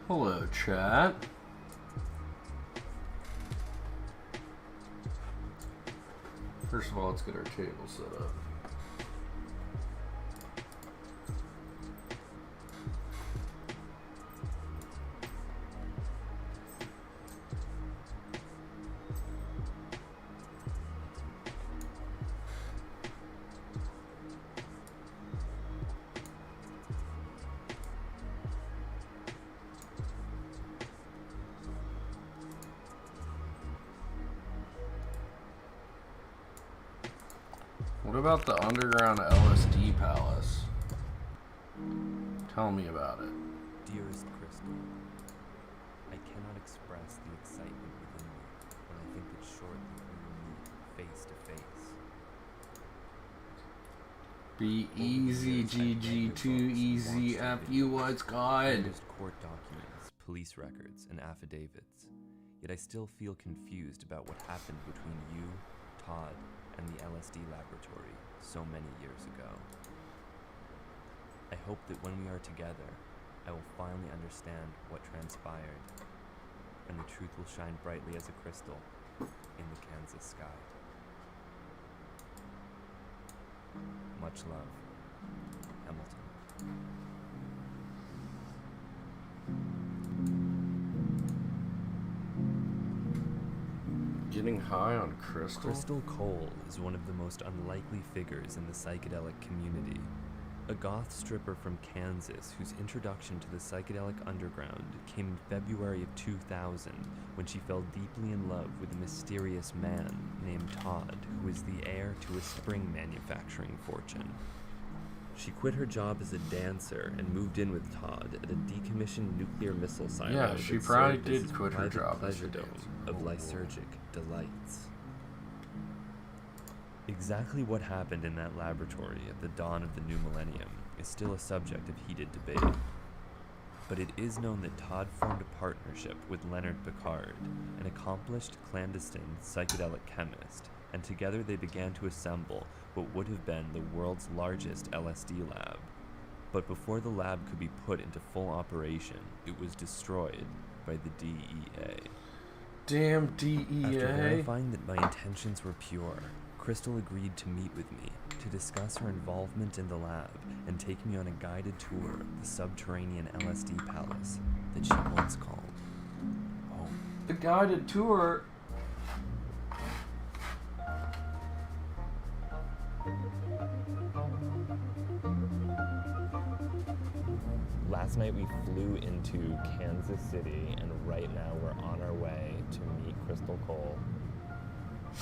Hello, chat. First of all, let's get our table set up. What about the underground LSD palace? Tell me about it. Dearest Crystal, I cannot express the excitement within me when I think that shortly we will meet face to face. Be easy, GG2 easy, FU, what's good? Court documents, police records, and affidavits. Yet I still feel confused about what happened between you, Todd, and the LSD laboratory so many years ago. I hope that when we are together, I will finally understand what transpired, and the truth will shine brightly as a crystal in the Kansas sky. Much love, Hamilton. Getting high on crystal? Crystal Cole is one of the most unlikely figures in the psychedelic community. A goth stripper from Kansas whose introduction to the psychedelic underground came in February of 2000 when she fell deeply in love with a mysterious man named Todd, who is the heir to a spring manufacturing fortune. She quit her job as a dancer and moved in with Todd at a decommissioned nuclear missile silo. Yeah, she that probably served as did quit her private job as a pleasure dome dancer. of lysergic delights. Exactly what happened in that laboratory at the dawn of the new millennium is still a subject of heated debate. But it is known that Todd formed a partnership with Leonard Picard, an accomplished clandestine psychedelic chemist, and together they began to assemble what would have been the world's largest LSD lab. But before the lab could be put into full operation, it was destroyed by the DEA. Damn DEA. After verifying that my intentions were pure, Crystal agreed to meet with me to discuss her involvement in the lab and take me on a guided tour of the subterranean LSD palace that she once called home. The guided tour. Last night we flew into Kansas City, and right now we're on our way to meet Crystal Cole.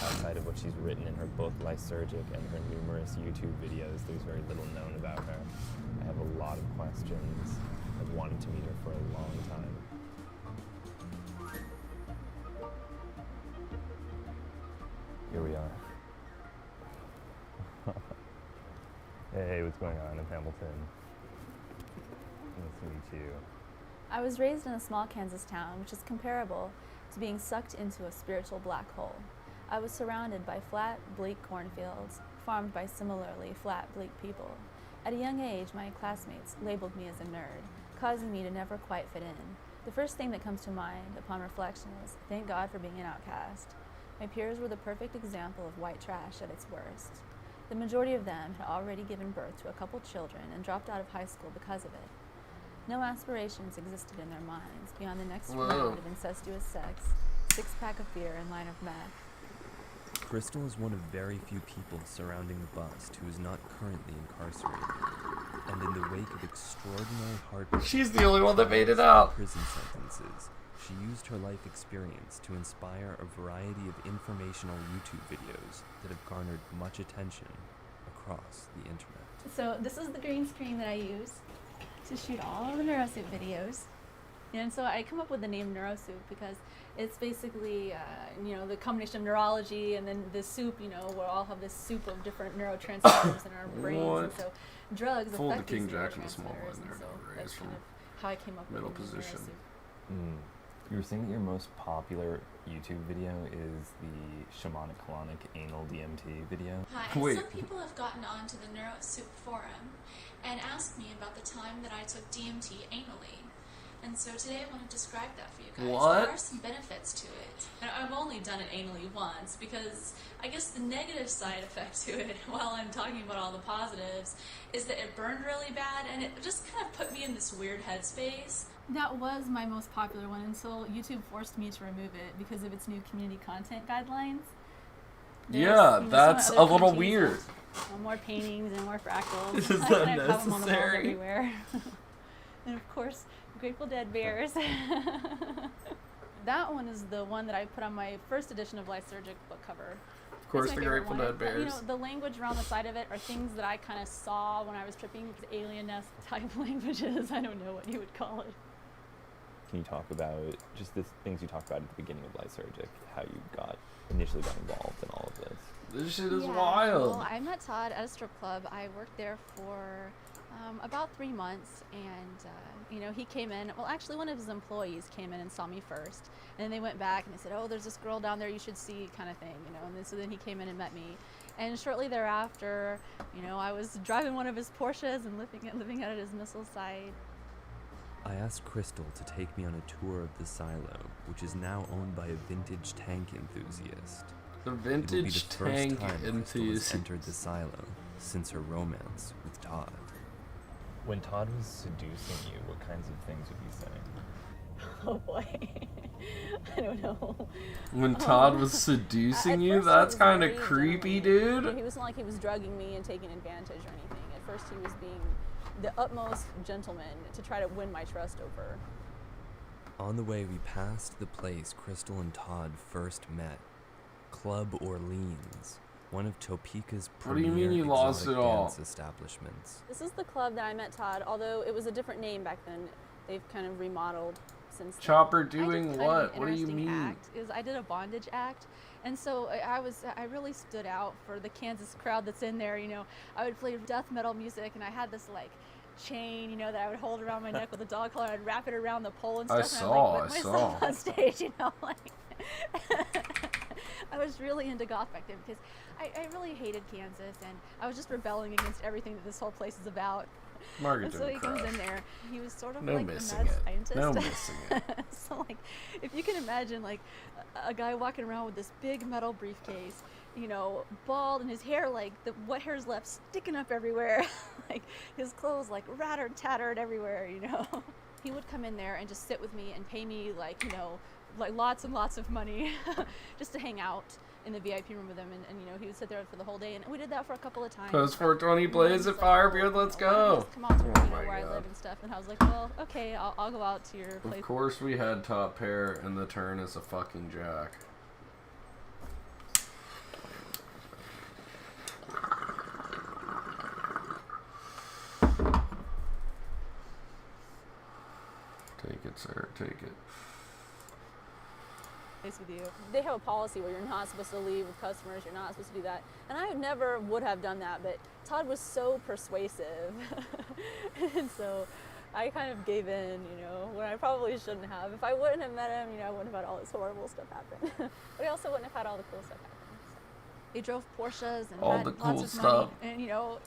Outside of what she's written in her book Lysergic and her numerous YouTube videos, there's very little known about her. I have a lot of questions. I've wanted to meet her for a long time. Here we are. Hey, what's going on? I'm Hamilton. Nice to meet you. I was raised in a small Kansas town, which is comparable to being sucked into a spiritual black hole. I was surrounded by flat, bleak cornfields, farmed by similarly flat, bleak people. At a young age, my classmates labeled me as a nerd, causing me to never quite fit in. The first thing that comes to mind upon reflection is, thank God for being an outcast. My peers were the perfect example of white trash at its worst. The majority of them had already given birth to a couple children and dropped out of high school because of it. No aspirations existed in their minds beyond the next round of incestuous sex, six-pack of beer, and line of meth. Crystal is one of very few people surrounding the bust who is not currently incarcerated. And in the wake of extraordinary hard work, She's the only one that made it out. Prison sentences, she used her life experience to inspire a variety of informational YouTube videos that have garnered much attention across the internet. So this is the green screen that I use to shoot all of the NeuroSoup videos. And so I come up with the name NeuroSoup because it's basically, the combination of neurology and then the soup, we'll all have this soup of different neurotransmitters in our brains. What? And so drugs Fold the affect these King Jack in the small neurotransmitters, line there, and so no, that's raise kind from of how I came up middle with the name position. NeuroSoup. You were saying that your most popular YouTube video is the shamanic colonic anal DMT video? Hi, Wait. some people have gotten onto the NeuroSoup forum and asked me about the time that I took DMT anally. And so today I want to describe that for you guys. What? There are some benefits to it. And I've only done it anally once because I guess the negative side effect to it, while I'm talking about all the positives, is that it burned really bad and it just kind of put me in this weird headspace. That was my most popular one until YouTube forced me to remove it because of its new community content guidelines. Yeah, that's a little weird. More paintings and more fractals. Is I that kind of have them on the walls necessary? everywhere. And of course, Grateful Dead bears. That one is the one that I put on my first edition of Lysergic book cover. Of course, That's my the favorite Grateful one. Dead bears. You know, the language around the side of it are things that I kind of saw when I was tripping, alien-esque type languages. I don't know what you would call it. Can you talk about just the things you talked about at the beginning of Lysergic, how you initially got involved in all of this? This shit is Yeah, wild. Well, I met Todd at a strip club. I worked there for about 3 months, and you know, he came in. Well, actually, one of his employees came in and saw me first, and then they went back and they said, "Oh, there's this girl down there you should see," kind of thing, you know. And then, so then he came in and met me, and shortly thereafter, you know, I was driving one of his Porsches and living out at his missile site. I asked Crystal to take me on a tour of the silo, which is now owned by a vintage tank enthusiast. The It will be vintage the first tank time Crystal has enthusiast. entered the silo since her romance with Todd. When Todd was seducing you, what kinds of things would he say? Oh boy, I don't know. When Todd was seducing At you, first he that's was kind of very creepy, gentleman. dude. He wasn't like he was drugging me and taking advantage or anything. At first he was being the utmost gentleman to try to win my trust over. On the way, we passed the place Crystal and Todd first met, Club Orleans, one of Topeka's What do you premier mean you lost exotic it all? dance establishments. This is the club that I met Todd, although it was a different name back then. They've kind of remodeled since then. Chopper I did doing kind of what? an What do you interesting mean? Act, is I did a bondage act, and so I really stood out for the Kansas crowd that's in there. You know, I would play death metal music, and I had this like chain, you know, that I would hold around my neck with a dog collar. I'd wrap it around the pole and stuff. And I'd like whip myself on stage, you know, like. I was really into goth back then because I really hated Kansas, and I was just rebelling against everything that this whole place is about. Margaret And so he didn't comes crush. in there. He was sort of No like the missing mad it. scientist. No missing it. So like, if you can imagine like a guy walking around with this big metal briefcase, you know, bald, and his hair, like the what hair's left sticking up everywhere, like his clothes like rattered, tattered everywhere, you know. He would come in there and just sit with me and pay me like, you know, like lots and lots of money just to hang out in the VIP room with him, and you know, he would sit there for the whole day, and we did that for a couple of times. Post 420 And Blaze then at he's like, Firebeard, "Well, let's you know, why don't you go." just come out to Oh my where I God. live and stuff." And I was like, "Well, okay, I'll go out to your place." Of course we had top pair, and the turn is a fucking jack. Take it, sir, take it. With you. They have a policy where you're not supposed to leave with customers, you're not supposed to do that. And I never would have done that, but Todd was so persuasive. And so I kind of gave in, you know, when I probably shouldn't have. If I wouldn't have met him, you know, I wouldn't have had all this horrible stuff happen. But I also wouldn't have had all the cool stuff happen. So. He drove Porsches and All had the lots cool of stuff. money. And, you know,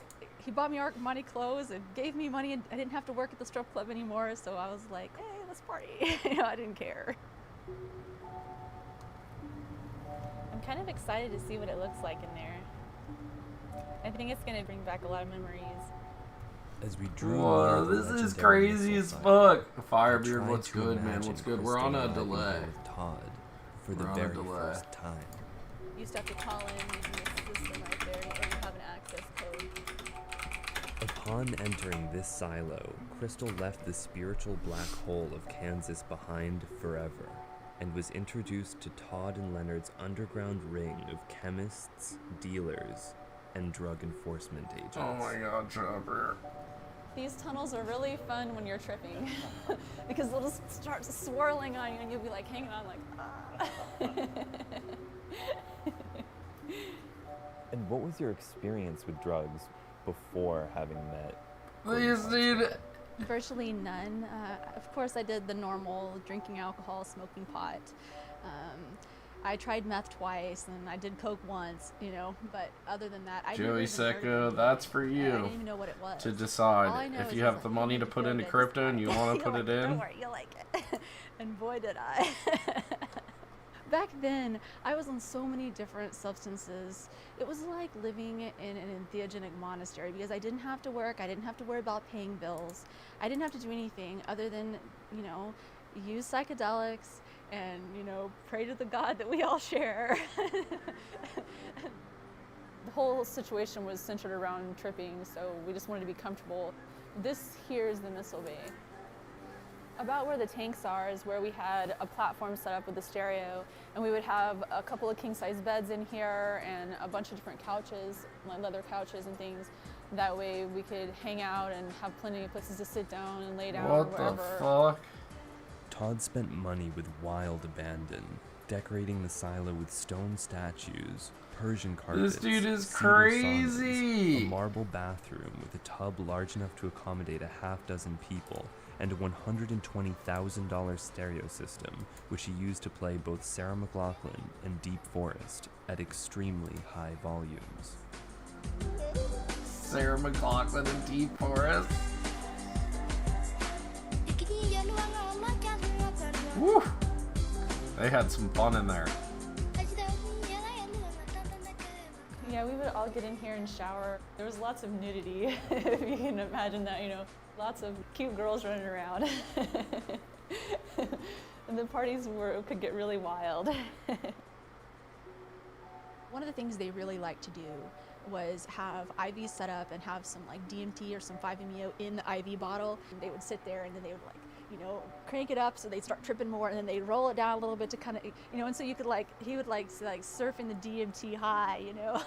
he bought me money clothes and gave me money, and I didn't have to work at the strip club anymore. So I was like, hey, let's party. You know, I didn't care. I'm kind of excited to see what it looks like in there. I think it's going to bring back a lot of memories. As we drew Whoa, near the this is legendary crazy missile as site, fuck. I Firebeard, tried what's to good, man? imagine What's good? We're on a Crystal delay. arriving with Todd for the We're on a very delay. first time. You used to have to call in using this system right there, or you have an access code. Upon entering this silo, Crystal left the spiritual black hole of Kansas behind forever, and was introduced to Todd and Leonard's underground ring of chemists, dealers, and drug enforcement agents. Oh my god, Chopper. These tunnels are really fun when you're tripping because they'll just start swirling on you and you'll be like hanging on like, ah. And what was your experience with drugs before having met? Please, dude. Virtually none. Of course, I did the normal drinking alcohol, smoking pot. I tried meth twice, and I did coke once, you know, but other than that, I Joey Secco, that's for you. I didn't even know what it was. To All I decide know if is you it was have the like, money "Hey, to you put feel into good, crypto and you want to You'll put it like in. Don't worry, you'll like it. And boy, did I. Back then, I was on so many different substances. It was like living in an entheogenic monastery because I didn't have to work. I didn't have to worry about paying bills. I didn't have to do anything other than, you know, use psychedelics and, you know, pray to the God that we all share. The whole situation was centered around tripping, so we just wanted to be comfortable. This here is the missile bay. About where the tanks are is where we had a platform set up with a stereo, and we would have a couple of king-size beds in here and a bunch of different couches, like leather couches and things. That way we could hang out and have plenty of places to sit down and lay down What wherever. the fuck? Todd spent money with wild abandon, decorating the silo with stone statues, Persian carpets, This dude is cedar crazy. saunas, a marble bathroom with a tub large enough to accommodate a half-dozen people, and a $120,000 stereo system, which he used to play both Sarah McLachlan and Deep Forest at extremely high volumes. Sarah McLachlan and Deep Forest. Woo! They had some fun in there. Yeah, we would all get in here and shower. There was lots of nudity, if you can imagine that, you know. Lots of cute girls running around. And the parties could get really wild. One of the things they really liked to do was have IVs set up and have some like DMT or some 5-MeO in the IV bottle. And they would sit there and then they would like, you know, crank it up so they'd start tripping more, and then they'd roll it down a little bit to kind of, you know, and so you could like, he would like surfing the DMT high, you know.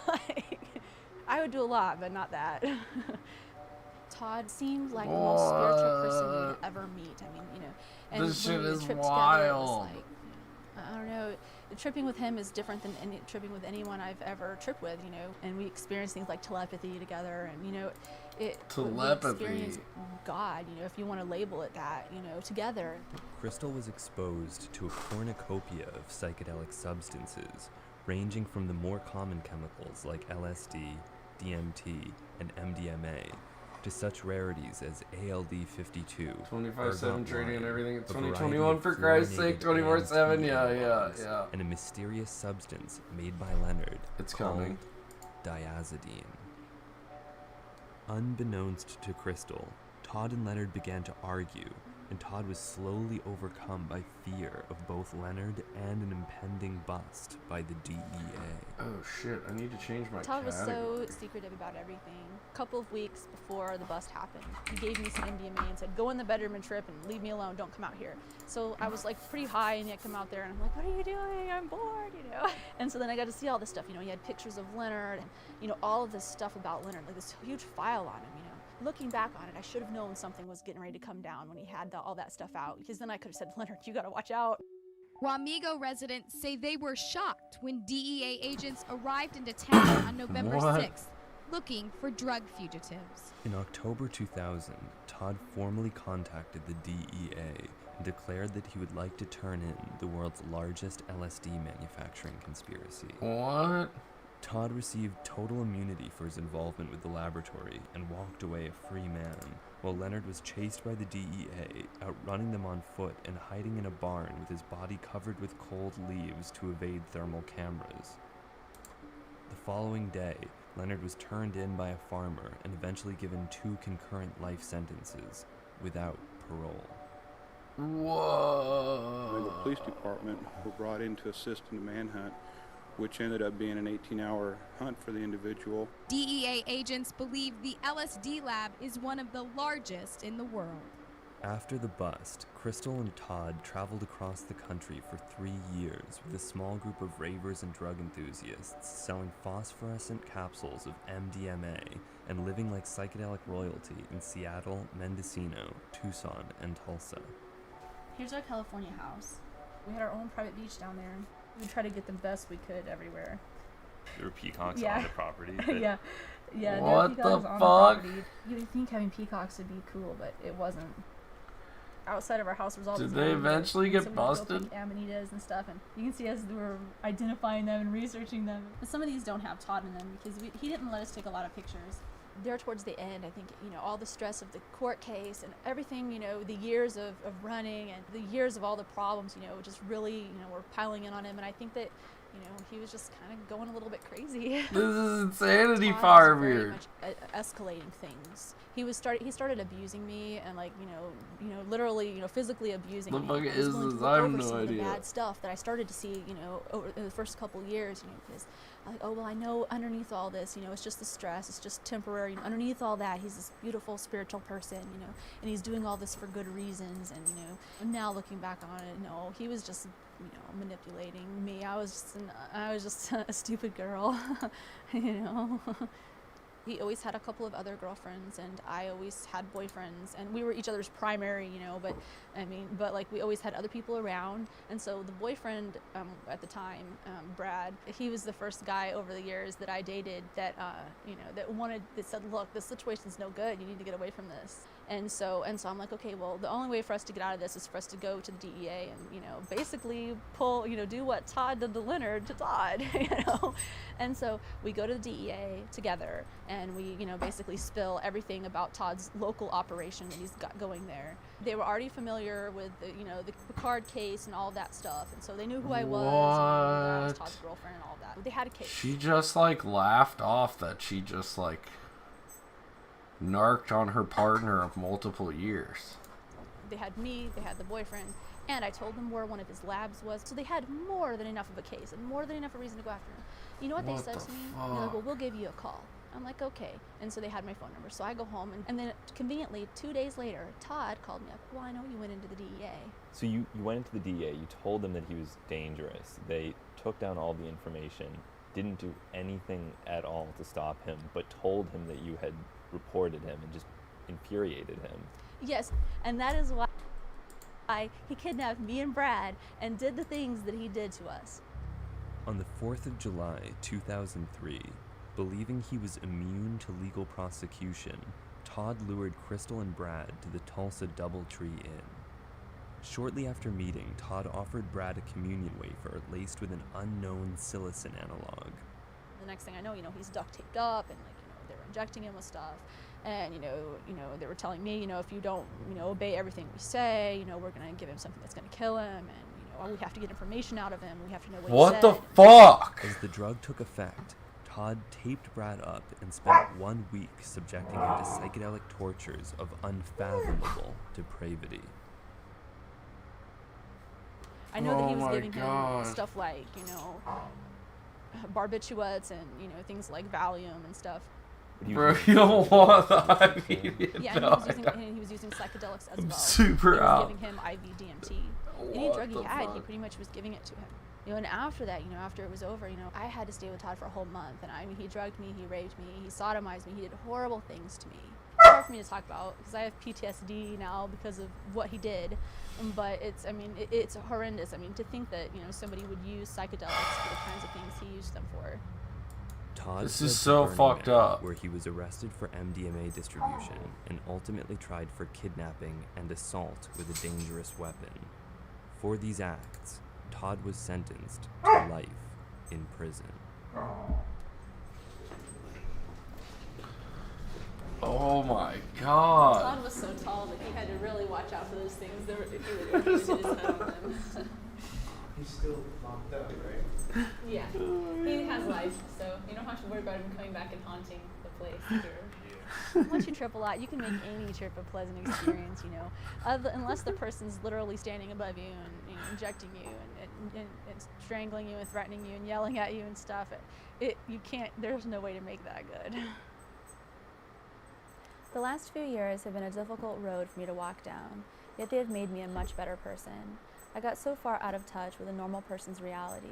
I would do a lot, but not that. Todd seemed like the most spiritual person you'd ever meet. I mean, you know, and This when shit we would is trip together, it was wild. like, you know, I don't know, tripping with him is different than tripping with anyone I've ever tripped with, you know, and we experienced things like telepathy together, and, you know, we experienced God, you know, if you want to label it that, you know, together. Crystal was exposed to a cornucopia of psychedelic substances, ranging from the more common chemicals like LSD, DMT, and MDMA, to such rarities as ALD-52, 25/7 trading and everything. It's a variety 2021 of for Christ's sake. fluorinated 24/7. AMT Yeah. analogs, and a mysterious substance made by Leonard It's called coming. diazidine. Unbeknownst to Crystal, Todd and Leonard began to argue, and Todd was slowly overcome by fear of both Leonard and an impending bust by the DEA. Oh shit! I need to change my Todd was category. so secretive about everything. A couple of weeks before the bust happened, he gave me some MDMA and said, "Go in the bedroom and trip and leave me alone. Don't come out here." So I was like pretty high, and yet come out there, and I'm like, "What are you doing? I'm bored," you know. And so then I got to see all this stuff. You know, he had pictures of Leonard, and you know all of this stuff about Leonard, like this huge file on him. You know, looking back on it, I should have known something was getting ready to come down when he had all that stuff out, because then I could have said, "Leonard, you got to watch out." Wamego residents say they were shocked when DEA agents arrived into town on November What? 6th, looking for drug fugitives. In October 2000, Todd formally contacted the DEA and declared that he would like to turn in the world's largest LSD manufacturing conspiracy. What? Todd received total immunity for his involvement with the laboratory and walked away a free man, while Leonard was chased by the DEA, outrunning them on foot and hiding in a barn with his body covered with cold leaves to evade thermal cameras. The following day, Leonard was turned in by a farmer and eventually given 2 concurrent life sentences without parole. Whoa! And the police department were brought in to assist in the manhunt, which ended up being an 18-hour hunt for the individual. DEA agents believe the LSD lab is one of the largest in the world. After the bust, Crystal and Todd traveled across the country for 3 years with a small group of ravers and drug enthusiasts selling phosphorescent capsules of MDMA and living like psychedelic royalty in Seattle, Mendocino, Tucson, and Tulsa. Here's our California house. We had our own private beach down there. We tried to get the best we could everywhere. There were peacocks Yeah. on the property. Yeah, there were What peacocks the on fuck? property. You would think having peacocks would be cool, but it wasn't. outside of our house was all Did these they amanita. eventually And get so we'd go busted? pick amanitas and stuff, and you can see as we were identifying them and researching them. But some of these don't have Todd in them because he didn't let us take a lot of pictures. There towards the end, I think, all the stress of the court case and everything, the years of running and the years of all the problems, just really, were piling in on him. And I think that, he was just kind of going a little bit crazy. This is insanity, Todd was Firebeard. very much escalating things. He started abusing me and literally, physically abusing The me. fuck I was is willing to this? look I have over no some of the idea. bad stuff that I started to see, over in the first couple of years, because I'm like, oh well, I know underneath all this, it's just the stress, it's just temporary. Underneath all that, he's this beautiful spiritual person, and he's doing all this for good reasons. And now looking back on it, no, he was just manipulating me. I was just a stupid girl. He always had a couple of other girlfriends, and I always had boyfriends, and we were each other's primary, but we always had other people around. And so the boyfriend at the time, Brad, he was the first guy over the years that I dated that that said, look, this situation's no good, you need to get away from this. And so I'm like, okay, well, the only way for us to get out of this is for us to go to the DEA and, basically pull, do what Todd did to Leonard to Todd, And so we go to the DEA together, and we, basically spill everything about Todd's local operation that he's got going there. They were already familiar with the Picard case and all of that stuff, and so they knew who I was, and I was What? Todd's girlfriend and all that. They had a case. She just laughed off that she just narked on her partner of multiple years. They had me, they had the boyfriend, and I told them where one of his labs was. So they had more than enough of a case and more than enough of a reason to go after him. You know what they said to me? They're like, well, we'll give you a call. I'm like, okay. And so they had my phone number. So I go home, and then conveniently, 2 days later, Todd called me up. Well, I know you went into the DEA. So you went into the DEA, you told them that he was dangerous. They took down all the information, didn't do anything at all to stop him, but told him that you had reported him and just infuriated him. Yes, and that is why he kidnapped me and Brad and did the things that he did to us. On the 4th of July, 2003, believing he was immune to legal prosecution, Todd lured Crystal and Brad to the Tulsa Doubletree Inn. Shortly after meeting, Todd offered Brad a communion wafer laced with an unknown psilocin analog. The next thing I know, he's duct taped up, and they were injecting him with stuff. And, they were telling me, if you don't, obey everything we say, we're going to give him something that's going to kill him. And, we have to get information out of him. We have to know what he What said. the fuck? As the drug took effect, Todd taped Brad up and spent 1 week subjecting him to psychedelic tortures of unfathomable depravity. I know that he Oh was my giving God. him stuff like, barbiturates and, things like Valium and stuff. Bro, you don't want the IV. Yeah, and he was using psychedelics as I'm well. super he was out. giving him IV DMT. Any What drug he the had, he fuck? pretty much was giving it to him. And after that, after it was over, I had to stay with Todd for a whole month. And he drugged me, he raped me, he sodomized me, he did horrible things to me. It's hard for me to talk about because I have PTSD now because of what he did. But it's horrendous. To think that, somebody would use psychedelics for the kinds of things he used them for. Todd This fled is to so Burning fucked Man, up. where he was arrested for MDMA distribution and ultimately tried for kidnapping and assault with a dangerous weapon. For these acts, Todd was sentenced to life in prison. Oh my god. Todd was so tall that he had to really watch out for those things. If he would hit his head on them. He's still locked up, right? Yeah, he has life, so you don't have to worry about him coming back and haunting the place here. Once you trip a lot, you can make any trip a pleasant experience, unless the person's literally standing above you and injecting you and strangling you and threatening you and yelling at you and stuff. You can't. There's no way to make that good. The last few years have been a difficult road for me to walk down, yet they have made me a much better person. I got so far out of touch with a normal person's reality.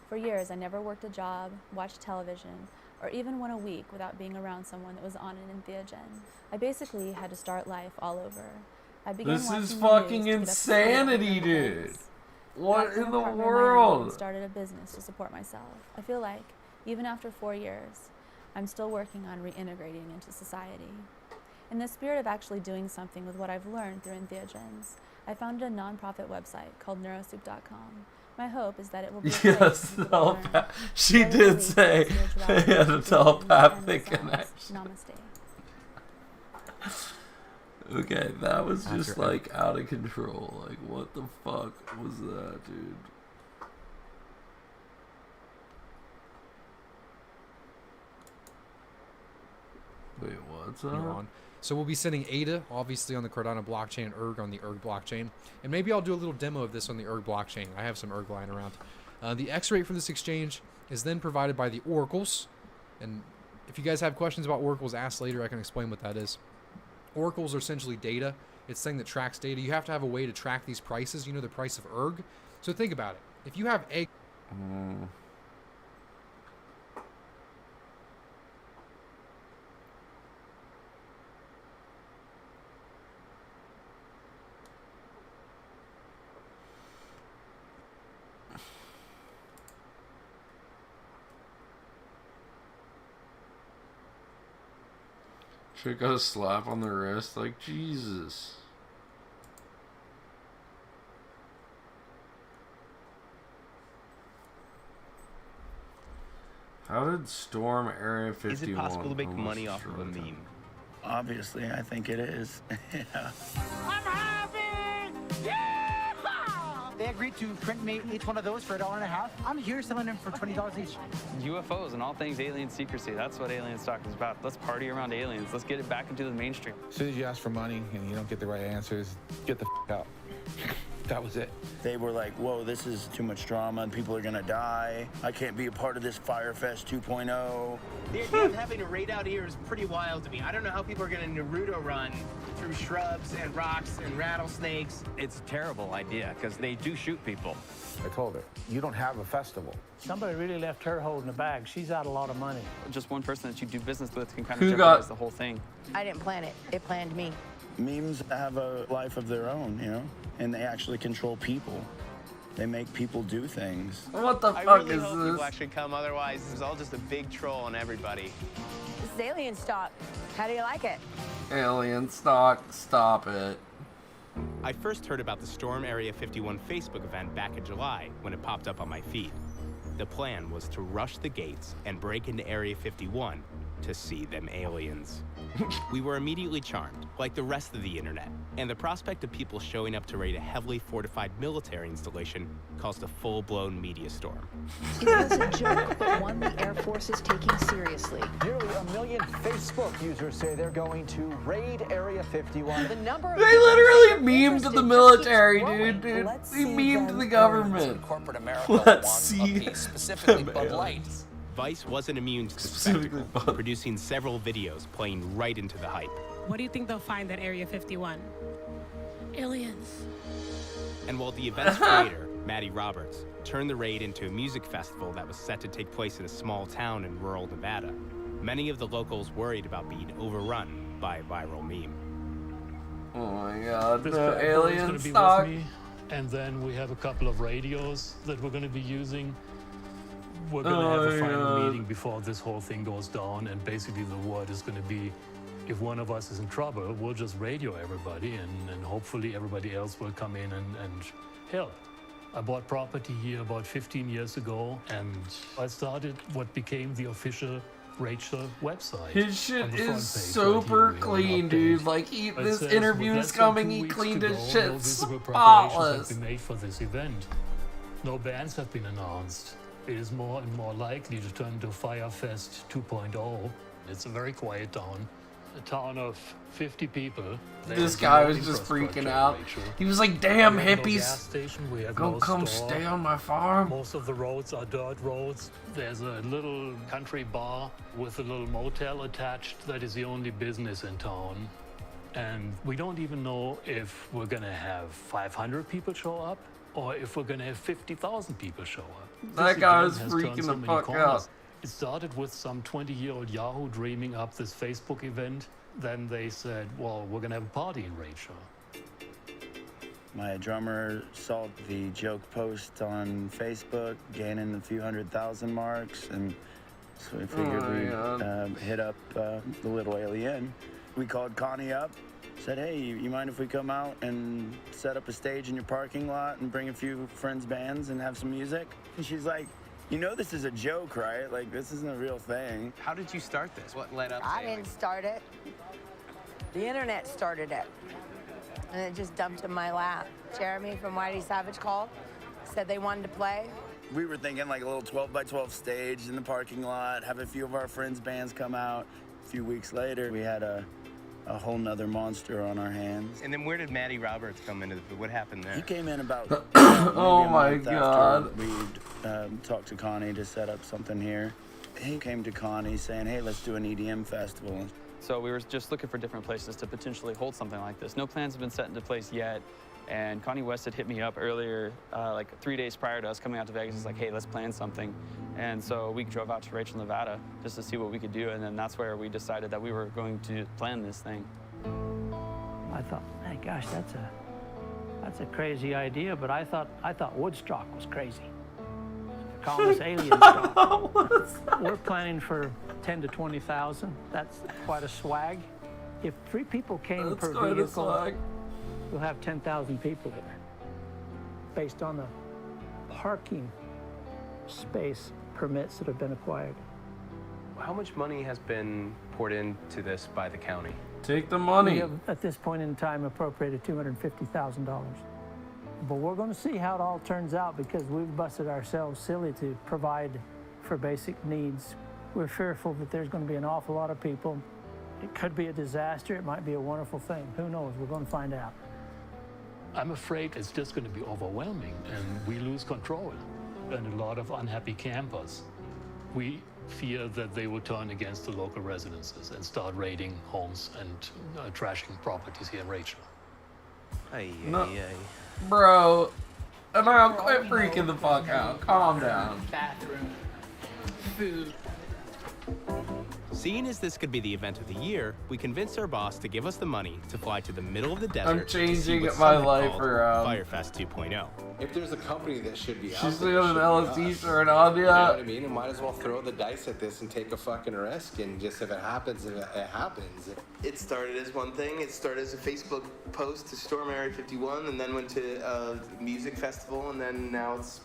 For years, I never worked a job, watched television, or even went a week without being around someone that was on an entheogen. I basically had to start life all over. I began This watching is the fucking news to get up to speed on insanity, current dude. events. What Got in an the apartment of my own and world? started a business to support myself. I feel like, even after 4 years, I'm still working on reintegrating into society. In the spirit of actually doing something with what I've learned through entheogens, I founded a non-profit website called neurosoup.com. My hope is that it will be a place Yes, for people to learn she very did basic say spirituality, they had a religion, telepathic and themselves. connection. Namaste. Okay, that was just After- like out of control. Like, what the fuck was that, dude? Wait, what's you're up? on. So we'll be sending ADA, obviously, on the Cardano blockchain, ERG on the ERG blockchain. And maybe I'll do a little demo of this on the ERG blockchain. I have some ERG lying around. The X rate for this exchange is then provided by the oracles. And if you guys have questions about oracles, ask later. I can explain what that is. Oracles are essentially data. It's something that tracks data. You have to have a way to track these prices. You know, the price of ERG. So think about it. If you have a She got a slap on the wrist, like, Jesus. How did Storm Area 51? Is it possible to make almost money off of a destroy them? meme? Obviously, I think it is. Yeah. I'm happy! Yeah! They agreed to print me each one of those for $1.50. I'm here selling them for $20 each. UFOs and all things alien secrecy. That's what Alien Stock is about. Let's party around aliens. Let's get it back into the mainstream. As soon as you ask for money and you don't get the right answers, get the out. That was it. They were like, whoa, this is too much drama and people are gonna die. I can't be a part of this Firefest 2.0. The idea of having a raid out here is pretty wild to me. I don't know how people are gonna Naruto run through shrubs and rocks and rattlesnakes. It's a terrible idea because they do shoot people. I told her, you don't have a festival. Somebody really left her holding the bag. She's out a lot of money. Just one person that you do business with can kind Who of jeopardize got- the whole thing. I didn't plan it. It planned me. Memes have a life of their own, you know? And they actually control people. They make people do things. What the I fuck really is hope this? people actually come, otherwise this is all just a big troll on everybody. This is Alien Stock. How do you like it? Alien stock, stop it. I first heard about the Storm Area 51 Facebook event back in July when it popped up on my feed. The plan was to rush the gates and break into Area 51 to see them aliens. We were immediately charmed, like the rest of the internet, and the prospect of people showing up to raid a heavily fortified military installation caused a full-blown media storm. It was a joke, but one the Air Force is taking seriously. Nearly 1 million Facebook users say they're going to raid Area 51. The number of They people literally who memed interested the just military, keeps growing. dude. Let's They see memed them the aliens. government. Corporate America Let's wants see a piece, specifically them Bud Light. aliens. Vice wasn't immune to the Specifically spectacle, producing several videos playing right into the hype. What do you think they'll find at Area 51? Aliens. And while the event's creator, Maddie Roberts, turned the raid into a music festival that was set to take place in a small town in rural Nevada, many of the locals worried about being overrun by a viral meme. Oh my god, This the backbone is alien gonna be stock. with me, and then we have a couple of radios that we're going to be using. We're going to have a final meeting before this whole thing goes down, and basically the word is going to be, if one of us is in trouble, we'll just radio everybody, and hopefully everybody else will come in and help. I bought property here about 15 years ago, and I started what became the official Rachel website. His On shit the front is page super right here, we have an clean, update. dude. Like, It this says, interview with is less than coming, 2 he weeks cleaned to his go, shit no visible preparations spotless. have been made for this event. No bans have been announced. It is more and more likely to turn into Firefest 2.0. It's a very quiet town. A town of 50 people. This There's guy no was just freaking infrastructure, out. Rachel. He was like, damn, We have no hippies. gas station, we have Go no come store. stay on my farm. Most of the roads are dirt roads. There's a little country bar with a little motel attached. That is the only business in town. And we don't even know if we're going to have 500 people show up or if we're going to have 50,000 people show up. That This guy event was has freaking turned so the many fuck corners. out. It started with some 20-year-old Yahoo dreaming up this Facebook event. Then they said, well, we're going to have a party in Rachel. My drummer saw the joke post on Facebook, gaining a few 100,000 marks, and so we figured Oh my we'd hit up the little alien We called Connie up, said, hey, you mind if we come out and set up a stage in your parking lot and bring a few friends' bands and have some music? And she's like, you know this is a joke, right? Like, this isn't a real thing. How did you start this? What led up to I didn't start it. The internet started it. And it just dumped in my lap. Jeremy from Whitey Savage called, said they wanted to play. We were thinking like a little 12 by 12 stage in the parking lot, have a few of our friends' bands come out. A few weeks later, we had a whole nother monster on our hands. And then where did Matty Roberts come into what happened there? He came in about Oh my God. We talked to Connie to set up something here. He came to Connie saying, hey, let's do an EDM festival. So we were just looking for different places to potentially hold something like this. No plans have been set into place yet. And Connie West had hit me up earlier, like 3 days prior to us coming out to Vegas. It's like, hey, let's plan something. And so we drove out to Rachel, Nevada, just to see what we could do. And then that's where we decided that we were going to plan this thing. I thought, my gosh, that's a crazy idea. But I thought Woodstock was crazy. Call this alien stock. We're planning for 10 to 20,000. That's quite a swag. If 3 people came per vehicle, we'll have 10,000 people there, based on the parking space permits that have been acquired. How much money has been poured into this by the county? Take the money. We have, at this point in time, appropriated $250,000. But we're going to see how it all turns out, because we've busted ourselves silly to provide for basic needs. We're fearful that there's going to be an awful lot of people. It could be a disaster. It might be a wonderful thing. Who knows? We're going to find out. I'm afraid it's just going to be overwhelming and we lose control. And a lot of unhappy campers. We fear that they will turn against the local residences and start raiding homes and trashing properties here in Rachel. No. Bro, and now quit freaking the fuck out. Calm down. Bathroom, food. Seeing as this could be the event of the year, we convinced our boss to give us the money to fly to the middle of the desert. I'm changing to see what my some life called around. Firefest 2.0. If there's a company that should be out She's there, got an it should be LSD us. shirt on, You know yeah. what I mean? And might as well throw the dice at this and take a fucking risk, and just if it happens, it happens. It started as one thing. It started as a Facebook post to storm Area 51, and then went to a music festival, and then now it's...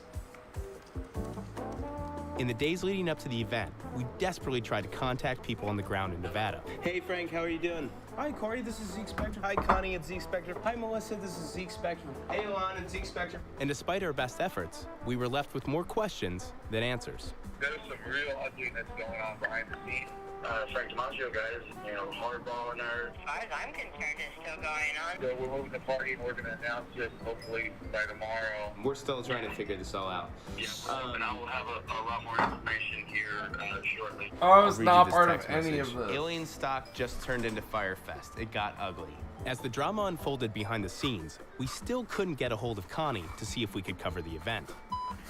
In the days leading up to the event, we desperately tried to contact people on the ground in Nevada. Hey Frank, how are you doing? Hi Corey, this is Zeke Spectre. Hi Connie, it's Zeke Spectre. Hi Melissa, this is Zeke Spectre. Hey Alon, it's Zeke Spectre. And despite our best efforts, we were left with more questions than answers. There's some real ugliness going on behind the scenes. Frank DiMaggio guys, hardballing our... As far as I'm concerned, it's still going on. So we're moving the party, and we're going to announce it hopefully by tomorrow. We're still trying to figure this all out. Yeah, and I will have a lot more information here shortly. I was I'll read not you part text of any message. of this. Alien stock just turned into Firefest. It got ugly. As the drama unfolded behind the scenes, we still couldn't get a hold of Connie to see if we could cover the event.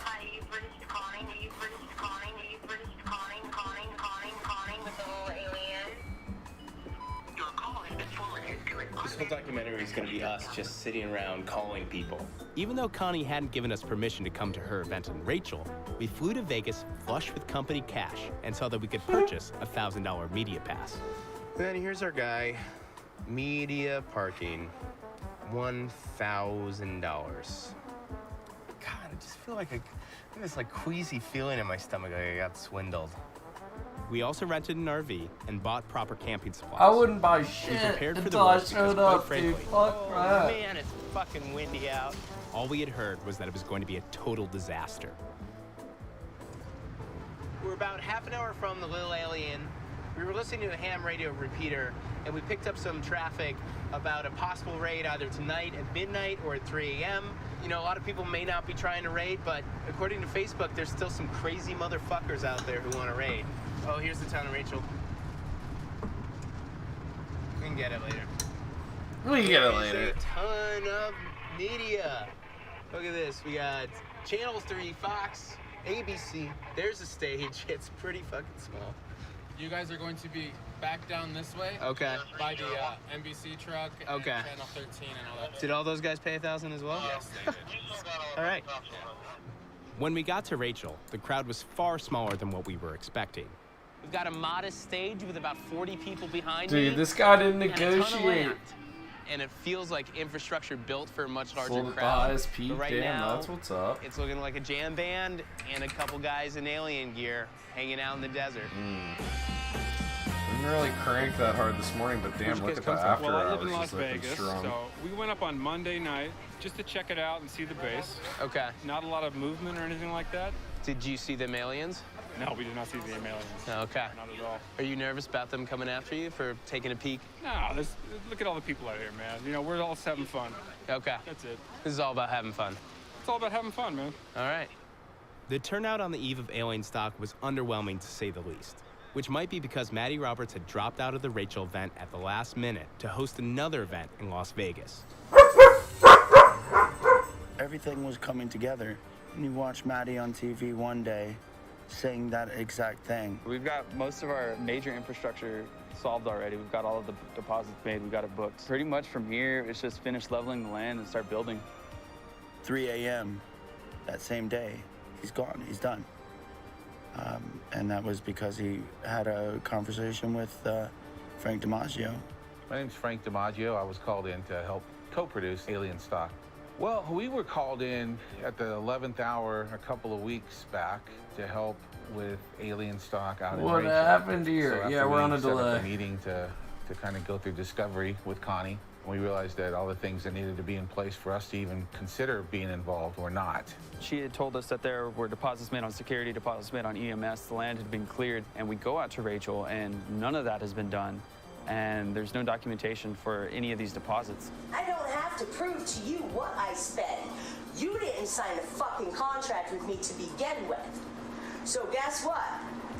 Hi, you've reached Connie. You've reached Connie. You've reached Connie with the little alien. Your call has been forwarded to an This whole documentary is going to be us just sitting around calling people. Even though Connie hadn't given us permission to come to her event in Rachel, we flew to Vegas flush with company cash and saw that we could purchase a $1,000 media pass. Then here's our guy. Media parking. $1,000. God, I just feel like this queasy feeling in my stomach, like I got swindled. We also rented an RV and bought proper camping supplies. I wouldn't buy We shit prepared for the until I worst because, showed quite up, frankly, dude. Fuck that. man, it's fucking windy out. All we had heard was that it was going to be a total disaster. We're about half an hour from the Little Alien. We were listening to a ham radio repeater, and we picked up some traffic about a possible raid either tonight at midnight or at 3 a.m. You know, a lot of people may not be trying to raid, but according to Facebook, there's still some crazy motherfuckers out there who want to raid. Oh, here's the town of Rachel. We can get it later. We can get it There's later. a ton of media. Look at this. We got Channel 3, Fox, ABC. There's a stage. It's pretty fucking small. You guys are going to be back down this way. Okay. By the NBC truck and Okay. Channel 13 and all that. Did all those guys pay $1,000 as well? Yes, they did. All right. When we got to Rachel, the crowd was far smaller than what we were expecting. We've got a modest stage with about 40 people behind Dude, me. this guy didn't and a ton of negotiate. land. And it feels like infrastructure built for a much larger Sold at the crowd. highest peak. But right Damn, now, that's what's up. it's looking like a jam band and a couple guys in alien gear hanging out in the desert. We didn't really crank that hard this morning, but damn, look at the after Well, I live hours. in Las It's looking Vegas, strong. so we went up on Monday night just to check it out and see the base. Okay. Not a lot of movement or anything like that. Did you see them aliens? No, we did not see the aliens. Okay. Not at all. Are you nervous about them coming after you for taking a peek? No, look at all the people out here, man. You know, we're all just having fun. Okay. That's it. This is all about having fun. It's all about having fun, man. All right. The turnout on the eve of Alien Stock was underwhelming to say the least, which might be because Maddie Roberts had dropped out of the Rachel event at the last minute to host another event in Las Vegas. Everything was coming together, and you watch Maddie on TV one day saying that exact thing. We've got most of our major infrastructure solved already. We've got all of the deposits made. We've got it booked. Pretty much from here, it's just finish leveling the land and start building. 3 a.m. that same day, he's gone. He's done. And that was because he had a conversation with Frank DiMaggio. My name's Frank DiMaggio. I was called in to help co-produce Alien Stock. Well, we were called in at the 11th hour a couple of weeks back to help with Alien Stock out in What Rachel. happened here? So Yeah, after we're on a we set up delay. a meeting to kind of go through discovery with Connie. We realized that all the things that needed to be in place for us to even consider being involved were not. She had told us that there were deposits made on security, deposits made on EMS. The land had been cleared, and we go out to Rachel, and none of that has been done. And there's no documentation for any of these deposits. I don't have to prove to you what I spent. You didn't sign a fucking contract with me to begin with. So guess what?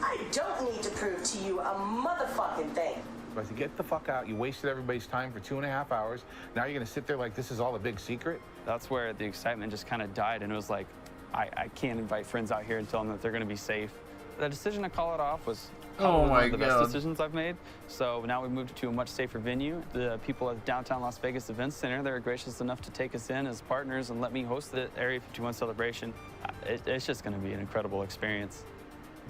I don't need to prove to you a motherfucking thing. I said, get the fuck out. You wasted everybody's time for 2.5 hours. Now you're gonna sit there like this is all a big secret? That's where the excitement just kind of died, and it was like, I can't invite friends out here and tell them that they're gonna be safe. The decision to call it off was Oh one my of the God. best decisions I've made. So now we moved to a much safer venue. The people at downtown Las Vegas Event Center, they were gracious enough to take us in as partners and let me host the Area 51 celebration. It's just gonna be an incredible experience.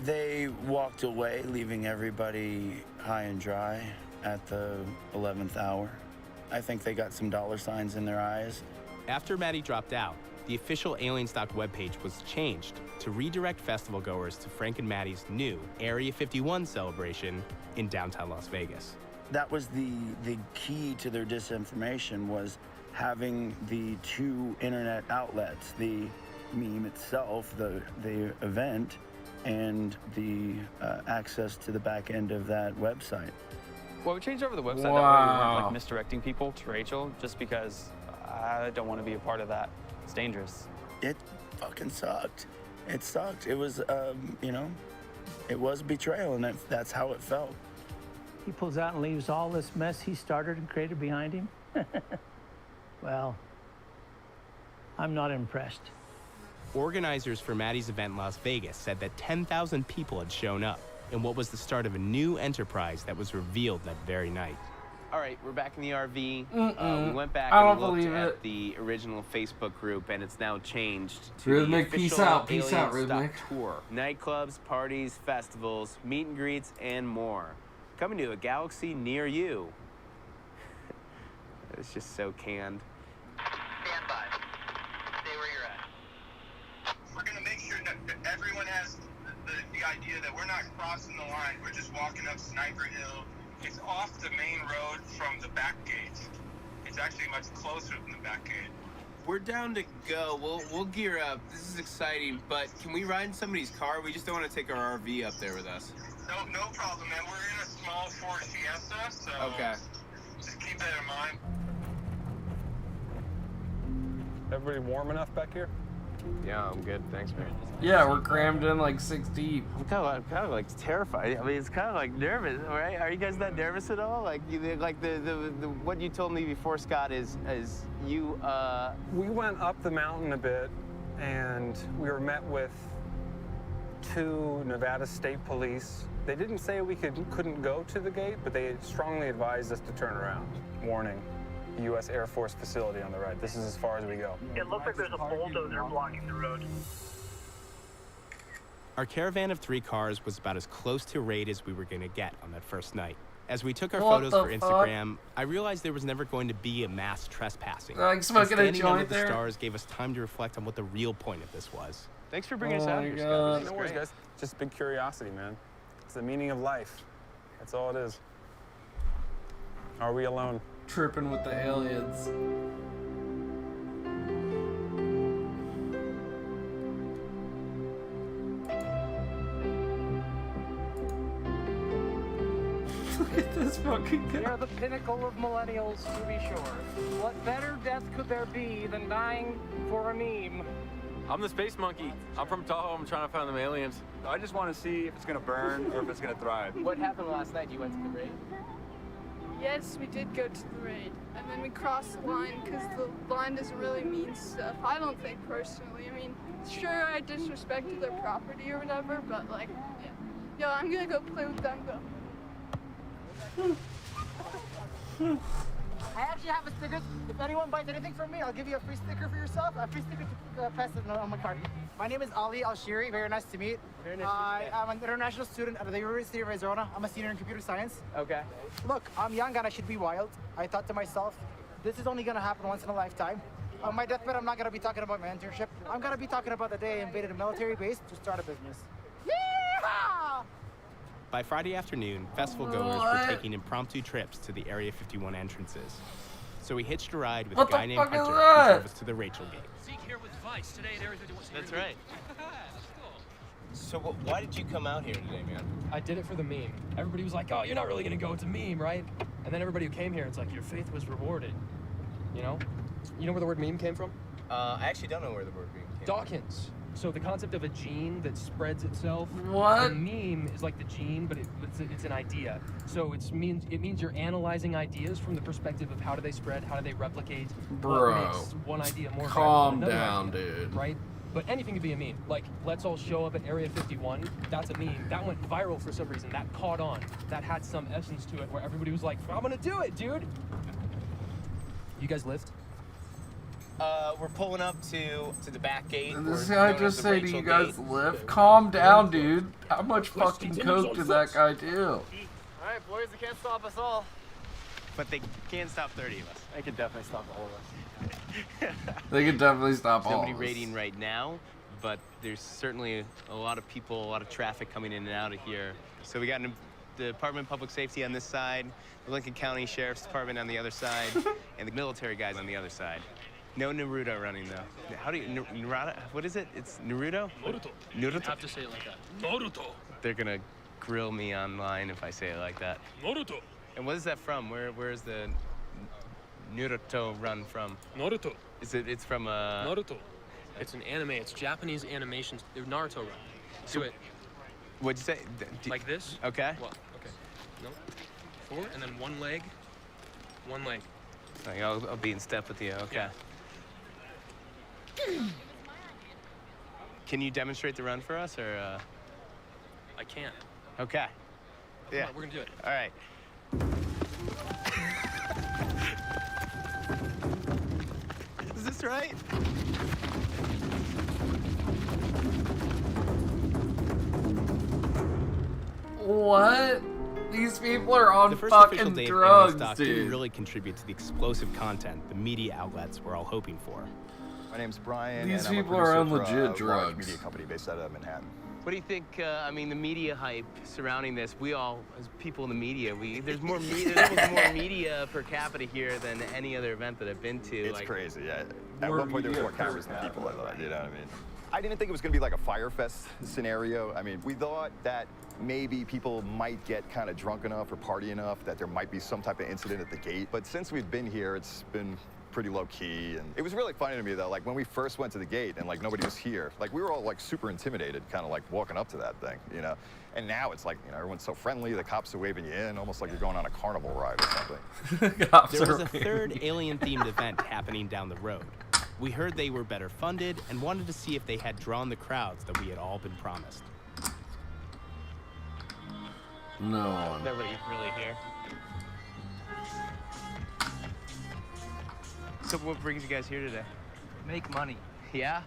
They walked away, leaving everybody high and dry at the 11th hour. I think they got some dollar signs in their eyes. After Maddie dropped out, the official Alien Stock webpage was changed to redirect festival goers to Frank and Maddie's new Area 51 celebration in downtown Las Vegas. That was the key to their disinformation, was having the two internet outlets, the meme itself, the event, and the access to the back end of that website. Well, we changed over the website. That way we Wow. weren't like misdirecting people to Rachel, just because I don't want to be a part of that. It's dangerous. It fucking sucked. It sucked. It was, you know, it was betrayal, and that's how it felt. He pulls out and leaves all this mess he started and created behind him. Well, I'm not impressed. Organizers for Maddie's event in Las Vegas said that 10,000 people had shown up in what was the start of a new enterprise that was revealed that very night. All right, we're back in the RV. Mm-mm. We went back I and don't looked believe at it. the original Facebook group, and it's now changed to Rhythmic, the peace official out, peace Alien out, Stock Rhythmic. Tour. Nightclubs, parties, festivals, meet and greets, and more. Coming to a galaxy near you. It's just so canned. Stand by. Stay where you're at. We're going to make sure that everyone has the idea that we're not crossing the line. We're just walking up Sniper Hill. It's off the main road from the back gate. It's actually much closer than the back gate. We're down to go. We'll gear up. This is exciting, but can we ride in somebody's car? We just don't want to take our RV up there with us. No problem, man. We're in a small Ford Fiesta, so Okay. just keep that in mind. Everybody warm enough back here? Yeah, I'm good. Thanks, man. Yeah, we're crammed in like 6 deep. I'm kind of like terrified. I mean, it's kind of like nervous, right? Are you guys not nervous at all? Like, like the what you told me before, Scott, is you. We went up the mountain a bit, and we were met with 2 Nevada State Police. They didn't say we couldn't go to the gate, but they strongly advised us to turn around. Warning, U.S. Air Force facility on the right. This is as far as we go. It looks like there's a bulldozer blocking the road. Our caravan of 3 cars was about as close to a raid as we were going to get on that first night. As we took our What photos the for Instagram, I realized there was never going to be a mass trespassing. Like smoking a Standing under joint the there? stars gave us time to reflect on what the real point of this was. Thanks for bringing us Oh out my here, God. Scott. This is No worries, great. guys. Just big curiosity, man. It's the meaning of life. That's all it is. Are we alone? Tripping with the aliens. Look at this fucking guy. You're the pinnacle of millennials, to be sure. What better death could there be than dying for a meme? I'm the space monkey. I'm from Tahoe. I'm trying to find them aliens. I just want to see if it's gonna burn or if it's gonna thrive. What happened last night? You went to the raid? Yes, we did go to the raid, and then we crossed the line because the line doesn't really mean stuff. I don't think personally. I mean, sure, I disrespected their property or whatever, but like, yeah. Yo, I'm gonna go play with them though. I actually have a sticker. If anyone buys anything from me, I'll give you a free sticker for yourself. A free sticker to pass it on my card. My name is Ali Al-Shiri. Very nice to meet. Very nice to meet you. I'm an international student at the University of Arizona. I'm a senior in computer science. Okay. Look, I'm young and I should be wild. I thought to myself, this is only gonna happen once in a lifetime. On my deathbed, I'm not gonna be talking about my internship. I'm gonna be talking about the day I invaded a military base to start a business. Yeehaw! By Friday afternoon, festival goers were taking impromptu trips to the Area 51 entrances. So we hitched a ride with What a guy the named fuck is Hunter who that? drove us to the Rachel Gate. Zeke here with Vice today at Area 51. That's right. So why did you come out here today, man? I did it for the meme. Everybody was like, oh, you're not really gonna go, it's a meme, right? And then everybody who came here, it's like, your faith was rewarded. You know? You know where the word meme came from? I actually don't know where the word meme came Dawkins. So the concept of a gene that spreads itself. What? A meme is like the gene, but it's an idea. So it means you're analyzing ideas from the perspective of how do they spread, how do they replicate, Bro, what makes one idea more calm valuable than another down, idea, dude. Right? But anything can be a meme. Like, let's all show up at Area 51. That's a meme. That went viral for some reason. That caught on. That had some essence to it where everybody was like, I'm gonna do it, dude. You guys lift? We're pulling up to the back gate. And this We're guy going just up the said, "Do Rachel you guys Gate. live?" Calm down, dude. How much fucking coke did that guy do? All right, boys, they can't stop us all. But they can't stop 30 of us. They could definitely stop all of us. They could definitely stop all Nobody of us. raiding right now, but there's certainly a lot of people, a lot of traffic coming in and out of here. So we got the Department of Public Safety on this side, the Lincoln County Sheriff's Department on the other side, and the military guys on the other side. No Naruto running though. How do you Naruto? What is it? It's Naruto. Naruto. Naruto. You have to say it like that. Naruto. They're gonna grill me online if I say it like that. Naruto. And what is that from? Where's the Naruto run from? Naruto. It's from Naruto. It's an anime. It's Japanese animation. Naruto run. Do it. What'd you say? Like this? Okay. What? Okay. No. 4, and then one leg. One leg. Like, I'll be in step with you. Okay. Can you demonstrate the run for us, or? I can't. Okay. Come Yeah. on, we're gonna do it. All right. Is this right? What? These people are on The first official fucking day of drugs, Alien Stock dude. didn't really contribute to the explosive content the media outlets were all hoping for. My name's Brian, These and I'm a people are on producer for legit a large drugs. media company based out of Manhattan. What do you think? I mean, the media hype surrounding this. We all, as people in the media, there's more media per capita here than any other event that I've been to. It's like, crazy, yeah. At More one point, there was media more per cameras than people, I thought, you know what I mean? I didn't think it was going to be like a Fire Fest scenario. I mean, we thought that maybe people might get kind of drunk enough or party enough that there might be some type of incident at the gate. But since we've been here, it's been pretty low key. And it was really funny to me though, like when we first went to the gate and like nobody was here, like we were all like super intimidated, kind of like walking up to that thing, you know? And now it's like, you know, everyone's so friendly, the cops are waving you in, almost like you're going on a carnival ride or something. There was a third alien-themed event happening down the road. We heard they were better funded and wanted to see if they had drawn the crowds that we had all been promised. No one. They're really here. So what brings you guys here today? Make money. Yeah?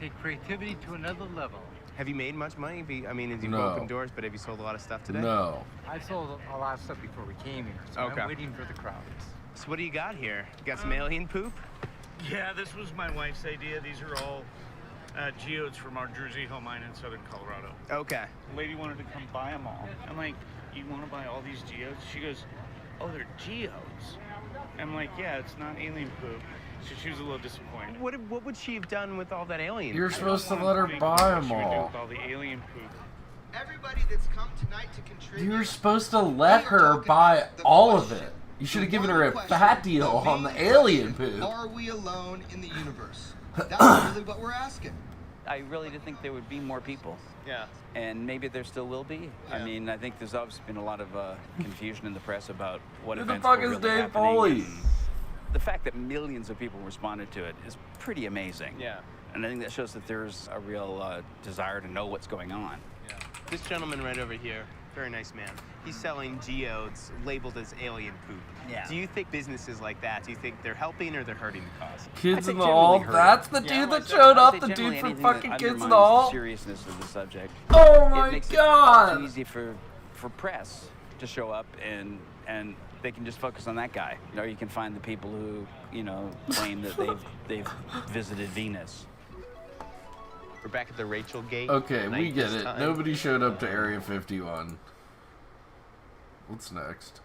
Take creativity to another level. Have you made much money? I mean, you've No. opened doors, but have you sold a lot of stuff today? No. I sold a lot of stuff before we came here, so Okay. I'm waiting for the crowds. So what do you got here? You got some alien poop? Yeah, this was my wife's idea. These are all geodes from our Jersey Hill mine in southern Colorado. Okay. The lady wanted to come buy them all. I'm like, you want to buy all these geodes? She goes, oh, they're geodes. I'm like, yeah, it's not alien poop. So she was a little disappointed. What would she have done with all that alien? You're poop? supposed to let her buy them What should we do all. with all the alien poop? Everybody that's come tonight to contribute. You were supposed to let her buy all of it. You should have given her a fat deal on the alien poop. Are we alone in the universe? That's really what we're asking. I really did think there would be more people. Yeah. And maybe there still will be. I mean, I think there's obviously been a lot of confusion in the press about what Who the events fuck were is really Dave happening, Foley? and the fact that millions of people responded to it is pretty amazing. Yeah. And I think that shows that there's a real desire to know what's going on. Yeah. This gentleman right over here, very nice man. He's selling geodes labeled as alien poop. Yeah. Do you think businesses like that, do you think they're helping or they're hurting the cause? Kids in the Hall. That's the dude that showed up. The dude from fucking Kids in the Hall. The seriousness of the subject. Oh my it makes God. It too easy for press to show up and they can just focus on that guy. You know, you can find the people who, you know, claim that they've visited Venus. We're back at the Rachel Gate. Okay, we tonight get this it. time. Nobody showed up to Area 51. What's next?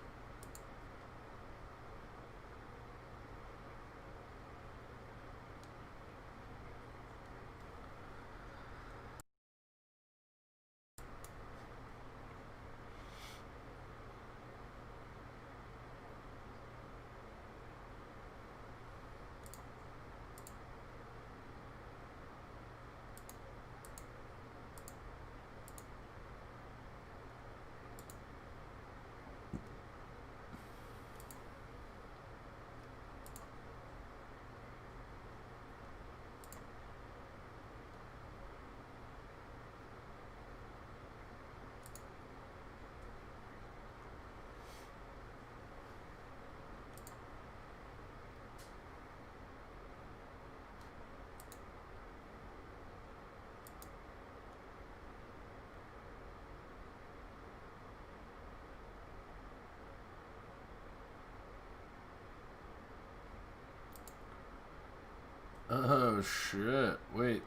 Oh shit. Wait.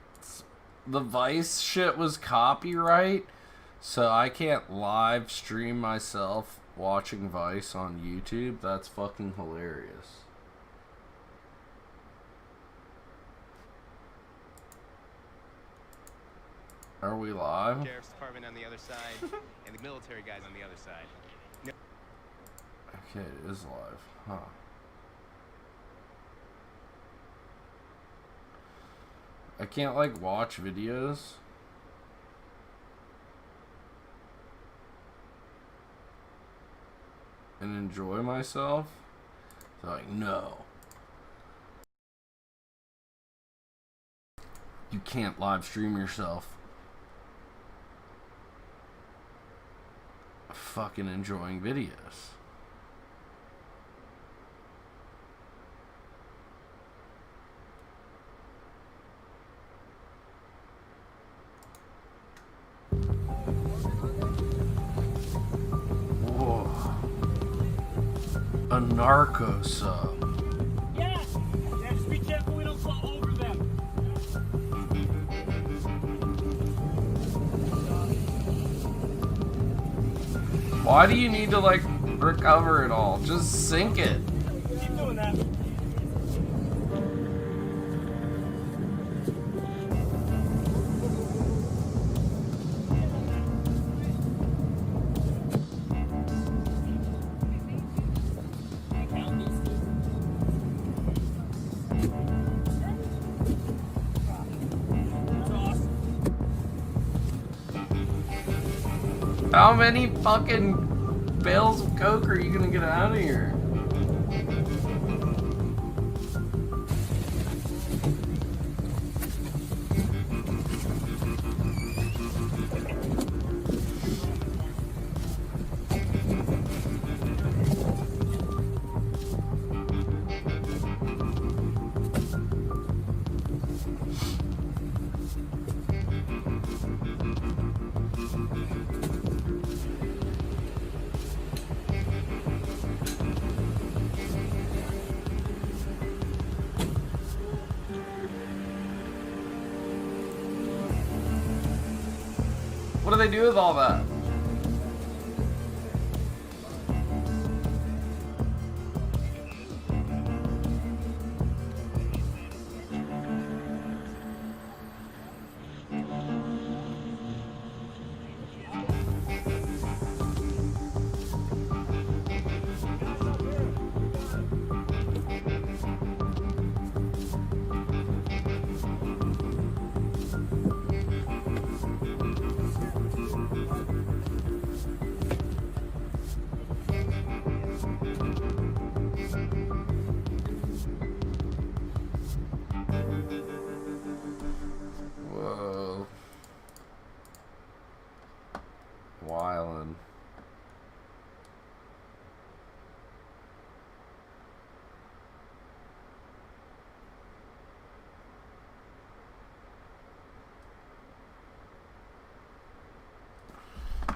The Vice shit was copyright? So I can't live stream myself watching Vice on YouTube? That's fucking hilarious. Are we live? Sheriff's Department on the other side, and the military guys on the other side. No. Okay, it is live. Huh. I can't, like, watch videos. And enjoy myself. So, like, no. You can't live stream yourself. Fucking enjoying videos. Whoa. A narco sub. Yeah! Just be careful we don't fall over them. Why do you need to, like, recover it all? Just sink it. Keep doing that. How many fucking bales of coke are you gonna get out of here? do they do with all that? Whoa. Wildin'.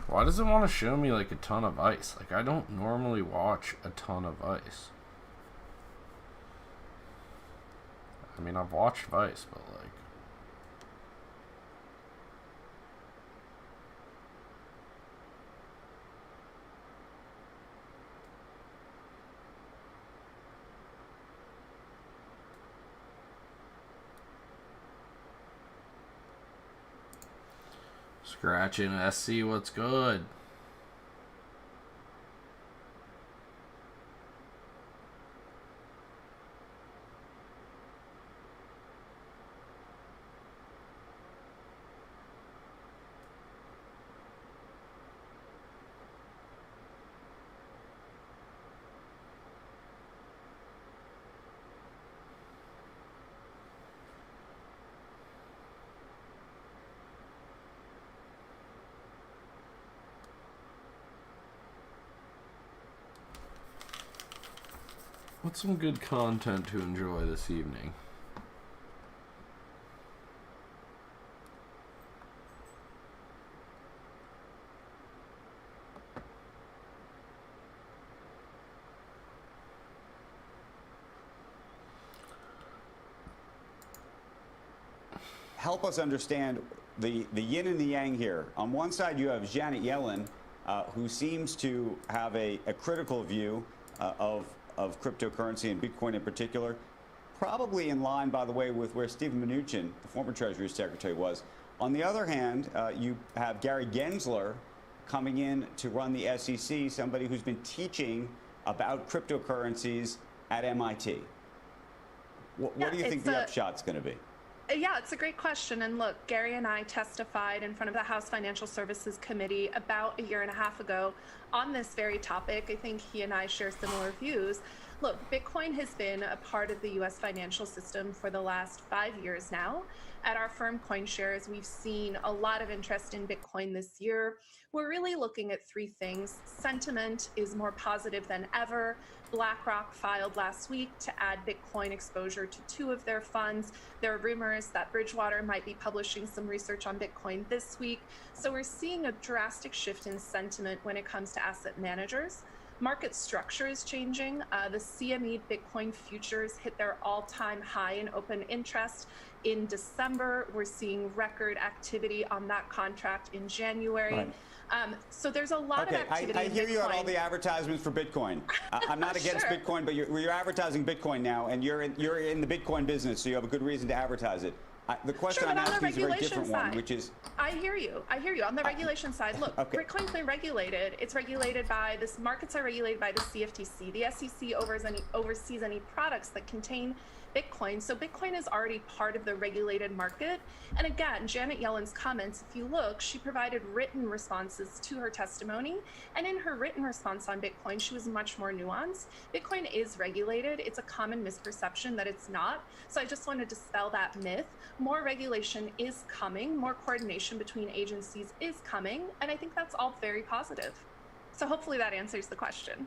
Why does it want to show me like a ton of ice? Like, I don't normally watch a ton of ice. I mean, I've watched Vice, but like... Scratching SC, what's good? What's some good content to enjoy this evening? Help us understand the yin and the yang here. On one side, you have Janet Yellen, who seems to have a critical view of cryptocurrency and Bitcoin in particular, probably in line, by the way, with where Steven Mnuchin, the former Treasury Secretary, was. On the other hand, you have Gary Gensler coming in to run the SEC, somebody who's been teaching about cryptocurrencies at MIT. What do you think the upshot's going to be? Yeah, it's a great question. And look, Gary and I testified in front of the House Financial Services Committee about a year and a half ago on this very topic. I think he and I share similar views. Look, Bitcoin has been a part of the U.S. financial system for the last 5 years now. At our firm CoinShares, we've seen a lot of interest in Bitcoin this year. We're really looking at three things. Sentiment is more positive than ever. BlackRock filed last week to add Bitcoin exposure to 2 of their funds. There are rumors that Bridgewater might be publishing some research on Bitcoin this week. So we're seeing a drastic shift in sentiment when it comes to asset managers. Market structure is changing. The CME Bitcoin futures hit their all-time high in open interest in December. We're seeing record activity on that contract in January. Right. So there's a lot of activity. I hear you on all the advertisements for Bitcoin. I'm not against Sure. Bitcoin, but you're advertising Bitcoin now, and you're in the Bitcoin business, so you have a good reason to advertise it. The question I'm asking is a very different one, which is... I hear you. On the regulation side, look, Okay. Bitcoin's been regulated. It's regulated by this. Markets are regulated by the CFTC. The SEC oversees any products that contain Bitcoin. So Bitcoin is already part of the regulated market. And again, Janet Yellen's comments, if you look, she provided written responses to her testimony. And in her written response on Bitcoin, she was much more nuanced. Bitcoin is regulated. It's a common misperception that it's not. So I just want to dispel that myth. More regulation is coming. More coordination between agencies is coming. And I think that's all very positive. So hopefully that answers the question.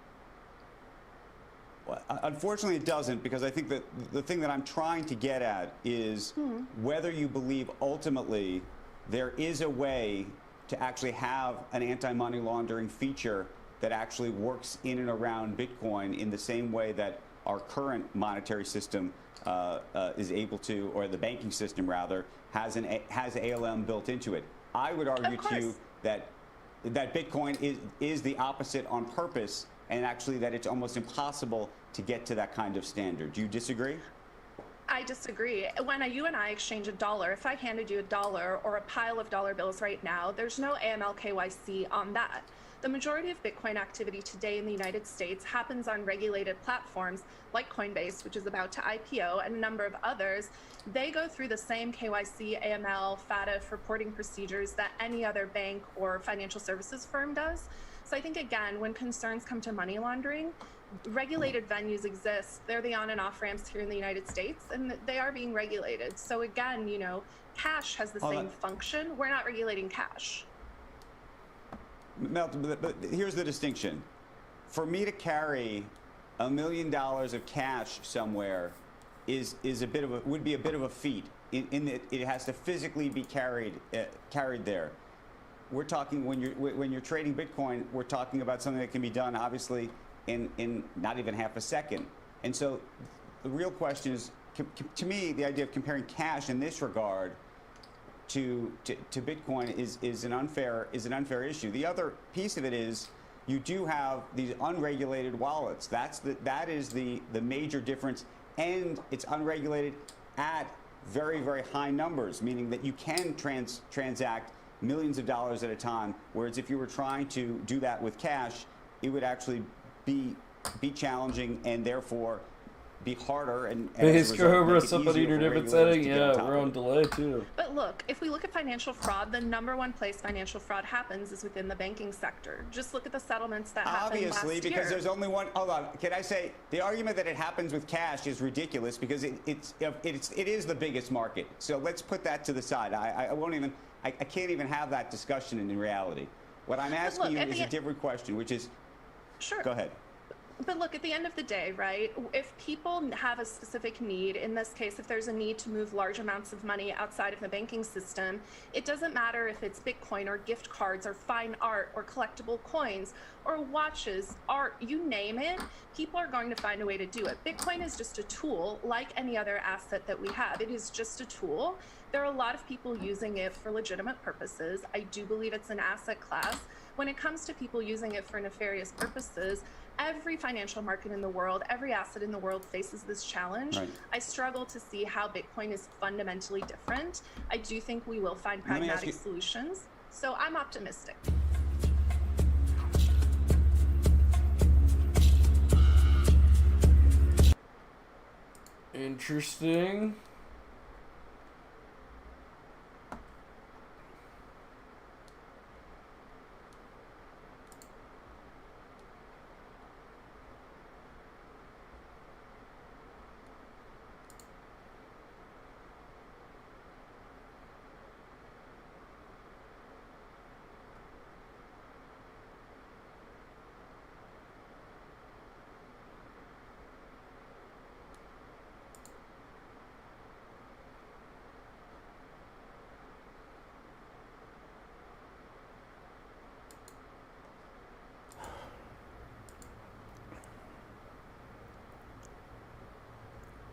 Well, unfortunately, it doesn't, because I think that the thing that I'm trying to get at is whether you believe ultimately there is a way to actually have an anti-money laundering feature that actually works in and around Bitcoin in the same way that our current monetary system is able to, or the banking system rather, has ALM built into it. I would argue to you that Bitcoin is the opposite on purpose, and actually that it's almost impossible to get to that kind of standard. Do you disagree? I disagree. When you and I exchange a dollar, if I handed you a dollar or a pile of dollar bills right now, there's no AML KYC on that. The majority of Bitcoin activity today in the United States happens on regulated platforms like Coinbase, which is about to IPO, and a number of others. They go through the same KYC, AML, FATF reporting procedures that any other bank or financial services firm does. So I think, again, when concerns come to money laundering, regulated venues exist. They're the on and off ramps here in the United States, and they are being regulated. So again, you know, cash has the same function. We're not regulating cash. Mel, but here's the distinction. For me to carry $1 million of cash somewhere is would be a bit of a feat in that it has to physically be carried there. We're talking when you're trading Bitcoin, we're talking about something that can be done obviously in not even half a second. And so the real question is, to me, the idea of comparing cash in this regard to Bitcoin is an unfair issue. The other piece of it is you do have these unregulated wallets. That is the major difference, and it's unregulated at very, very high numbers, meaning that you can transact millions of dollars at a time, whereas if you were trying to do that with cash, it would actually be challenging and therefore be harder and Base Cobra, somebody in a different setting. Yeah, we're on delay too. But look, if we look at financial fraud, the #1 place financial fraud happens is within the banking sector. Just look at the settlements that happened last year. Obviously, because there's only one. Hold on. Can I say the argument that it happens with cash is ridiculous because it is the biggest market. So let's put that to the side. I won't even. I can't even have that discussion in reality. What I'm asking you is a different question, which is. Sure. Go ahead. But look, at the end of the day, right, if people have a specific need, in this case, if there's a need to move large amounts of money outside of the banking system, it doesn't matter if it's Bitcoin or gift cards or fine art or collectible coins or watches, art, you name it, people are going to find a way to do it. Bitcoin is just a tool like any other asset that we have. It is just a tool. There are a lot of people using it for legitimate purposes. I do believe it's an asset class. When it comes to people using it for nefarious purposes, every financial market in the world, every asset in the world faces this challenge. Right. I struggle to see how Bitcoin is fundamentally different. I do think we will find pragmatic solutions. So I'm optimistic. Interesting.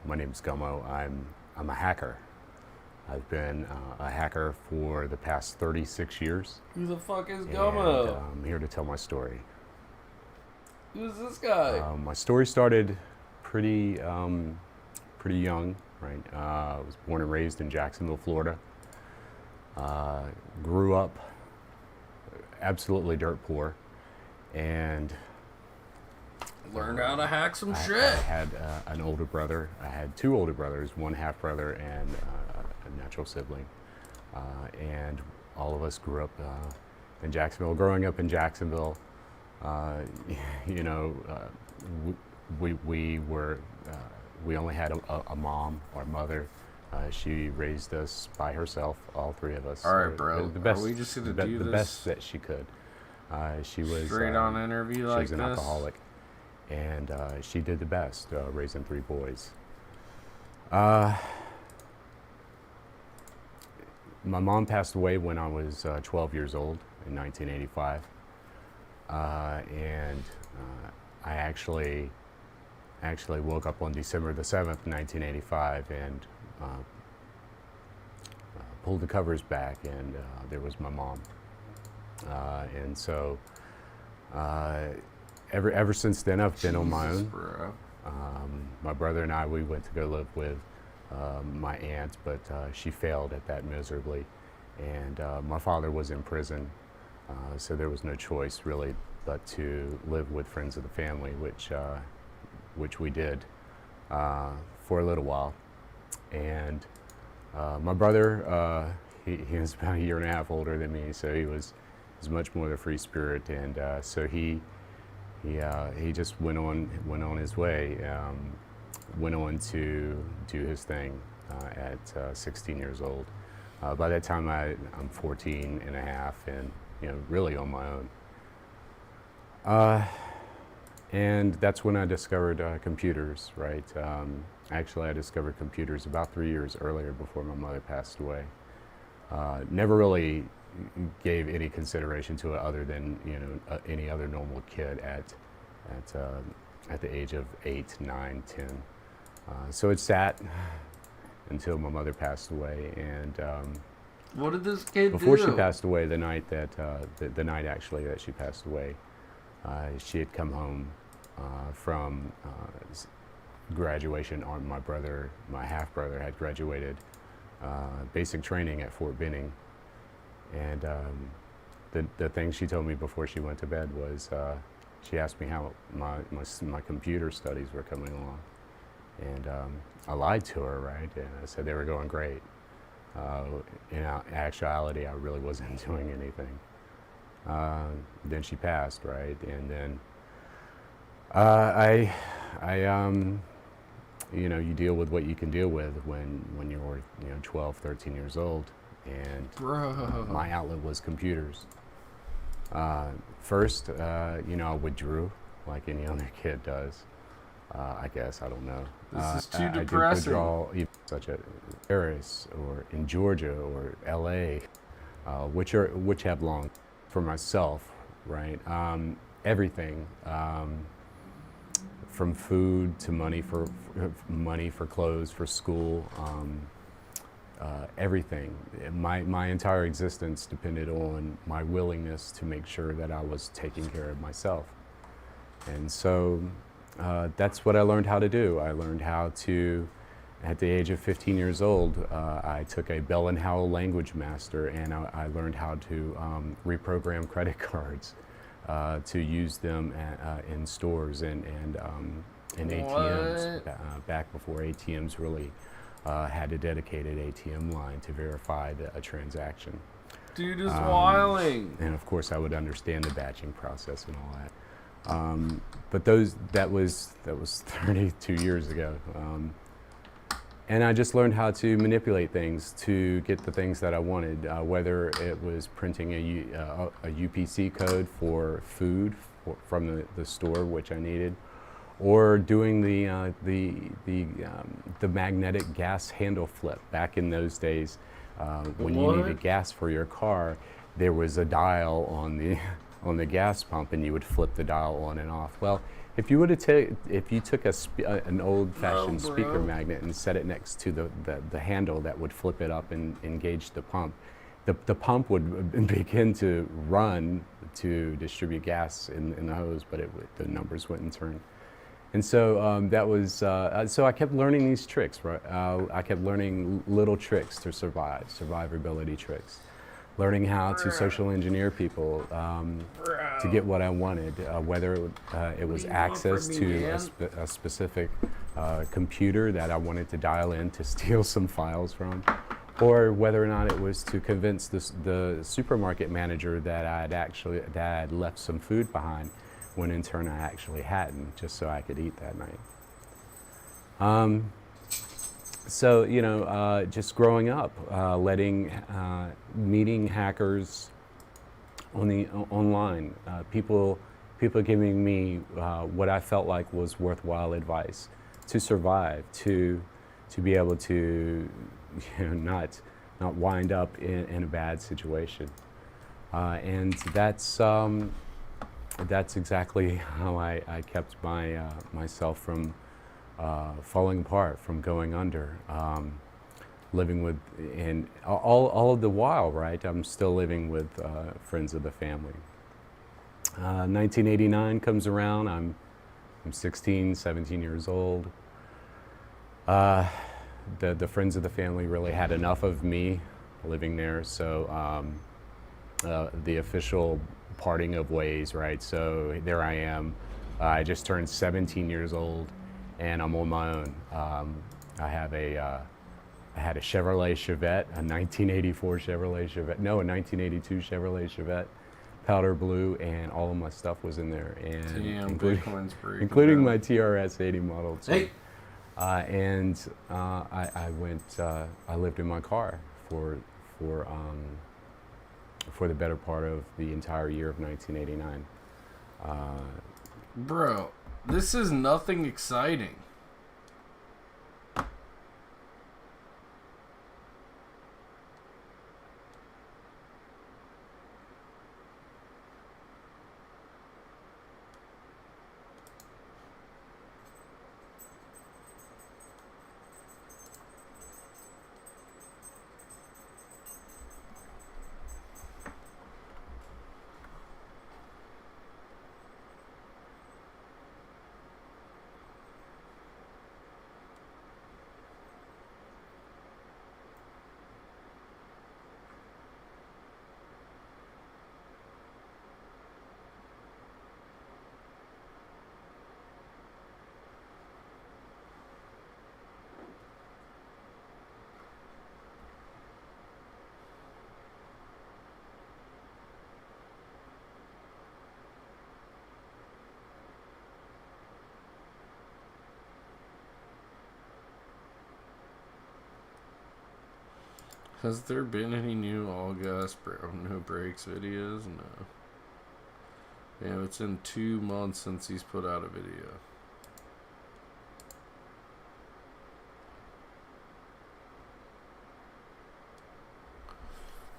My name's Gummo. I'm a hacker. I've been a hacker for the past 36 years. Who the fuck is Gummo? And, I'm here to tell my story. Who's this guy? My story started pretty young, right? I was born and raised in Jacksonville, Florida. Grew up absolutely dirt poor, and learned how to hack some shit. I had an older brother. I had two older brothers, one half brother and a natural sibling. And all of us grew up in Jacksonville. Growing up in Jacksonville, you know, we only had a mom, our mother. She raised us by herself, all three of us. All right, bro. The best, are we just gonna do the this best that she could. She was straight on interview like this? She was an alcoholic. And she did the best, raising three boys. My mom passed away when I was 12 years old in 1985. And I actually woke up on December the 7th, 1985, and pulled the covers back, and there was my mom. And so ever since then, I've been on my own. Bro. My brother and I, we went to go live with my aunt, but she failed at that miserably. And my father was in prison, so there was no choice really but to live with friends of the family, which we did for a little while. And my brother, he was about a year and a half older than me, so he was much more the free spirit, and so he just went on his way, went on to do his thing at 16 years old. By that time, I'm 14 and a half, and really on my own. And that's when I discovered computers, right? Actually, I discovered computers about 3 years earlier, before my mother passed away. Never really gave any consideration to it other than any other normal kid at the age of 8, 9, 10. So it sat until my mother passed away, and what did this kid before do? she passed away, the night that the night actually that she passed away, she had come home from graduation. My half brother had graduated basic training at Fort Benning, and the thing she told me before she went to bed was she asked me how my computer studies were coming along, and I lied to her, right? And I said they were going great. In actuality, I really wasn't doing anything. Then she passed, right? And then you deal with what you can deal with when you're 12, 13 years old, and my outlet was computers. First, I withdrew like any other kid does. I guess, I don't know. This is too depressing. I did withdraw, such as Paris or in Georgia or LA, which have long for myself, right? Everything. From food to money for clothes, for school, everything. My entire existence depended on my willingness to make sure that I was taking care of myself. And so that's what I learned how to do. I learned how to, at the age of 15 years old, I took a Bell and Howell language master, and I learned how to reprogram credit cards. To use them in stores and ATMs, back before ATMs really had a dedicated ATM line to verify a transaction. Dude is wilding. And of course, I would understand the batching process and all that. But that was 32 years ago. And I just learned how to manipulate things to get the things that I wanted, whether it was printing a UPC code for food from the store, which I needed, or doing the magnetic gas handle flip. Back in those days, when you needed gas for your car, there was a dial on the gas pump, and you would flip the dial on and off. Well, if you took an old-fashioned speaker magnet and set it next to the handle that would flip it up and engage the pump, the pump would begin to run to distribute gas in the hose, but the numbers wouldn't turn. And so that was so I kept learning these tricks. Right, I kept learning little tricks to survive, survivability tricks. Learning how to social engineer people to get what I wanted, whether it was access to a specific computer that I wanted to dial in to steal some files from, or whether or not it was to convince the supermarket manager that I had left some food behind, when in turn I actually hadn't, just so I could eat that night. So, just growing up, meeting hackers online, people giving me what I felt like was worthwhile advice to survive, to be able to, not wind up in a bad situation, and that's exactly how I kept myself from falling apart, from going under. living with, and all of the while, right, I'm still living with friends of the family. 1989 comes around, I'm 16, 17 years old. The friends of the family really had enough of me living there, so the official parting of ways, right? So there I am. I just turned 17 years old, and I'm on my own. I had a Chevrolet Chevette, a 1984 Chevrolet Chevette, no, a 1982 Chevrolet Chevette, powder blue, and all of my stuff was in there, and Damn, including my TRS-80 Model 2. Hey. I lived in my car for the better part of the entire year of 1989. Bro, this is nothing exciting. Has there been any new all gas no brakes videos? No. Damn, it's been 2 months since he's put out a video.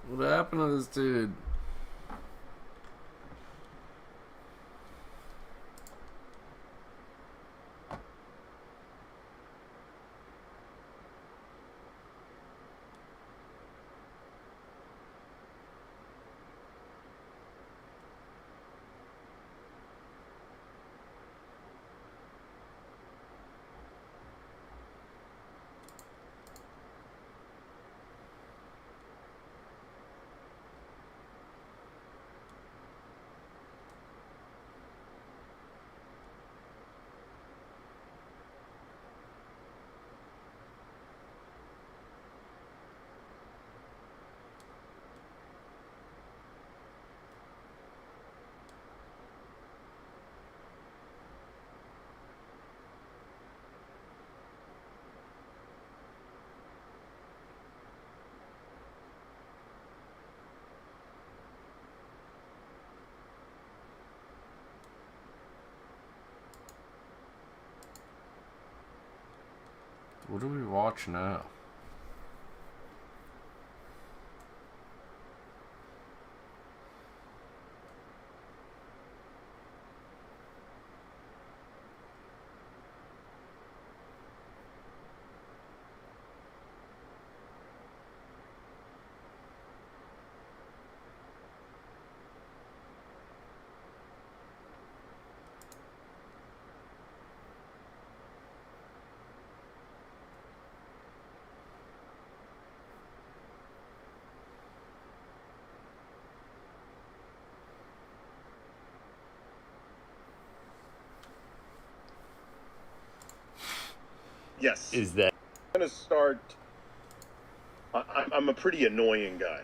What happened to this dude? What do we watch now? Yes. Is that? I'm going to start. I'm a pretty annoying guy.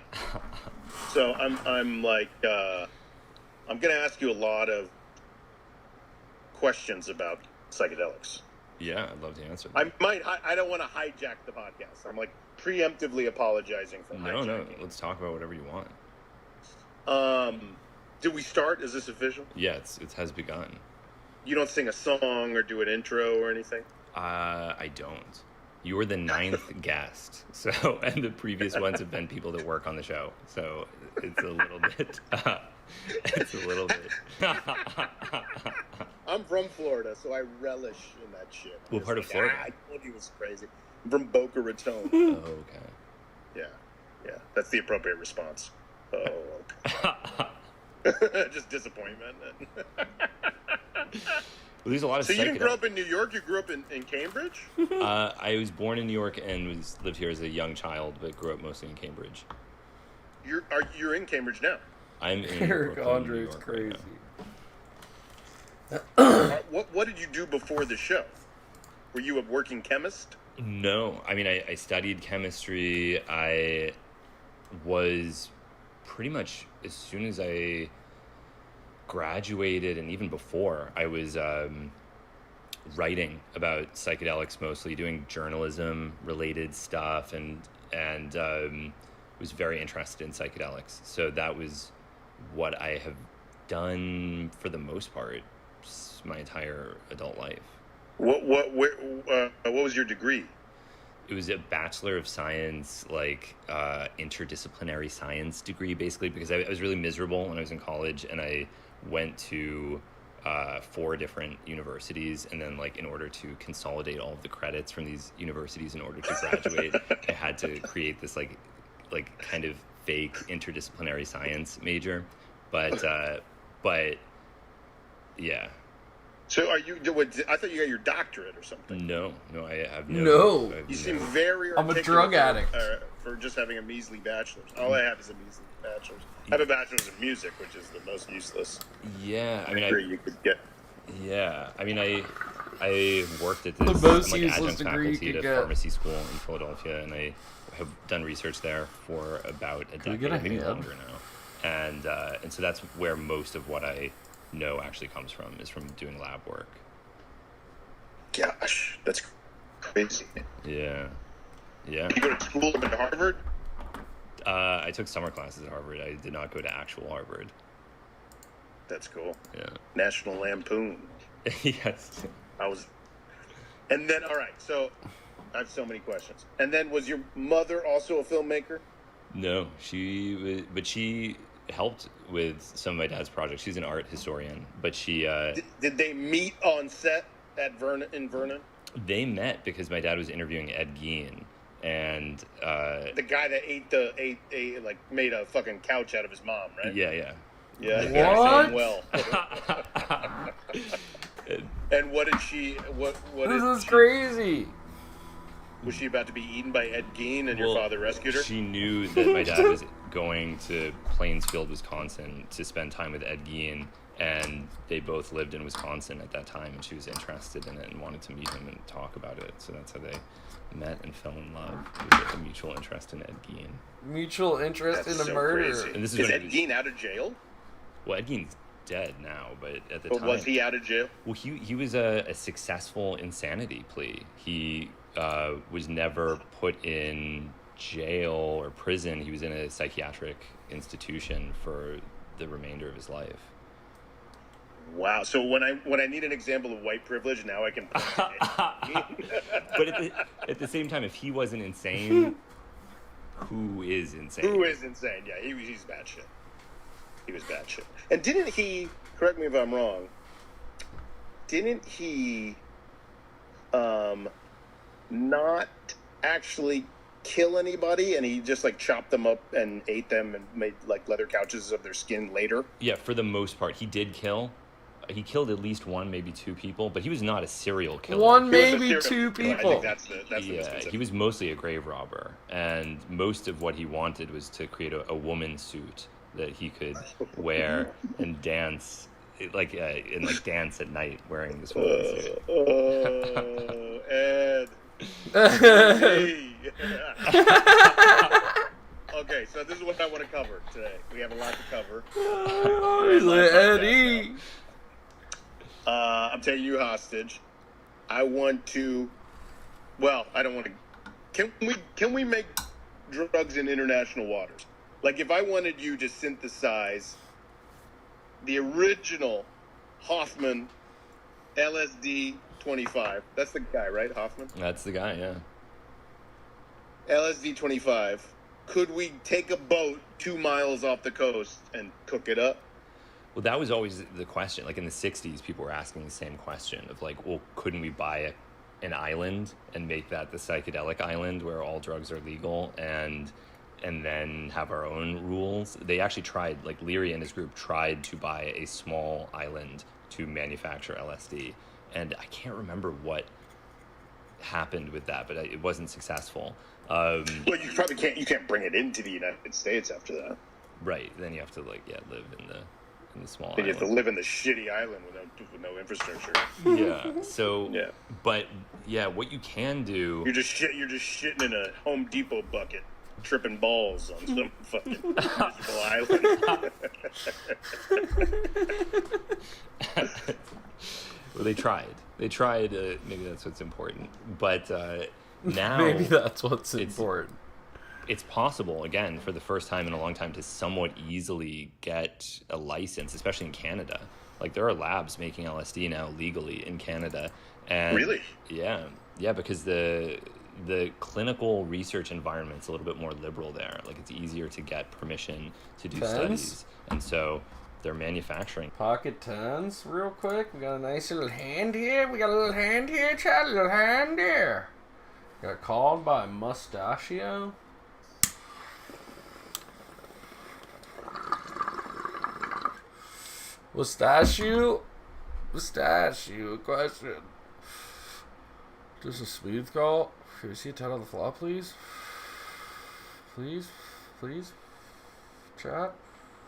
So I'm like, I'm going to ask you a lot of questions about psychedelics. Yeah, I'd love to answer that. I don't want to hijack the podcast. I'm like preemptively apologizing for hijacking. No, let's talk about whatever you want. Did we start? Is this official? Yeah, it has begun. You don't sing a song or do an intro or anything? I don't. You were the 9th guest, so, and the previous ones have been people that work on the show, so it's a little bit, I'm from Florida, so I relish in that shit. What part of Florida? I told you it was crazy. from Boca Raton. Oh, okay. Yeah, that's the appropriate response. Oh, okay. Just disappointment. Well, there's a lot of So you didn't psychedelic- grow up in New York? You grew up in Cambridge? I was born in New York and lived here as a young child, but grew up mostly in Cambridge. You're in Cambridge now. I'm in Eric Brooklyn, Andre New is York crazy. Right now. What did you do before the show? Were you a working chemist? No, I mean, I studied chemistry. I was pretty much, as soon as I graduated and even before, I was writing about psychedelics, mostly doing journalism related stuff, and was very interested in psychedelics. So that was what I have done for the most part my entire adult life. What was your degree? It was a Bachelor of Science, like interdisciplinary science degree, basically, because I was really miserable when I was in college, and I went to 4 different universities, and then, like, in order to consolidate all of the credits from these universities in order to graduate, I had to create this like kind of fake interdisciplinary science major, but yeah. So are you? I thought you got your doctorate or something. No, I have No. You seem very. I'm a articulate drug addict. for just having a measly bachelor's. All I have is a measly bachelor's. I have a bachelor's in music, which is the most useless. Yeah, I mean, degree you could get. Yeah, I mean, I worked at this The most like useless adjunct degree you faculty could at a get. pharmacy school in Philadelphia, and I have done research there for about a Can we decade, get a maybe hand? longer now. And so that's where most of what I know actually comes from, is from doing lab work. Gosh, that's crazy. Yeah. You go to school at Harvard? I took summer classes at Harvard. I did not go to actual Harvard. That's cool. Yeah. National Lampoon. Yes. And then, all right, so I have so many questions. And then, was your mother also a filmmaker? No, but she helped with some of my dad's projects. She's an art historian, but she... Did they meet on set at in Vernon? They met because my dad was interviewing Ed Gein, and the guy that made a fucking couch out of his mom, right? Yeah. What? Well. And what did she? What? This is crazy. Was she about to be eaten by Ed Gein, and your father rescued her? She knew that my dad was going to Plainsfield, Wisconsin, to spend time with Ed Gein, and they both lived in Wisconsin at that time, and she was interested in it and wanted to meet him and talk about it. So that's how they met and fell in love, with a mutual interest in Ed Gein. Mutual interest in a murder. Crazy. And this is Is when Ed Gein out of jail? Well, Ed Gein's dead now, but at the But time... was he out of jail? Well, he was a successful insanity plea. He was never put in jail or prison. He was in a psychiatric institution for the remainder of his life. Wow. So when I need an example of white privilege, now I can. But at the same time, if he wasn't insane, who is insane? Who is insane? Yeah, he's bad shit. He was bad shit. And didn't he? Correct me if I'm wrong. Didn't he? Not actually kill anybody, and he just like chopped them up and ate them and made like leather couches of their skin later. Yeah, for the most part, he did kill. He killed at least 1, maybe 2 people, but he was not a serial killer. One, maybe 2 people. I think that's the he was mostly a grave robber, and most of what he wanted was to create a woman suit that he could wear and dance, dance at night wearing this woman suit. Ed. Okay, so this is what I want to cover today. We have a lot to cover. Eddie. I'm taking you hostage. I want to. Well, I don't want to. Can we make drugs in international waters? Like, if I wanted you to synthesize the original Hoffman LSD 25. That's the guy, right, Hoffman? That's the guy, yeah. LSD 25. Could we take a boat 2 miles off the coast and cook it up? Well, that was always the question. Like in the 60s, people were asking the same question of like, well, couldn't we buy an island and make that the psychedelic island where all drugs are legal, and then have our own rules. They actually tried, like Leary and his group tried to buy a small island to manufacture LSD, and I can't remember what happened with that, but it wasn't successful. Well, you probably can't bring it into the United States after that. Right, then you have to live in the small Then you island. have to live in the shitty island with no infrastructure. Yeah. So. Yeah. But yeah, what you can do. You're just shitting in a Home Depot bucket, tripping balls on some fucking miserable island. Well, they tried. Maybe that's what's important. But now Maybe that's what's important. It's possible, again, for the first time in a long time, to somewhat easily get a license, especially in Canada. Like, there are labs making LSD now legally in Canada. And really? Yeah, because the clinical research environment's a little bit more liberal there. Like, it's easier to get permission to do studies, and so they're manufacturing. Pocket tens, real quick. We got a nice little hand here. Chad. A little hand here. Got called by Mustachio. Mustachio question. Just a smooth call. Can we see a title of the flop, please? Please? Chat?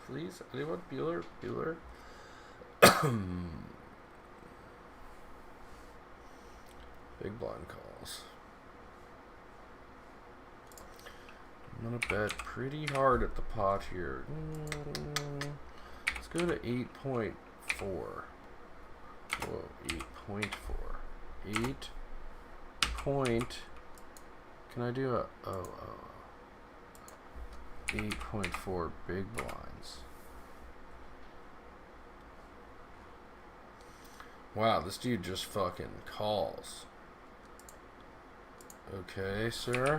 Please? Anyone? Bueller? Big blind calls. I'm gonna bet pretty hard at the pot here. Let's go to 8.4. Whoa, 8.4. 8 point. Can I do a 8.4 big blinds? Wow, this dude just fucking calls. Okay, sir.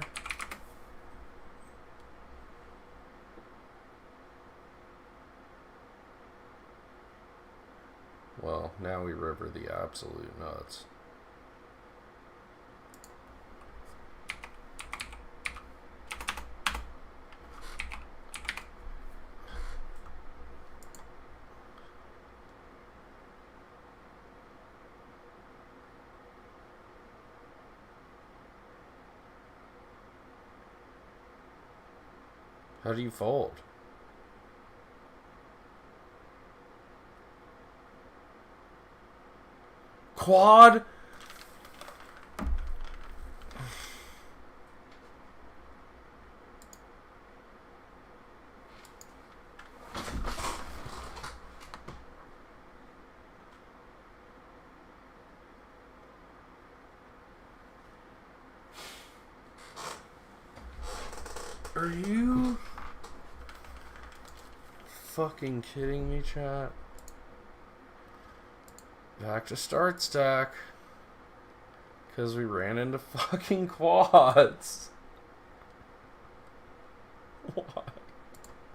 Well, now we river the absolute nuts. How do you fold? Quad? Are you fucking kidding me, chat? Back to start stack. Because we ran into fucking quads. What?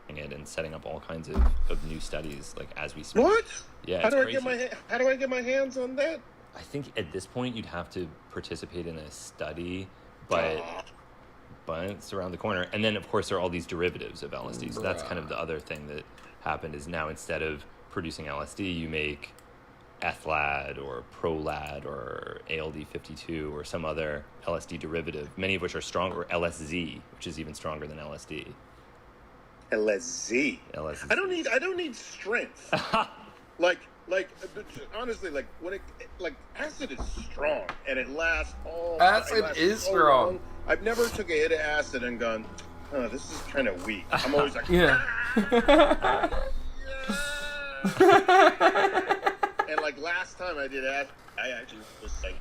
And setting up all kinds of new studies, like, as we speak. What? Yeah, how it's do crazy. I get my hands on that? I think at this point you'd have to participate in a study, but it's around the corner. And then, of course, there are all these derivatives of LSD. So that's kind of the other thing that happened, is now instead of producing LSD, you make ethlad or prolad or ALD52 or some other LSD derivative, many of which are stronger, or LSZ, which is even stronger than LSD. LSZ. I don't need strength. like honestly, like when it acid is strong and it lasts all. Acid is strong. Long. I've never took a hit of acid and gone, oh, this is kind of weak. I'm always like, yeah. And like last time I did acid, I actually was like,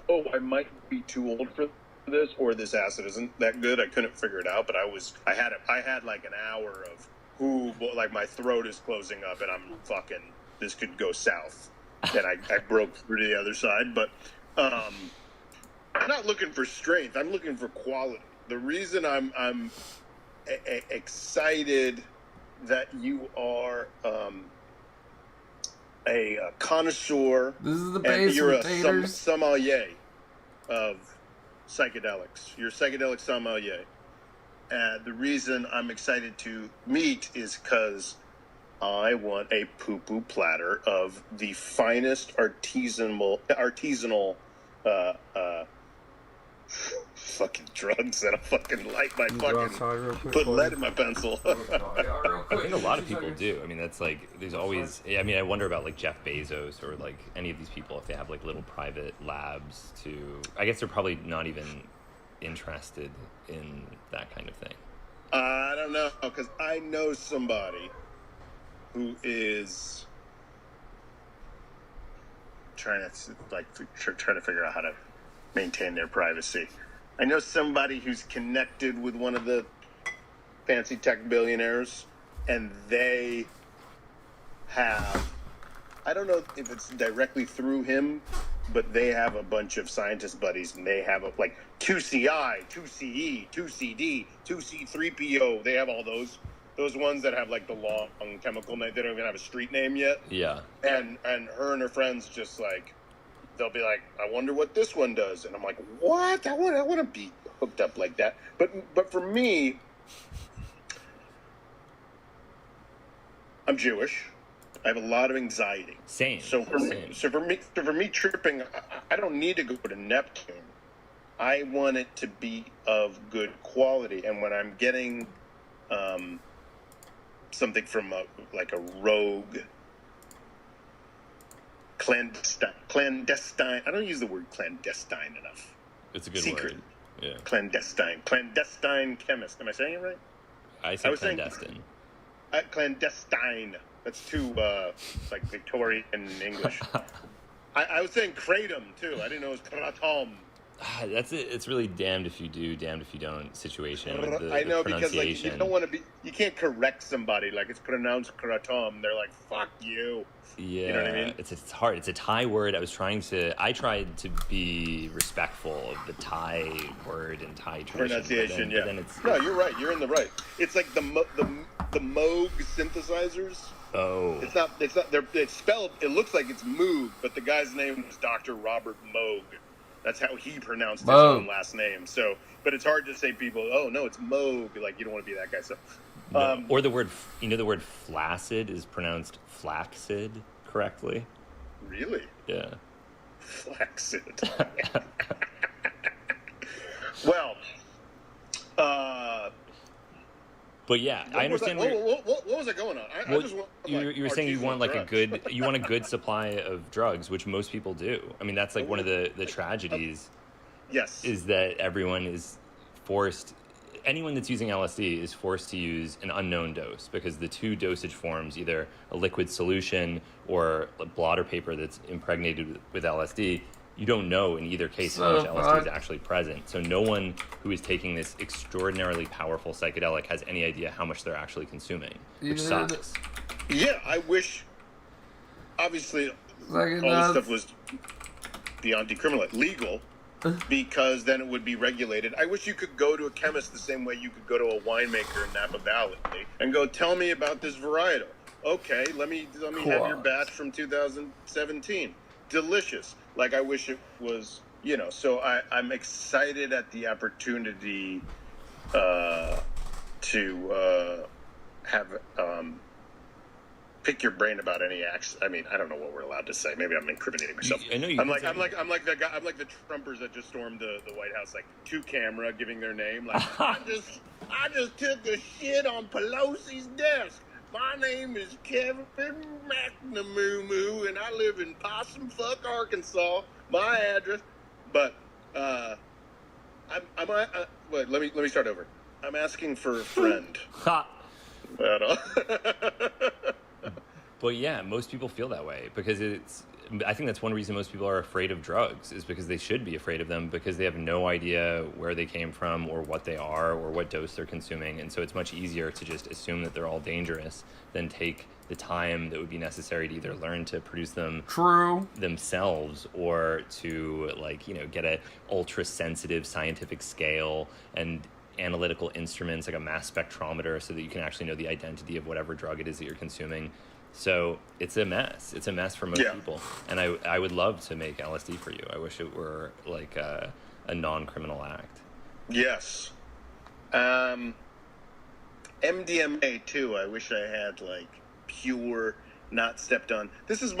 oh, I might be too old for this, or this acid isn't that good. I couldn't figure it out, but I had like an hour of like my throat is closing up and I'm fucking, this could go south. And I broke through to the other side, but I'm not looking for strength. I'm looking for quality. The reason I'm excited that you are a connoisseur. This is the and you're a basement taters. sommelier. of psychedelics. You're a psychedelic sommelier. And the reason I'm excited to meet is because I want a poo-poo platter of the finest artisanal fucking drugs that I fucking light my fucking put lead in my pencil. I think a lot of people do. I mean, that's like, there's always, I mean, I wonder about like Jeff Bezos or like any of these people, if they have like little private labs to, I guess they're probably not even interested in that kind of thing. I don't know, because I know somebody who is trying to figure out how to maintain their privacy. I know somebody who's connected with one of the fancy tech billionaires, and they have, I don't know if it's directly through him, but they have a bunch of scientist buddies, and they have like 2CI, 2CE, 2CD, 2C3PO. They have all those ones that have like the long chemical name. They don't even have a street name yet. Yeah. And her and her friends just like, they'll be like, I wonder what this one does. And I'm like, what? I want to be hooked up like that. But for me, I'm Jewish. I have a lot of anxiety. Same. So for me tripping, I don't need to go to Neptune. I want it to be of good quality. And when I'm getting something from a rogue clandestine. I don't use the word clandestine enough. It's a good Secret. word. Yeah. Clandestine chemist. Am I saying it right? I say clandestine. Clandestine. That's too like Victorian English. I was saying kratom too. I didn't know it was kratom. That's it. It's really damned if you do, damned if you don't situation. I know, because like you don't want to be. You can't correct somebody like it's pronounced kratom. They're like, "Fuck you." Yeah, you know what I mean. It's hard. It's a Thai word. I tried to be respectful of the Thai word and Thai tradition. Pronunciation. But then it's, no, you're right. You're in the right. It's like the Moog synthesizers. Oh. It's not. It's spelled. It looks like it's Moog, but the guy's name was Dr. Robert Moog. That's how he pronounced his own last name. So, but it's hard to say people, oh no, it's Moog. Like you don't want to be that guy. So, no. Or the word, the word flaccid is pronounced flaccid correctly. Really? Yeah. Flaccid. Well, but yeah, I understand. What was I going on? I just want, you were saying you want like a good supply of drugs, which most people do. I mean, that's like one of the tragedies. Yes. Is that everyone is forced. Anyone that's using LSD is forced to use an unknown dose, because the two dosage forms, either a liquid solution or a blotter paper that's impregnated with LSD, you don't know in either case how much LSD is actually present. So no one who is taking this extraordinarily powerful psychedelic has any idea how much they're actually consuming, which sucks. Yeah, I wish, obviously, all this stuff was beyond decriminalized, legal, because then it would be regulated. I wish you could go to a chemist the same way you could go to a winemaker in Napa Valley and go, tell me about this varietal. Okay, let me have your batch from 2017. Delicious. Like, I wish it was, so I'm excited at the opportunity to have pick your brain about any acts. I mean, I don't know what we're allowed to say. Maybe I'm incriminating myself. I know I'm like the guy. I'm like the Trumpers that just stormed the White House, like to camera, giving their name. Like, I just took a shit on Pelosi's desk. My name is Kevin McNamoo, and I live in Possum Fuck, Arkansas. My address, but wait. Let me start over. I'm asking for a friend. But yeah, most people feel that way because I think that's one reason most people are afraid of drugs, is because they should be afraid of them, because they have no idea where they came from or what they are or what dose they're consuming. And so it's much easier to just assume that they're all dangerous than take the time that would be necessary to either learn to produce them themselves, or to get a ultra sensitive scientific scale and analytical instruments like a mass spectrometer so that you can actually know the identity of whatever drug it is that you're consuming. So it's a mess. It's a mess for most people. And I would love to make LSD for you. I wish it were like a non-criminal act. Yes. MDMA too. I wish I had like pure, not stepped on. This is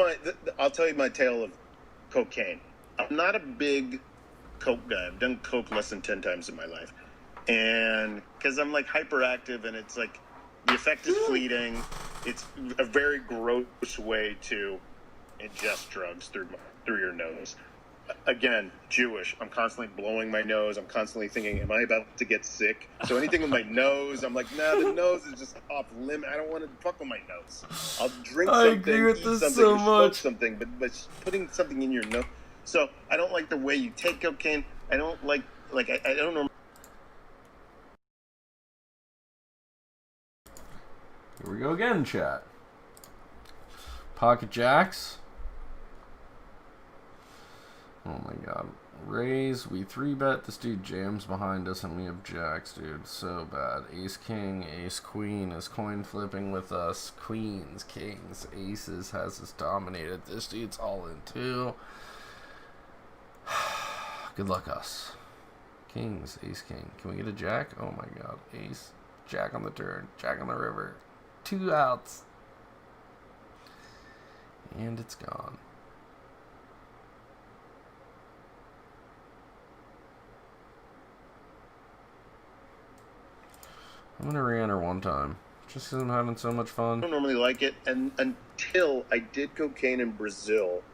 I'll tell you my tale of cocaine. I'm not a big coke guy. I've done coke less than 10 times in my life. And because I'm like hyperactive, and it's like the effect is fleeting. It's a very gross way to ingest drugs through your nose. Again, Jewish. I'm constantly blowing my nose. I'm constantly thinking, am I about to get sick? So anything with my nose, I'm like, nah, the nose is just off limit. I don't want to fuck with my nose. I'll drink I something, agree with eat this something, so or smoke much. something, but putting something in your nose. So I don't like the way you take cocaine. I don't like I don't know. Here we go again, chat. Pocket Jacks. Oh my god. Raise, we 3-bet. This dude jams behind us and we have jacks, dude. So bad. Ace King, Ace Queen is coin flipping with us. Queens, Kings, Aces has us dominated. This dude's all in too. Good luck us. Kings, Ace King. Can we get a jack? Oh my god. Ace, jack on the turn, jack on the river. 2 outs. And it's gone. I'm gonna re-enter one time, just because I'm having so much fun. I don't normally like it, and until I did cocaine in Brazil,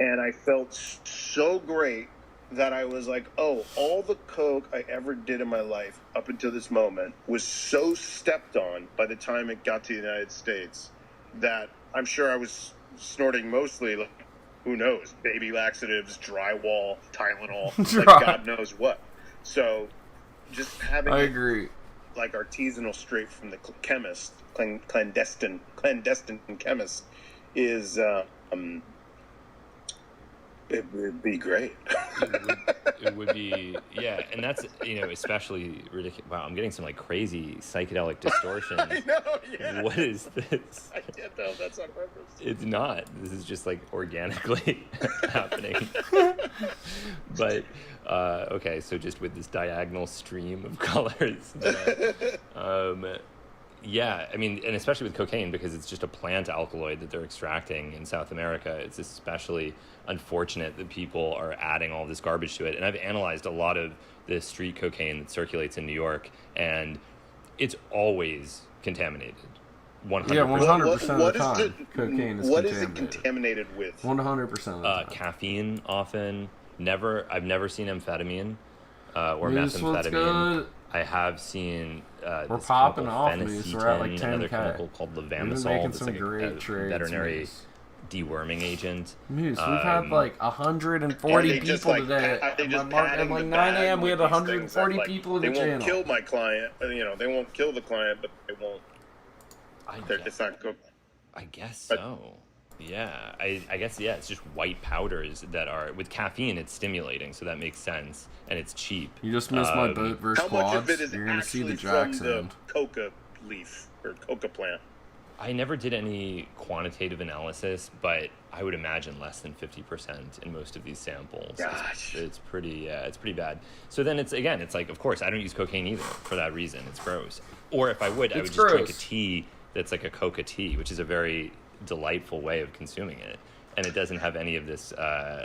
and I felt so great that I was like, oh, all the coke I ever did in my life up until this moment was so stepped on by the time it got to the United States that I'm sure I was snorting mostly, like, who knows, baby laxatives, drywall, Tylenol, like God knows what. So just having I agree. Like artisanal straight from the chemist, clandestine chemist is it would be great. It would be, yeah, and that's, especially ridiculous. Wow, I'm getting some like crazy psychedelic distortion. I know, yeah. What is this? I can't tell if that's on purpose. It's not. This is just like organically happening. But okay, so just with this diagonal stream of colors. Yeah, I mean, and especially with cocaine, because it's just a plant alkaloid that they're extracting in South America. It's especially unfortunate that people are adding all this garbage to it. And I've analyzed a lot of the street cocaine that circulates in New York, and it's always contaminated. 100%. Yeah, 100% of the time, cocaine is what contaminated. is it contaminated with? 100% of the time. Caffeine, often. I've never seen amphetamine or Moose, what's methamphetamine. good? I have seen We're this popping chemical off, Moose. We're at like 10K. another chemical called We've been levamisole. making That's some like great a trades, veterinary Moose. deworming agent. Moose, we've had like 140 people today. At like 9 a.m. we had 140 people in the channel. They won't kill my client. They won't kill the client, but they won't. It's not good. I guess so. Yeah, I guess, yeah, it's just white powders that are, with caffeine, it's stimulating, so that makes sense, and it's cheap. You just missed my boat versus How much of quads. it is You're going to see the actually jack from the sound. coca leaf or coca plant? I never did any quantitative analysis, but I would imagine less than 50% in most of these samples. Gosh. It's pretty bad. So then it's like, of course, I don't use cocaine either for that reason. It's gross. Or if I would, I would just drink a tea that's like a coca tea, which is a very delightful way of consuming it, and it doesn't have any of this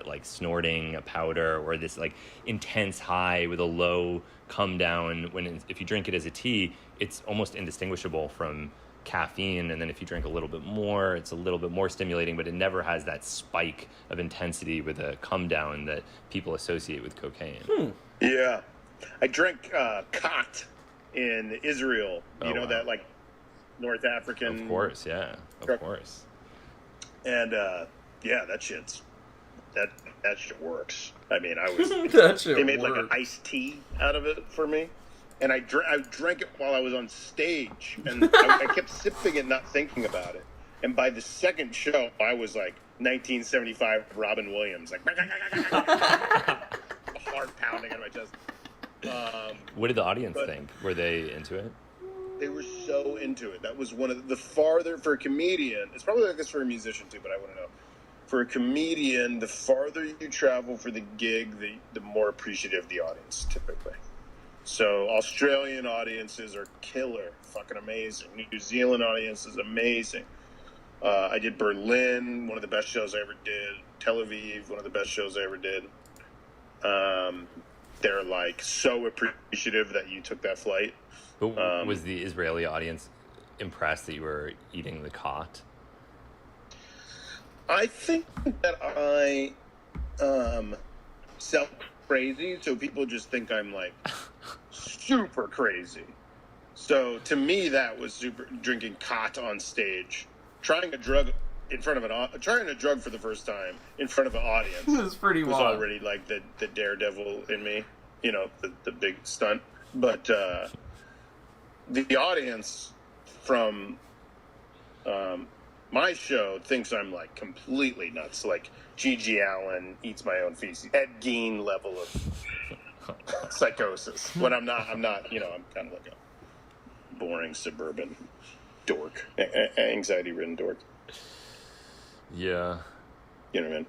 like snorting a powder or this like intense high with a low come down. If you drink it as a tea, it's almost indistinguishable from caffeine, and then if you drink a little bit more, it's a little bit more stimulating, but it never has that spike of intensity with a come down that people associate with cocaine. Yeah, I drank khat in Israel. You know, that like North African. Of course, yeah, of course. And yeah, that shit works. I mean, I was That shit they made like works. an iced tea out of it for me, and I drank it while I was on stage, and I kept sipping it, not thinking about it. And by the second show, I was like 1975 Robin Williams, like heart pounding on my chest. What did the audience think? Were they into it? They were so into it. That was one of the farther for a comedian. It's probably like this for a musician too, but I want to know. For a comedian, the farther you travel for the gig, the more appreciative the audience typically. So Australian audiences are killer, fucking amazing. New Zealand audience is amazing. I did Berlin, one of the best shows I ever did. Tel Aviv, one of the best shows I ever did. They're like so appreciative that you took that flight. But was the Israeli audience impressed that you were eating the cot? I think that I sound crazy, so people just think I'm like super crazy. So to me, that was super. Drinking cot on stage, trying a drug in front of trying a drug for the first time in front of an audience. It was pretty was wild. already like the daredevil in me, you know, the big stunt. But the audience from my show thinks I'm like completely nuts, like Gigi Allen eats my own feces, Ed Gein level of psychosis. When I'm not, you know, I'm kind of like a boring suburban dork, anxiety-ridden dork. Yeah. You know what I mean?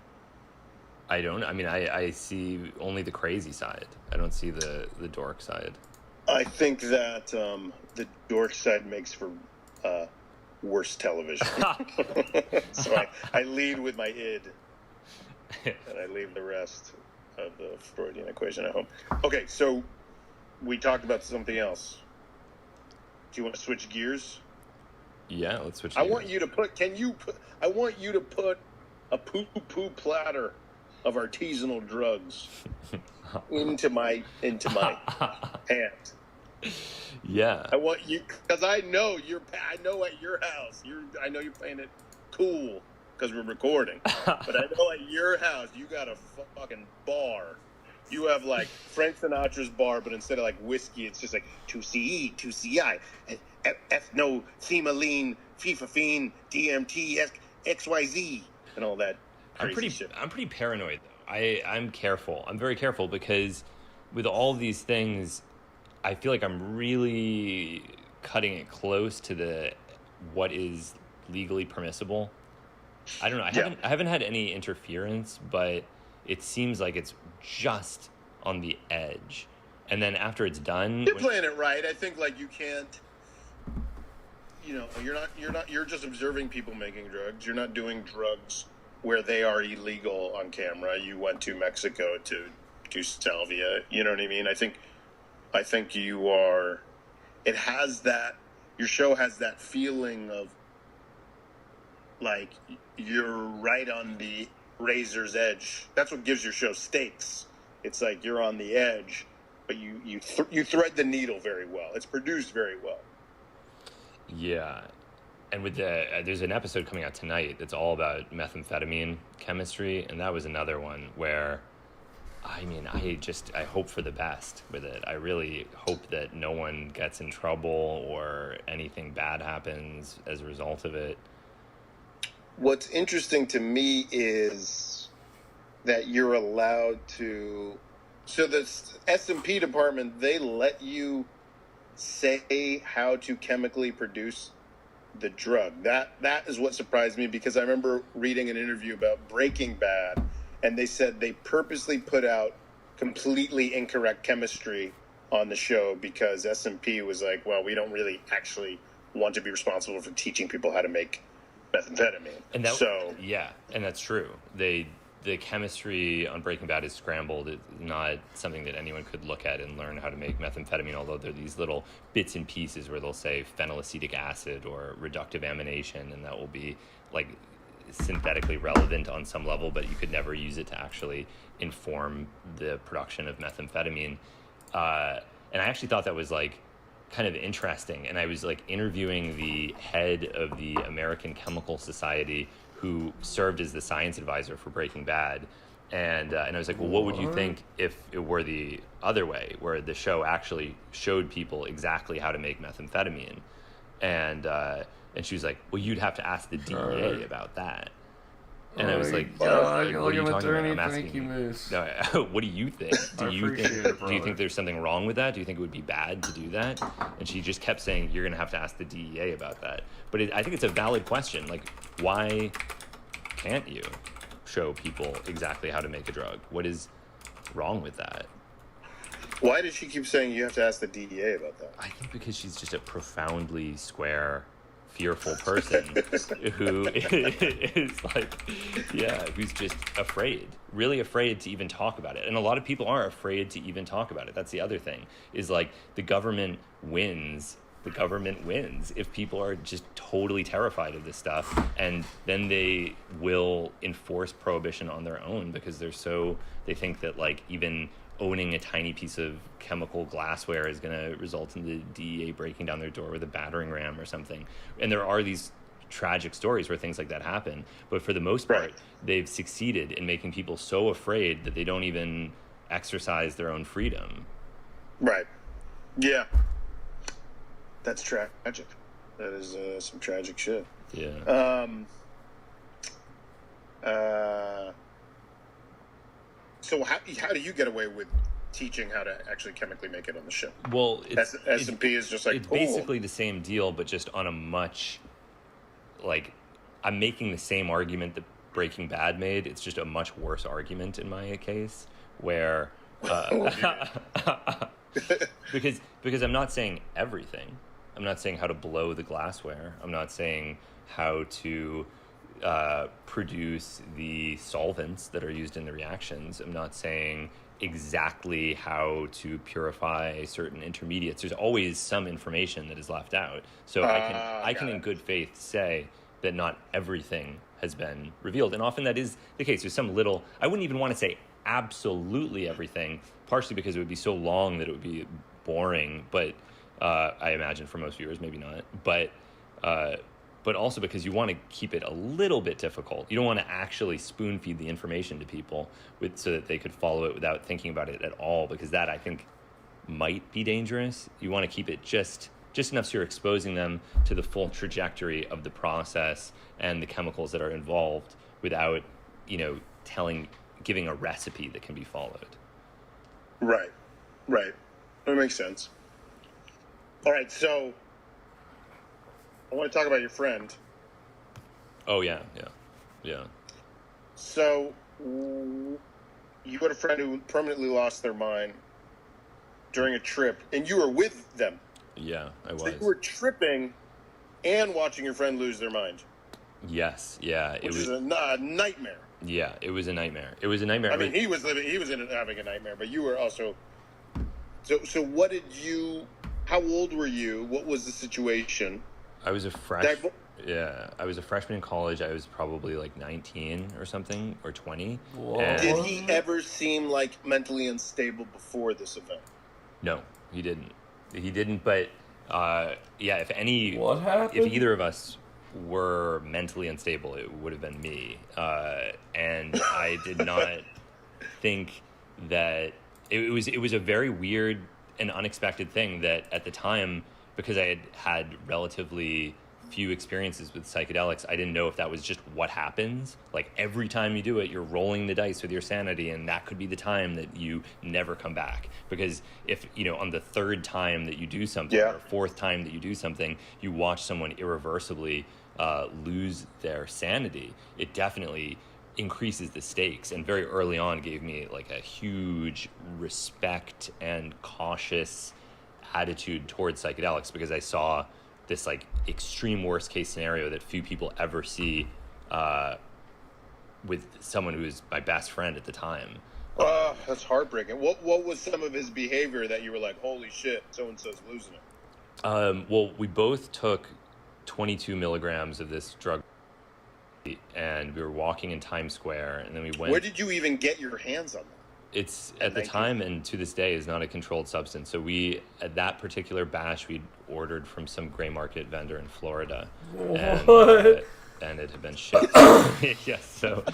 I don't. I mean, I see only the crazy side. I don't see the dork side. I think that the dork side makes for worse television. So I lead with my id, and I leave the rest of the Freudian equation at home. Okay, so we talked about something else. Do you want to switch gears? Yeah, let's switch I gears. want you to put. I want you to put a poo-poo platter of artisanal drugs into my hand. Yeah. I want you, because I know at your house, I know you're playing it cool because we're recording, but I know at your house you got a fucking bar. You have like Frank Sinatra's bar, but instead of like whiskey, it's just like 2CE, 2CI, ethnophemalene, fifafine, DMT, XYZ, and all that crazy shit. I'm pretty paranoid though. I'm careful. I'm very careful because with all these things, I feel like I'm really cutting it close to what is legally permissible. I don't know. I haven't had any interference, but it seems like it's just on the edge. And then after it's done, You're playing it right. I think like you can't. You know, you're just observing people making drugs. You're not doing drugs where they are illegal on camera. You went to Mexico to do salvia. You know what I mean? I think you are. It has that. Your show has that feeling of like you're right on the razor's edge. That's what gives your show stakes. It's like you're on the edge, but you thread the needle very well. It's produced very well. Yeah. And with there's an episode coming out tonight that's all about methamphetamine chemistry, and that was another one where, I mean, I hope for the best with it. I really hope that no one gets in trouble or anything bad happens as a result of it. What's interesting to me is that you're allowed to. So the S&P department, they let you say how to chemically produce the drug. That is what surprised me, because I remember reading an interview about Breaking Bad, and they said they purposely put out completely incorrect chemistry on the show because S&P was like, well, we don't really actually want to be responsible for teaching people how to make methamphetamine. And and that's true. The chemistry on Breaking Bad is scrambled. It's not something that anyone could look at and learn how to make methamphetamine, although there are these little bits and pieces where they'll say phenylacetic acid or reductive amination, and that will be like synthetically relevant on some level, but you could never use it to actually inform the production of methamphetamine. And I actually thought that was like kind of interesting. And I was like interviewing the head of the American Chemical Society, who served as the science advisor for Breaking Bad. And I was like, well, what would you think if it were the other way, where the show actually showed people exactly how to make methamphetamine? And she was like, well, you'd have to ask the DEA about that. And I was like, God, what are you look at talking about? Attorney I'm asking Thank you. You Moose. No, what do you think? I appreciate it, Do you brother. think there's something wrong with that? Do you think it would be bad to do that? And she just kept saying, you're going to have to ask the DEA about that. But I think it's a valid question. Like, why can't you show people exactly how to make a drug? What is wrong with that? Why does she keep saying you have to ask the DEA about that? I think because she's just a profoundly square, fearful person who is like, who's just afraid, really afraid to even talk about it. And a lot of people are afraid to even talk about it. That's the other thing, is like the government wins. The government wins if people are just totally terrified of this stuff, and then they will enforce prohibition on their own because they think that like even owning a tiny piece of chemical glassware is going to result in the DEA breaking down their door with a battering ram or something. And there are these tragic stories where things like that happen, but for the most part, they've succeeded in making people so afraid that they don't even exercise their own freedom. Right. Yeah. That's tragic. That is some tragic shit. Yeah. So how do you get away with teaching how to actually chemically make it on the ship? Well, S&P is just like, it's cool. basically the same deal, but just on a much, like, I'm making the same argument that Breaking Bad made. It's just a much worse argument in my case, where because I'm not saying everything. I'm not saying how to blow the glassware. I'm not saying how to produce the solvents that are used in the reactions. I'm not saying exactly how to purify certain intermediates. There's always some information that is left out. So I can in good faith say that not everything has been revealed. And often that is the case. There's some little, I wouldn't even want to say absolutely everything, partially because it would be so long that it would be boring, but I imagine for most viewers, maybe not. But also because you want to keep it a little bit difficult. You don't want to actually spoon feed the information to people so that they could follow it without thinking about it at all, because that, I think, might be dangerous. You want to keep it just enough so you're exposing them to the full trajectory of the process and the chemicals that are involved without, giving a recipe that can be followed. Right. That makes sense. All right, so I want to talk about your friend. Oh, yeah. So you had a friend who permanently lost their mind during a trip, and you were with them. Yeah, I was. So you were tripping and watching your friend lose their mind. Yes, yeah. Which is a nightmare. Yeah, it was a nightmare. It was a nightmare. I mean, he was having a nightmare, but you were also. So what did you? How old were you? What was the situation? I was a freshman. I was a freshman in college. I was probably like 19 or something, or 20. Did he ever seem like mentally unstable before this event? No, he didn't. He didn't. But if happened? If either of us were mentally unstable, it would have been me. And I did not think that it was a very weird and unexpected thing that at the time, because I had relatively few experiences with psychedelics, I didn't know if that was just what happens. Like every time you do it, you're rolling the dice with your sanity, and that could be the time that you never come back. Because if, on the third time that you do something, or fourth time that you do something, you watch someone irreversibly lose their sanity, it definitely increases the stakes, and very early on gave me like a huge respect and cautious attitude towards psychedelics, because I saw this like extreme worst case scenario that few people ever see with someone who was my best friend at the time. That's heartbreaking. What was some of his behavior that you were like, holy shit, so-and-so's losing it? Well, we both took 22 milligrams of this drug, and we were walking in Times Square, and then we went. Where did you even get your hands on that? It's at the time and to this day is not a controlled substance. So we, at that particular batch, we'd ordered from some gray market vendor in Florida. And it had been shipped. Yes. So,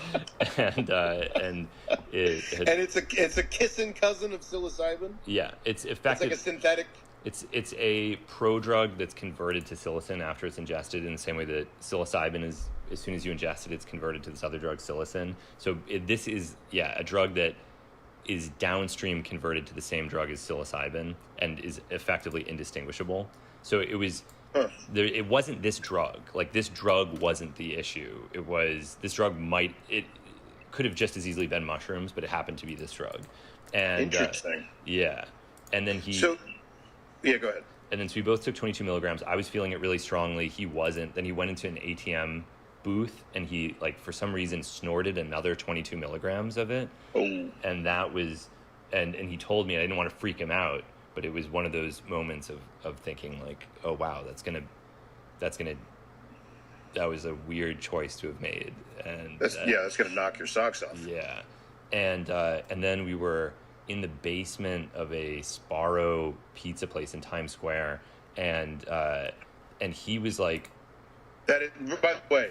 and it's a kissing cousin of psilocybin. Yeah, it's effective. It's like a synthetic. It's a prodrug that's converted to psilocin after it's ingested, in the same way that psilocybin is as soon as you ingest it, it's converted to this other drug, psilocin. So this is, a drug that is downstream converted to the same drug as psilocybin and is effectively indistinguishable. So it was, it wasn't this drug. Like, this drug wasn't the issue. It was, this drug it could have just as easily been mushrooms, but it happened to be this drug. And Interesting. And then go ahead. And then so we both took 22 milligrams. I was feeling it really strongly. He wasn't. Then he went into an ATM booth and he, like, for some reason snorted another 22 milligrams of it. Oh. And that was, and he told me, I didn't want to freak him out, but it was one of those moments of thinking, like, oh wow, that was a weird choice to have made. And that's gonna knock your socks off. Yeah. And then we were in the basement of a Sparrow pizza place in Times Square, and he was like, that is, by the way,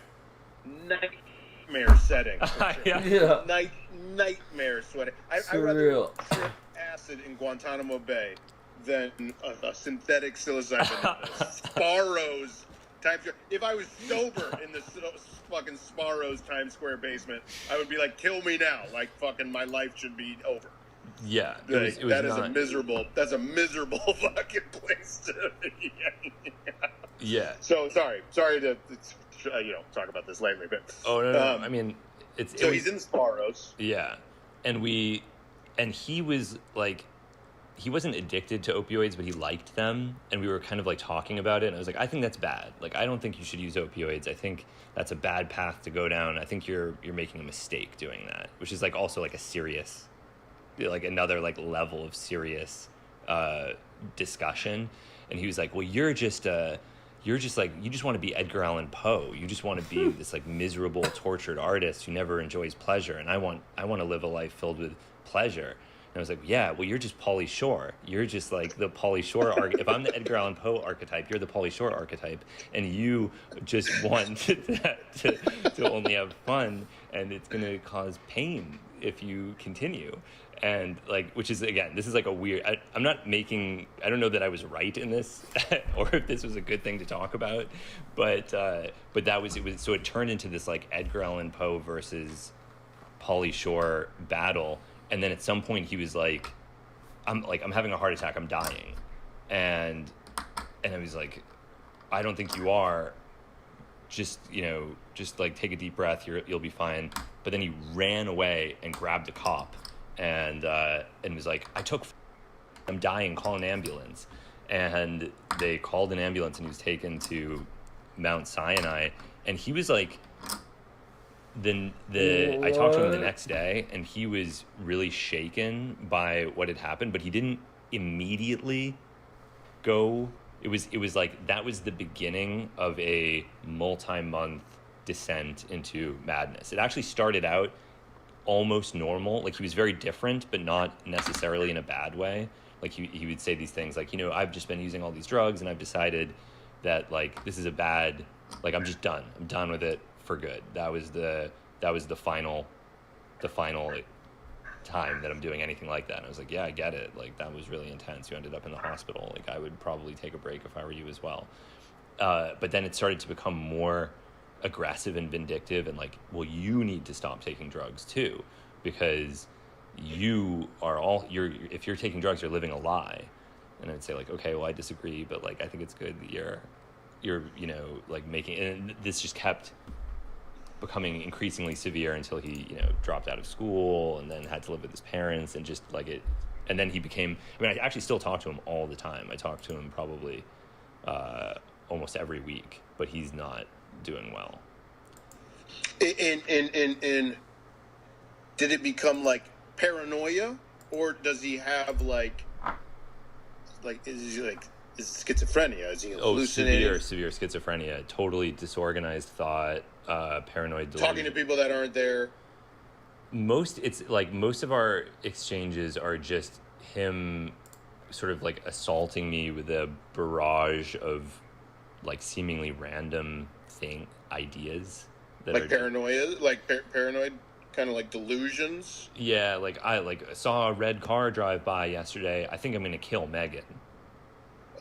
nightmare setting. Nightmare sweating. I'd rather trip acid in Guantanamo Bay than a synthetic psilocybin. Sparrow's Times Square. If I was sober in the fucking Sparrow's Times Square basement, I would be like, kill me now. Like, fucking my life should be over. Yeah, it was that's a miserable fucking place to be. Yeah. So sorry to talk about this lately, but no. I mean, he's in Sparrows. Yeah, and he was like, he wasn't addicted to opioids, but he liked them, and we were kind of like talking about it, and I was like, I think that's bad. Like, I don't think you should use opioids. I think that's a bad path to go down. I think you're making a mistake doing that, which is like also like a serious, like another like level of serious discussion. And he was like, well, you're just like, you just want to be Edgar Allan Poe. You just want to be this like miserable, tortured artist who never enjoys pleasure. And I want to live a life filled with pleasure. And I was like, yeah, well, you're just Pauly Shore. You're just like the Pauly Shore if I'm the Edgar Allan Poe archetype, you're the Pauly Shore archetype, and you just want to only have fun, and it's going to cause pain if you continue. And like, which is, again, this is like a weird, I don't know that I was right in this or if this was a good thing to talk about, but so it turned into this like Edgar Allan Poe versus Pauly Shore battle. And then at some point he was like, I'm having a heart attack, I'm dying. And I was like, I don't think you are. Just like take a deep breath, you'll be fine. But then he ran away and grabbed a cop and was like, I'm dying, call an ambulance. And they called an ambulance and he was taken to Mount Sinai. And he was like, I talked to him the next day, and he was really shaken by what had happened, but he didn't immediately go. It was like that was the beginning of a multi-month descent into madness. It actually started out almost normal, like he was very different, but not necessarily in a bad way. Like he would say these things like, I've just been using all these drugs, and I've decided that like this is a bad, like I'm just done. I'm done with it for good. That was the final time that I'm doing anything like that. And I was like, yeah, I get it. Like, that was really intense. You ended up in the hospital. Like, I would probably take a break if I were you as well. But then it started to become more aggressive and vindictive and like, well, you need to stop taking drugs too, because if you're taking drugs, you're living a lie. And I'd say like, okay, well, I disagree, but like, I think it's good that you're like making, and this just kept becoming increasingly severe until he, dropped out of school and then had to live with his parents, and just like it. And then he became, I actually still talk to him all the time. I talk to him probably almost every week, but he's not doing well. And did it become like paranoia, or does he have like is schizophrenia? Is he hallucinating? Severe schizophrenia, totally disorganized thought, paranoid delusion. Talking to people that aren't there. Most of our exchanges are just him sort of like assaulting me with a barrage of like seemingly random ideas that like paranoia, paranoid kind of like delusions. Yeah, like I saw a red car drive by yesterday. I think I'm gonna kill Megan.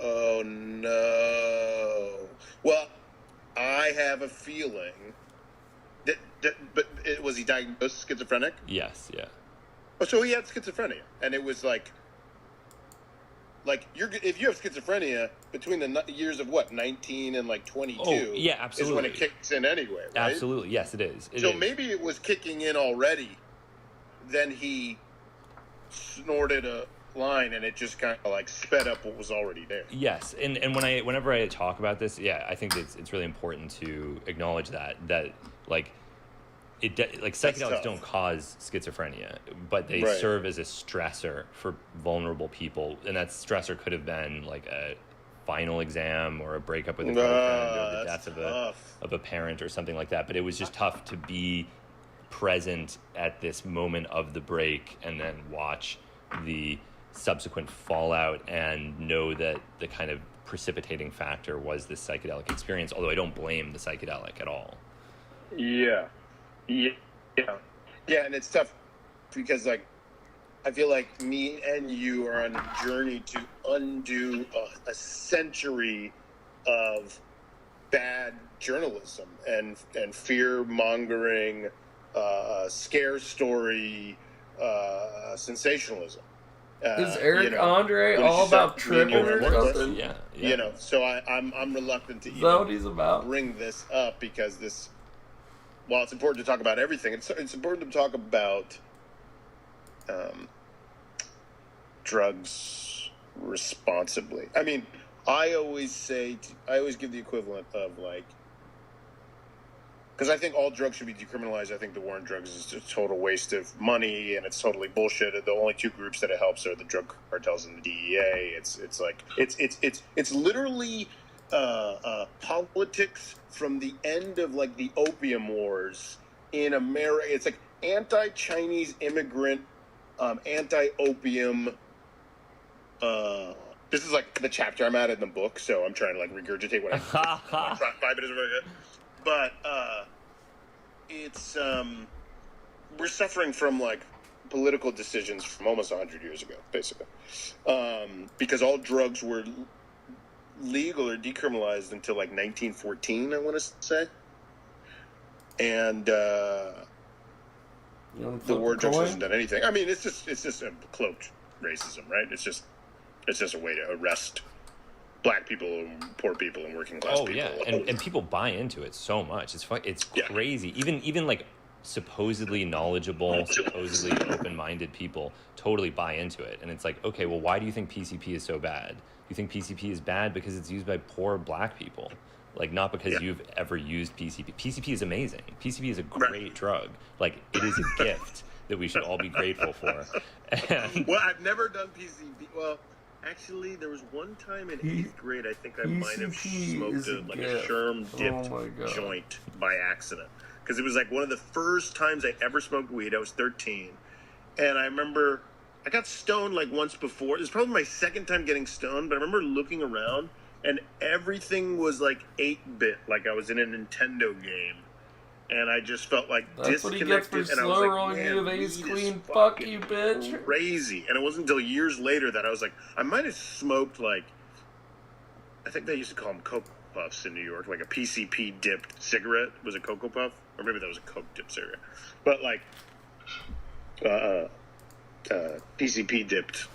Oh no. Well, I have a feeling was he diagnosed schizophrenic? Yes, yeah. Oh, so he had schizophrenia, and it was like if you have schizophrenia between the years of 19 and 22, yeah, absolutely, is when it kicks in anyway, right? Absolutely, yes, it is. Maybe it was kicking in already. Then he snorted a line, and it just kind of sped up what was already there. Yes, and whenever I talk about this, yeah, I think it's really important to acknowledge that psychedelics don't cause schizophrenia, but they serve as a stressor for vulnerable people, and that stressor could have been a final exam or a breakup with a girlfriend or the death of a parent or something like that. But it was just tough to be present at this moment of the break and then watch the subsequent fallout and know that the kind of precipitating factor was this psychedelic experience, although I don't blame the psychedelic at all. Yeah, and it's tough because I feel like me and you are on a journey to undo a century of bad journalism and fear mongering, scare story, sensationalism. Is Eric Andre all about tripping or something? Yeah. So I'm reluctant to even bring this up because this. While it's important to talk about everything, it's important to talk about drugs responsibly. I mean, I always give the equivalent of because I think all drugs should be decriminalized. I think the war on drugs is a total waste of money, and it's totally bullshit. The only two groups that it helps are the drug cartels and the DEA. It's literally politics from the end of the opium wars in America. It's anti-Chinese immigrant, anti-opium. This is the chapter I'm at in the book, so I'm trying to regurgitate what I 5 minutes of it. But it's we're suffering from political decisions from almost 100 years ago, basically, because all drugs were legal or decriminalized until 1914, I want to say, and the war on drugs hasn't done anything. I mean, it's just a cloaked racism, right? It's just a way to arrest black people, poor people, and working class people. Oh yeah, and people buy into it so much. It's crazy. Even supposedly knowledgeable, supposedly open-minded people totally buy into it, and it's okay, well, why do you think PCP is so bad? You think PCP is bad because it's used by poor black people, not because you've ever used PCP. PCP is amazing. PCP is a great drug. It is a gift that we should all be grateful for. Well, I've never done PCP. Well, actually, there was one time in 8th grade, I think I might have smoked a Sherm-dipped joint by accident. Because it was one of the first times I ever smoked weed. I was 13. And I remember I got stoned once before. It was probably my second time getting stoned, but I remember looking around and everything was 8-bit, I was in a Nintendo game. And I just felt that's disconnected. What he gets for slow rolling you, Ace Queen. Fuck you, bitch. Crazy. And it wasn't until years later that I was I might have smoked I think they used to call them Cocoa Puffs in New York, a PCP dipped cigarette was a Cocoa Puff, or maybe that was a Coke dipped cigarette. But PCP dipped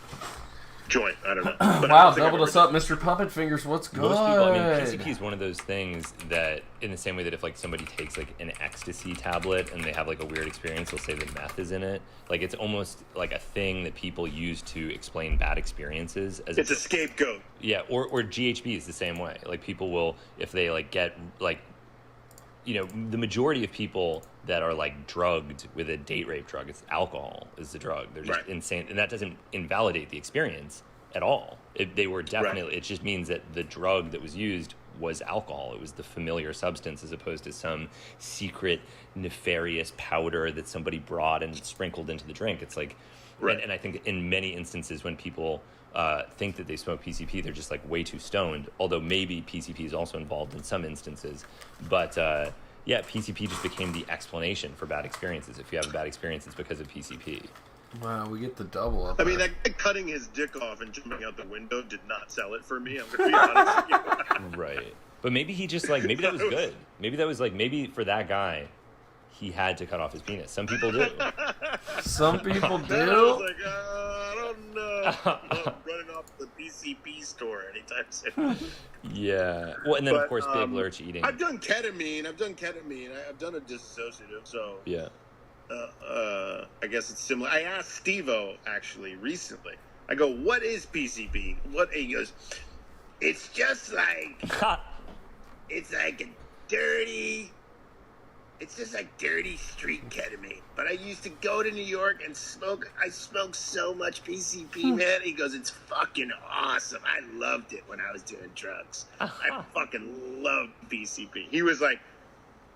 joint. I don't know. But wow, doubled us up, Mr. Puppet Fingers. What's good? Most people, PCP is one of those things that, in the same way that if somebody takes an ecstasy tablet and they have a weird experience, they'll say that meth is in it. It's almost a thing that people use to explain bad experiences. It's a scapegoat. Yeah, or GHB is the same way. People will, if they get the majority of people that are drugged with a date rape drug, it's alcohol is the drug. They're just insane, and that doesn't invalidate the experience at all. They were definitely. It just means that the drug that was used was alcohol. It was the familiar substance as opposed to some secret nefarious powder that somebody brought and sprinkled into the drink. It's and I think in many instances when people think that they smoke PCP, they're just way too stoned. Although maybe PCP is also involved in some instances, but. Yeah, PCP just became the explanation for bad experiences. If you have a bad experience, it's because of PCP. Wow, we get the double up. I mean, that guy cutting his dick off and jumping out the window did not sell it for me. I'm going to be honest with you. Right. But maybe he just maybe that was good. Maybe that was maybe for that guy, he had to cut off his penis. Some people do. Some people Then I do. was like, I don't know. I'm running off the PCP store anytime soon. Yeah. Well, and then But, of course Big Lurch eating. I've done ketamine. I've done a dissociative. So Yeah. I guess it's similar. I asked Steve-O actually recently. I go, what is PCP? He goes, it's just like, it's like a dirty, it's just like dirty street ketamine. But I used to go to New York and I smoked so much PCP, man. He goes, it's fucking awesome. I loved it when I was doing drugs. I fucking loved PCP. He was like,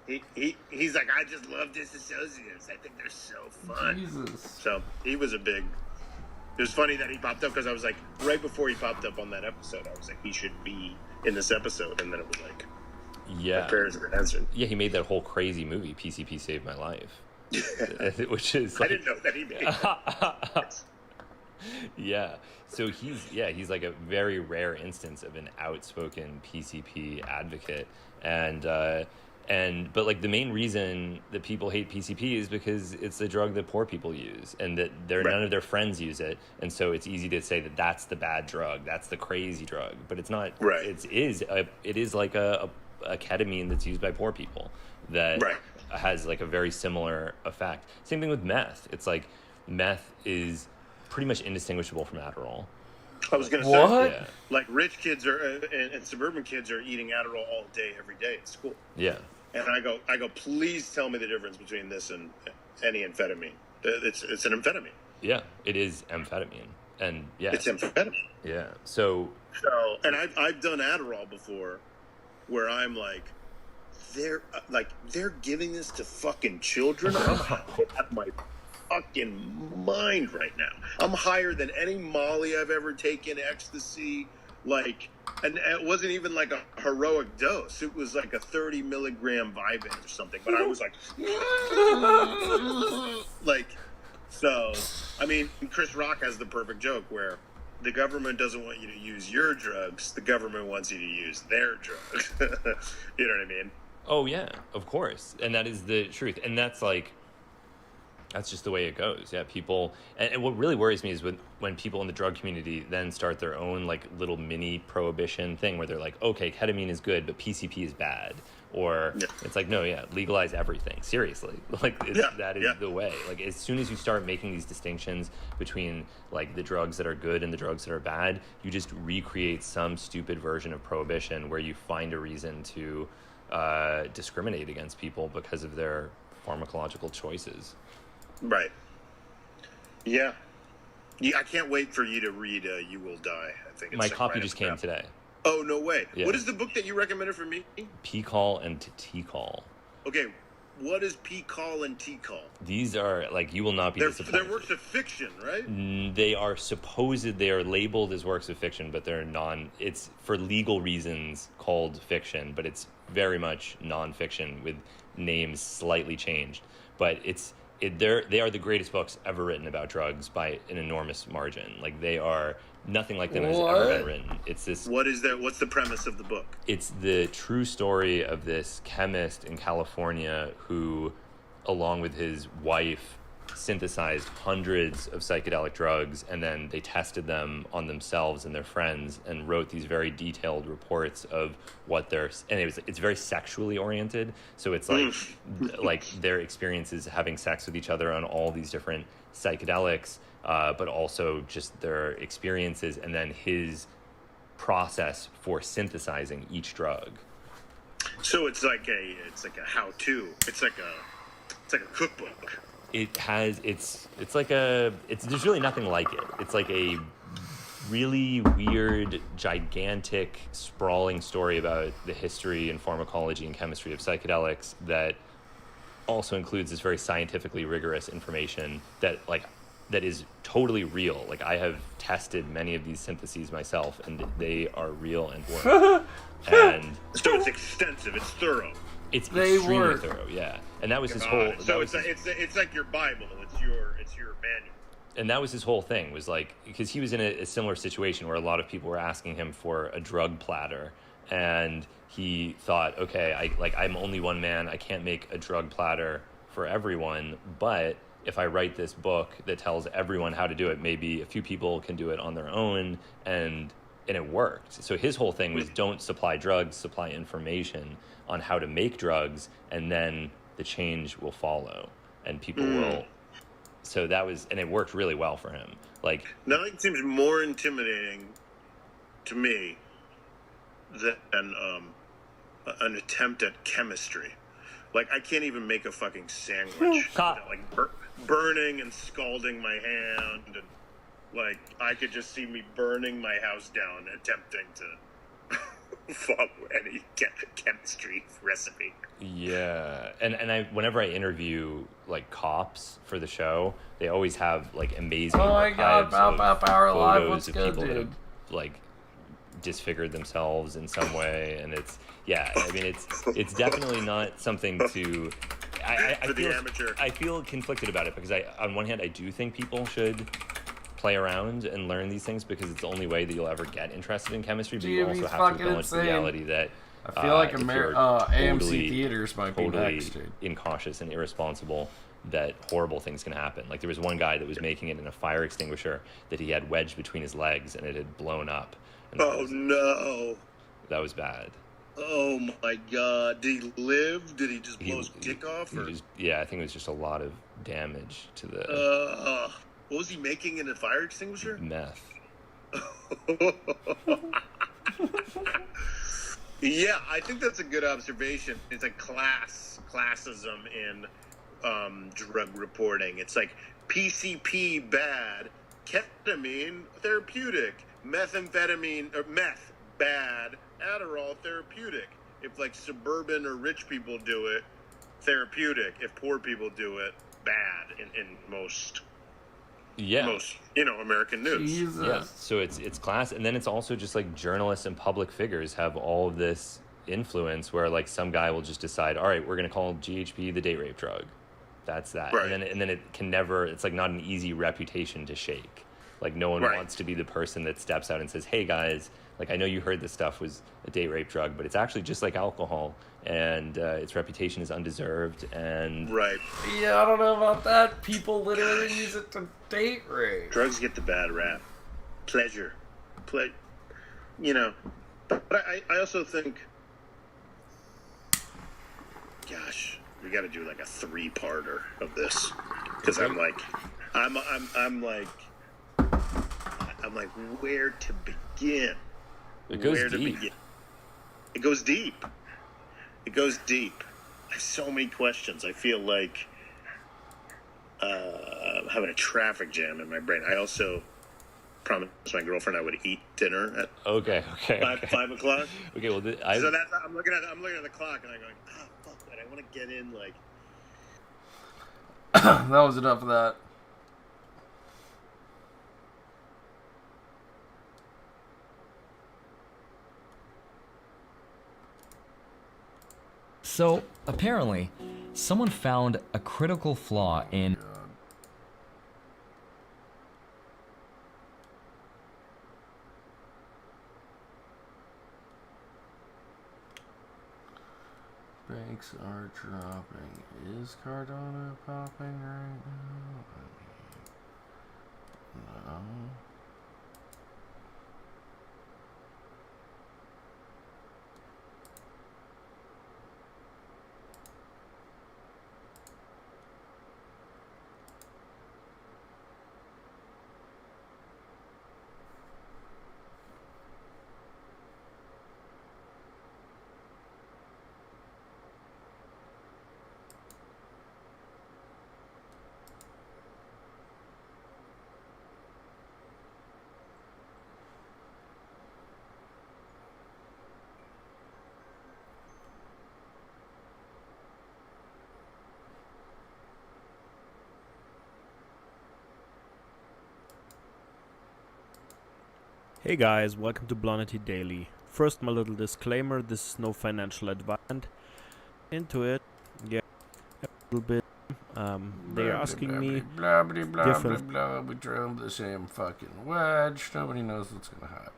he's like, I just love disassociatives. I think they're so fun. Jesus. So he was a big. It was funny that he popped up because I was like, right before he popped up on that episode, I was like, he should be in this episode, and then it was like, Yeah. my prayers were answered. Yeah, he made that whole crazy movie, PCP Saved My Life. Which is like, I didn't know that he made that. Yeah. So he's like a very rare instance of an outspoken PCP advocate. But like the main reason that people hate PCP is because it's the drug that poor people use, and that none of their friends use it, and so it's easy to say that that's the bad drug, that's the crazy drug, but it's not. Right. It is like a ketamine that's used by poor people that has like a very similar effect. Same thing with meth. It's like meth is pretty much indistinguishable from Adderall. I was going to say, like rich kids and suburban kids are eating Adderall all day, every day at school. Yeah. And I go, please tell me the difference between this and any amphetamine. It's an amphetamine. Yeah, it is amphetamine, and yeah, it's amphetamine. Yeah. So and I've done Adderall before, where I'm like, they're giving this to fucking children. I'm out of my fucking mind right now. I'm higher than any Molly I've ever taken, ecstasy, and it wasn't even like a heroic dose. It was like a 30 milligram Vyvanse or something. But I was so. I mean, Chris Rock has the perfect joke where the government doesn't want you to use your drugs. The government wants you to use their drugs. You know what I mean? Oh yeah, of course, and that is the truth, and that's just the way it goes. Yeah, people, and what really worries me is when people in the drug community then start their own like little mini prohibition thing where they're like, okay, ketamine is good, but PCP is bad. Or it's like, no, legalize everything. Seriously. That is the way. Like, as soon as you start making these distinctions between like the drugs that are good and the drugs that are bad, you just recreate some stupid version of prohibition where you find a reason to discriminate against people because of their pharmacological choices. Right. Yeah. I can't wait for you to read You Will Die. I think it's my copy just came today. Oh, no way. Yeah. What is the book that you recommended for me? P-Call and T-Call. Okay, what is P-Call and T-Call? These are, like, you will not be disappointed. They're works of fiction, right? They are labeled as works of fiction, but it's for legal reasons called fiction, but it's very much non-fiction with names slightly changed. But they are the greatest books ever written about drugs by an enormous margin. Like, they are... Nothing like them has ever been written. It's this. What's the premise of the book? It's the true story of this chemist in California who, along with his wife, synthesized hundreds of psychedelic drugs, and then they tested them on themselves and their friends and wrote these very detailed reports of it's very sexually oriented. So it's like their experiences having sex with each other on all these different psychedelics. But also just their experiences and then his process for synthesizing each drug. So it's like a how-to. It's like a cookbook. There's really nothing like it. It's like a really weird, gigantic, sprawling story about the history and pharmacology and chemistry of psychedelics that also includes this very scientifically rigorous information that is totally real. Like, I have tested many of these syntheses myself, and they are real and work. And so it's extensive. It's thorough. It's extremely thorough. Yeah, and that was his whole. So it's like your Bible. It's your manual. And that was his whole thing. Was like, because he was in a similar situation where a lot of people were asking him for a drug platter, and he thought, okay, I'm only one man. I can't make a drug platter for everyone, but if I write this book that tells everyone how to do it, maybe a few people can do it on their own, and it worked. So his whole thing was don't supply drugs, supply information on how to make drugs, and then the change will follow and people will. So that was, and it worked really well for him. Like, nothing seems more intimidating to me than an attempt at chemistry. Like, I can't even make a fucking sandwich without, like, burning and scalding my hand, and like I could just see me burning my house down attempting to follow any chemistry recipe. Yeah, and I whenever I interview like cops for the show, they always have like amazing archives of photos of people that have like disfigured themselves in some way, and it's I mean it's definitely not something to. I feel conflicted about it because on one hand I do think people should play around and learn these things because it's the only way that you'll ever get interested in chemistry, but you also have to acknowledge the reality that I feel like AMC totally, theaters might be next, dude. Incautious and irresponsible, that horrible things can happen. Like there was one guy that was making it in a fire extinguisher that he had wedged between his legs and it had blown up. No. That was bad. Oh my god. Did he live? Did he just blow his dick off? Or? I think it was just a lot of damage to the... what was he making in a fire extinguisher? Meth. Yeah, I think that's a good observation. It's a classism in drug reporting. It's like PCP bad, ketamine therapeutic, methamphetamine or meth bad, Adderall therapeutic. If like suburban or rich people do it, therapeutic. If poor people do it, bad in most American news. Jesus. Yeah, so it's class, and then it's also just like journalists and public figures have all of this influence where like some guy will just decide, all right, we're going to call GHB the date rape drug. That's that. Right. And then it can never, it's like not an easy reputation to shake. Like no one wants to be the person that steps out and says, hey guys, like I know you heard this stuff was a date rape drug, but it's actually just like alcohol, and its reputation is undeserved. And yeah, I don't know about that. People literally use it to date rape. Drugs get the bad rap. Pleasure. But I also think, gosh, we got to do like a 3-parter of this, because I'm like, where to begin? It goes deep. It goes deep. It goes deep. I have so many questions. I feel like I'm having a traffic jam in my brain. I also promised my girlfriend I would eat dinner at 5 o'clock. Okay, well, so that's, I'm looking at the clock and I'm going, fuck that. I want to get in like. That was enough of that. So, apparently, someone found a critical flaw in... Banks are dropping. Is Cardano popping right now? No. Hey guys, welcome to Blonity Daily. First, my little disclaimer, this is no financial advice. Into it, yeah, a little bit. They're asking me different... We drove the same fucking wedge. Nobody knows what's gonna happen.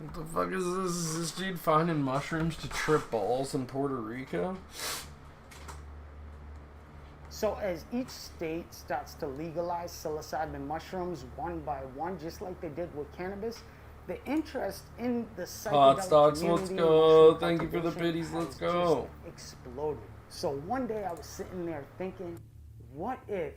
What the fuck is this? Is this dude finding mushrooms to trip balls in Puerto Rico? So as each state starts to legalize psilocybin mushrooms one by one, just like they did with cannabis, the interest in the Hot psychedelic stocks, community, let's go. mushroom Thank you for the cultivation biddies, let's has go. just exploded. So one day I was sitting there thinking, what if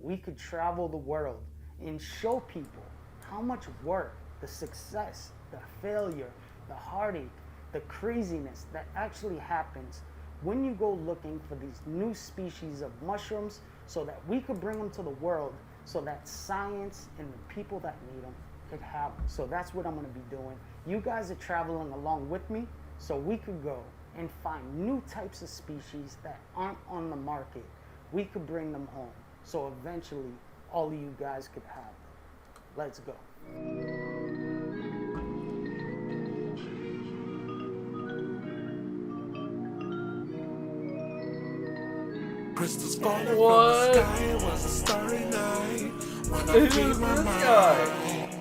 we could travel the world and show people how much work, the success, the failure, the heartache, the craziness that actually happens when you go looking for these new species of mushrooms, so that we could bring them to the world, so that science and the people that need them could have them. So that's what I'm going to be doing. You guys are traveling along with me, so we could go and find new types of species that aren't on the market. We could bring them home, so eventually all of you guys could have them. Let's go. Crystals falling from the sky, it was a starry night when I freed my mind.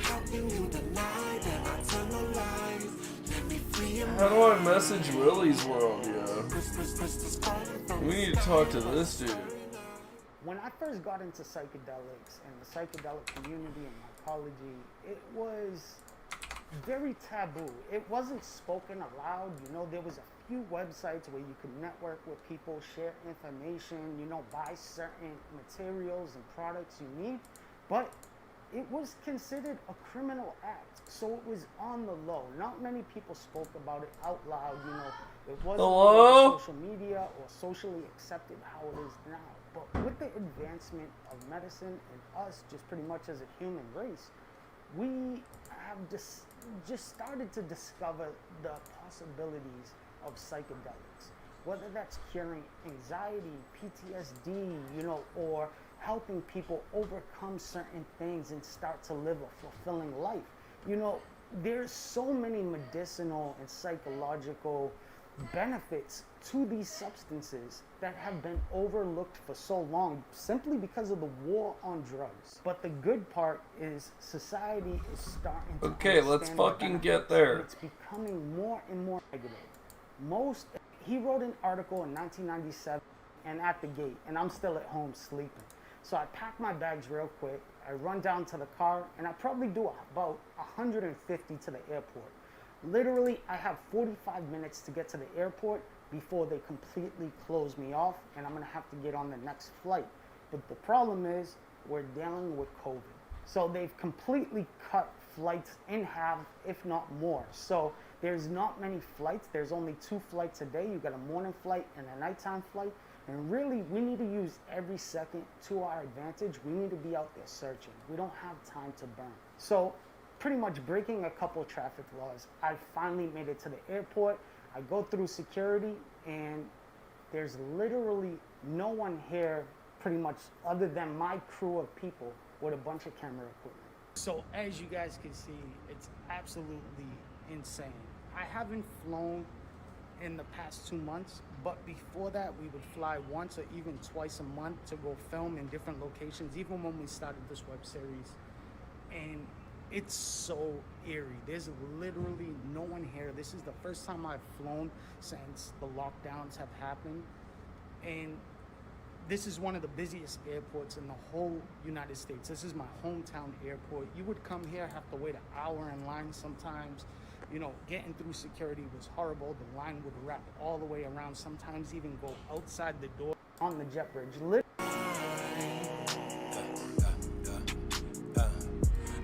How can you deny that I tell a lie? Let me free your How do I message Willie's World, yo? We need to talk to this dude. When I first got into psychedelics and the psychedelic community in mycology, it was very taboo. It wasn't spoken aloud. You know, there was a few websites where you could network with people, share information, you know, buy certain materials and products you need, but it was considered a criminal act. So it was on the low. Not many people spoke about it out loud, you know. It wasn't on social media or socially accepted how it is now. But with the advancement of medicine and us just pretty much as a human race, we have just started to discover the possibilities of psychedelics, whether that's curing anxiety, PTSD, you know, or helping people overcome certain things and start to live a fulfilling life. You know, there's so many medicinal and psychological benefits to these substances that have been overlooked for so long simply because of the war on drugs. But the good part is society is starting to Okay, let's understand fucking the get benefits, there. and it's becoming more and more negative. He wrote an article in 1997 and at the gate, and I'm still at home sleeping. So I pack my bags real quick, I run down to the car, and I probably do about 150 to the airport. Literally, I have 45 minutes to get to the airport before they completely close me off, and I'm gonna have to get on the next flight. But the problem is, we're dealing with COVID. So they've completely cut flights in half, if not more. So there's not many flights. There's only 2 flights a day. You got a morning flight and a nighttime flight. And really, we need to use every second to our advantage. We need to be out there searching. We don't have time to burn. So pretty much breaking a couple traffic laws, I finally made it to the airport. I go through security, and there's literally no one here pretty much other than my crew of people with a bunch of camera equipment. So as you guys can see, it's absolutely insane. I haven't flown in the past 2 months, but before that we would fly once or even twice a month to go film in different locations, even when we started this web series. And it's so eerie. There's literally no one here. This is the first time I've flown since the lockdowns have happened. And this is one of the busiest airports in the whole United States. This is my hometown airport. You would come here, have to wait an hour in line sometimes. You know, getting through security was horrible. The line would wrap all the way around, sometimes even go outside the door on the jet bridge.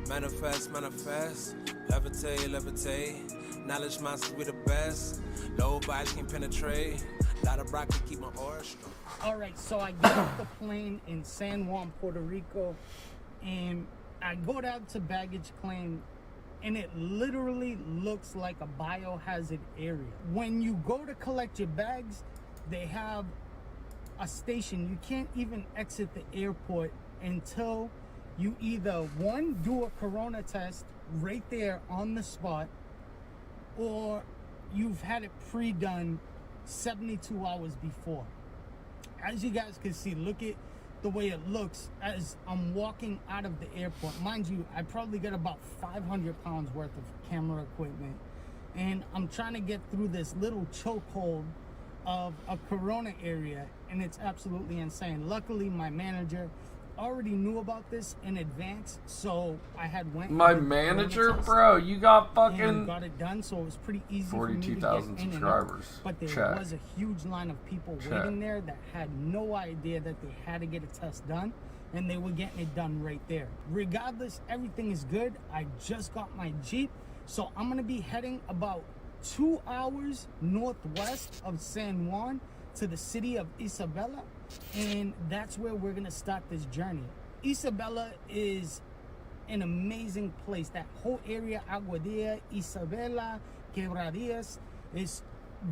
Manifest, manifest, levitate, levitate. Knowledge monsters, we the best. Nobody can penetrate. Lot of rock to keep my aura strong. All right, so I get off the plane in San Juan, Puerto Rico, and I go down to baggage claim, and it literally looks like a biohazard area. When you go to collect your bags, they have a station. You can't even exit the airport until you either, one, do a corona test right there on the spot, or you've had it pre-done 72 hours before. As you guys can see, look at the way it looks as I'm walking out of the airport. Mind you, I probably got about 500 pounds worth of camera equipment, and I'm trying to get through this little chokehold of a corona area, and it's absolutely insane. Luckily, my manager already knew about this in advance, so I had went. My manager, bro, you got fucking and got it done, so it was pretty easy. 42,000 subscribers. But there Check. was a huge line of people Check. waiting there that had no idea that they had to get a test done, and they were getting it done right there. Regardless, everything is good. I just got my Jeep, so I'm gonna be heading about 2 hours northwest of San Juan to the city of Isabela, and that's where we're gonna start this journey. Isabela is an amazing place. That whole area, Aguadilla, Isabela, Quebradillas, is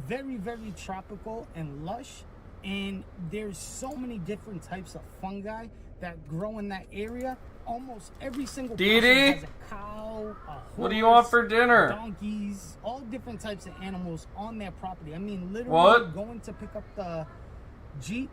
very, very tropical and lush, and there's so many different types of fungi that grow in that area. Almost every single person has a cow, a horse, what do you want for dinner? Donkeys, all different types of animals on their property. I mean, literally What? going to pick up the Jeep,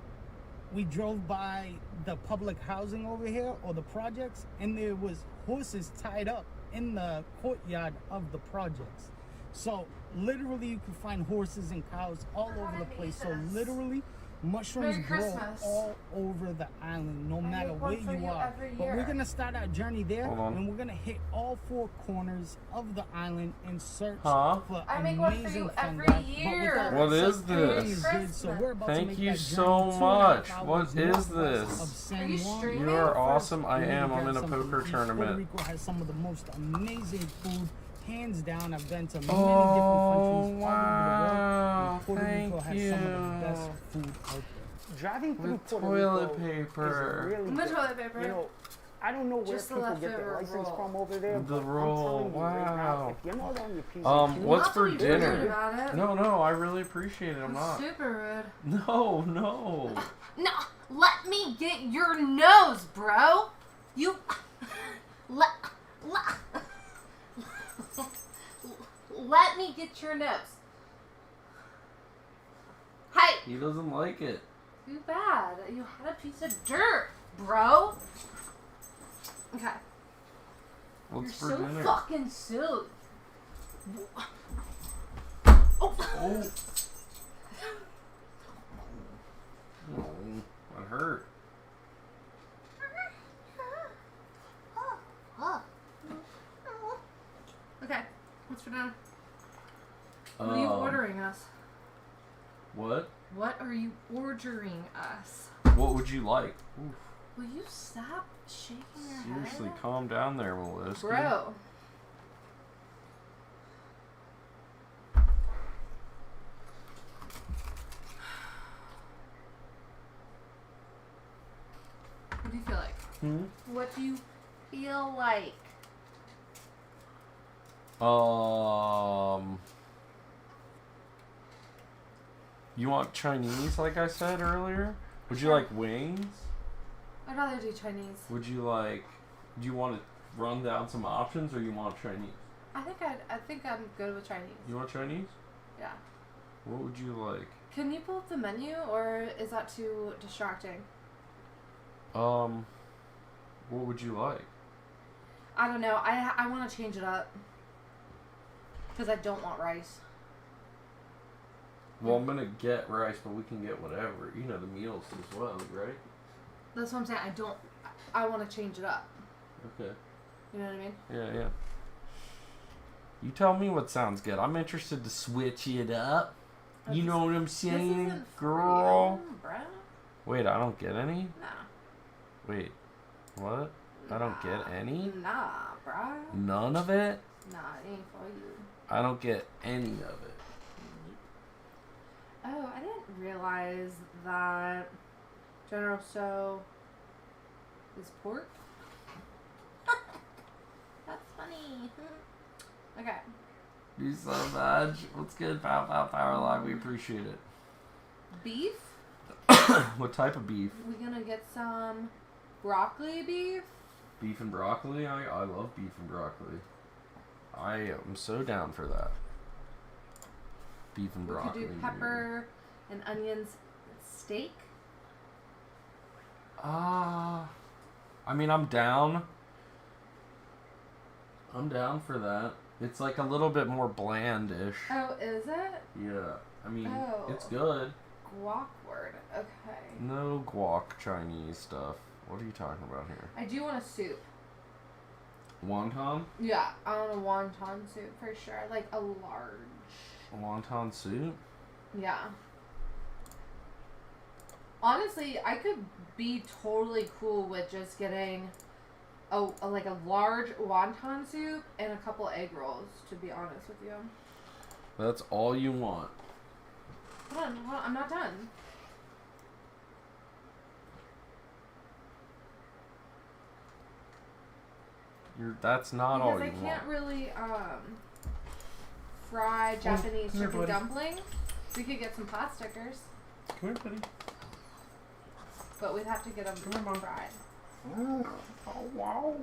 we drove by the public housing over here, or the projects, and there was horses tied up in the courtyard of the projects. So literally you can find horses and cows all over the place. So literally mushrooms Merry grow Christmas. all over the island, no matter make where one for you you are. every But we're year. gonna start our journey there, Hold on. and we're gonna hit all four corners of the island and search Huh? for I make one for amazing you every fungi. year. What is Everything this? is good, so we're about to Thank make you that so journey 2.5 much. hours What is northwest of this? San Are you Juan. streaming? You are awesome. I We're gonna am. I'm get in a something to poker eat. tournament. Puerto Rico has some of the most amazing food, hands down. I've been to many Oh, different countries all wow. over the world. And Puerto Rico Thank has some of the you. best food out there. Driving through With Puerto toilet Rico paper. is really The good. toilet paper. You know, I don't know where Just the people get their leftover license roll. from over there. The but roll, I'm telling you right now, wow. if you're not on your P's and Q's, What's Not for to be rude dinner? about it. No, I really appreciate it. I'm not. Super rude. No. No, let me get your nose, bro. You let me get your nose. Hey, He doesn't like it. too bad. You had a piece of dirt, bro. Okay. What's You're for so dinner? fucking silly. Oh, that hurt. Okay, what's for dinner? What are you ordering us? What? What are you ordering us? What would you like? Oof. Will you stop shaking your Seriously, head? calm down there, Melissa. Bro. What do you feel like? What do you feel like? You want Chinese, like I said earlier? Would you like wings? I'd rather do Chinese. Would you like? Do you want to run down some options, or you want Chinese? I think I'm good with Chinese. You want Chinese? Yeah. What would you like? Can you pull up the menu, or is that too distracting? What would you like? I don't know. I want to change it up because I don't want rice. Well, I'm gonna get rice, but we can get whatever. You know, the meals as well, right? That's what I'm saying. I want to change it up. Okay. You know what I mean? Yeah. You tell me what sounds good. I'm interested to switch it up. You know what I'm saying, girl? Bro. Wait, I don't get any? Nah. Wait, what? I don't get any? Nah, bro. None of it? Nah, it ain't for you. I don't get any of it. Oh, I didn't realize that General So is pork. That's funny. Okay. You so much. What's good, Power Live? We appreciate it. Beef? What type of beef? We're gonna get some broccoli beef. Beef and broccoli? I love beef and broccoli. I am so down for that. Beef and broccoli. We could do pepper and onions steak. I mean, I'm down. I'm down for that. It's like a little bit more blandish. Oh, is it? Yeah. I mean, Oh. it's good. Guac word. Okay. No guac Chinese stuff. What are you talking about here? I do want a soup. Wonton? Yeah, I want a wonton soup for sure. Like a large. Wonton soup? Yeah. Honestly, I could be totally cool with just getting like a large wonton soup and a couple egg rolls, to be honest with you. That's all you want. Hold on, I'm not done. That's not all you Because I want. can't really fry Japanese come here, chicken buddy. dumpling. We could get some pot stickers, Come here, buddy. but we'd have to get them fried. Oh, wow.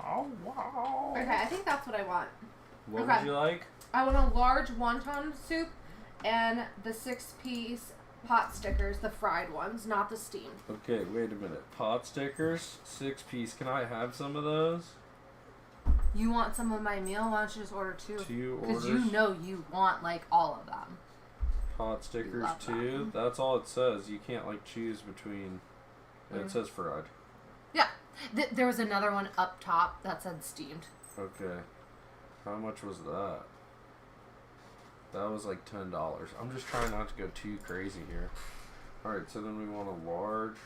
Oh, wow. Okay, I think that's what I want. What Okay. would you like? I want a large wonton soup and the 6-piece pot stickers, the fried ones, not the steamed. Okay, wait a minute. Pot stickers, 6-piece. Can I have some of those? You want some of my meal? Why don't you just order 2? 2 Because orders. you know you want like all of them. Pot stickers, love 2. That's all it says. You can't like choose between. It Mm. says fried. Yeah. There was another one up top that said steamed. Okay. How much was that? That was like $10. I'm just trying not to go too crazy here. Alright, so then we want a large.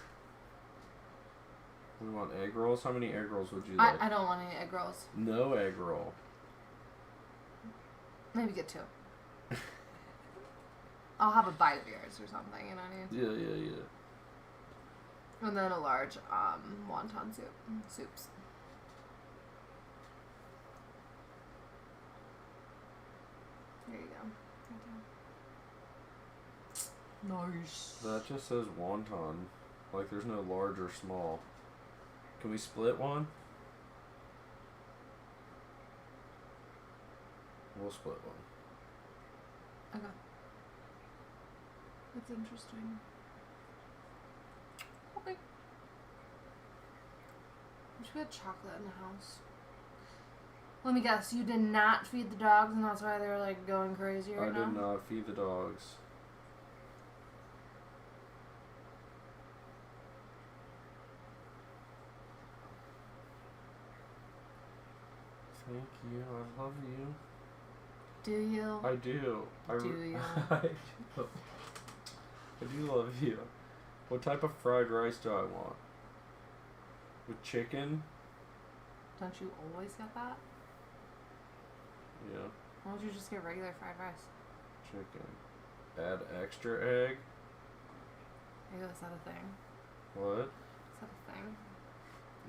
We want egg rolls. How many egg rolls would you like? I don't want any egg rolls. No egg roll. Maybe get 2. I'll have a bite of yours or something, you know what I mean? Yeah. And then a large wonton soups. There you go. Nice. That just says wonton. Like there's no large or small. Can we split one? We'll split one. Okay. That's interesting. Okay. Wish we had chocolate in the house. Let me guess, you did not feed the dogs and that's why they're like going crazy right I now? did not feed the dogs. Thank you. I love you. Do you? I do. Do you? I do love you. What type of fried rice do I want? With chicken? Don't you always get that? Yeah. Why don't you just get regular fried rice? Chicken. Add extra egg? Ew, is that a thing? What? Is that a thing?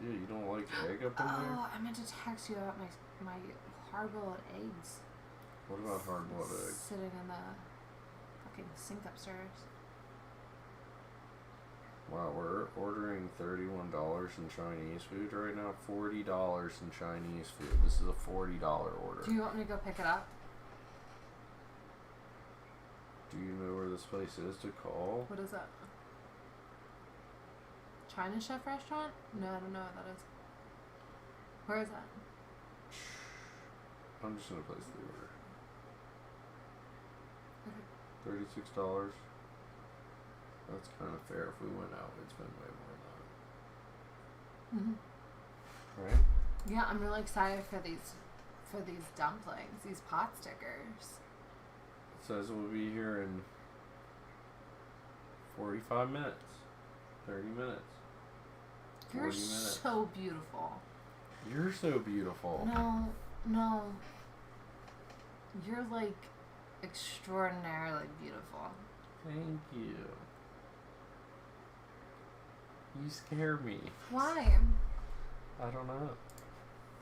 Yeah, you don't like egg up in there? Oh, I meant to text you about my hard-boiled eggs. What about hard-boiled eggs? Sitting in the fucking sink upstairs. Wow, we're ordering $31 in Chinese food right now. $40 in Chinese food. This is a $40 order. Do you want me to go pick it up? Do you know where this place is to call? What is that? China Chef restaurant? No, I don't know what that is. Where is that? I'm just gonna place the order. Okay. $36. That's kind of fair. If we went out, we'd spend way more than that. Right? Yeah, I'm really excited for these dumplings, these pot stickers. It says we'll be here in 45 minutes. 30 minutes. You're 40 minutes. so beautiful. You're so beautiful. No. You're like extraordinarily beautiful. Thank you. You scare me. Why? I don't know.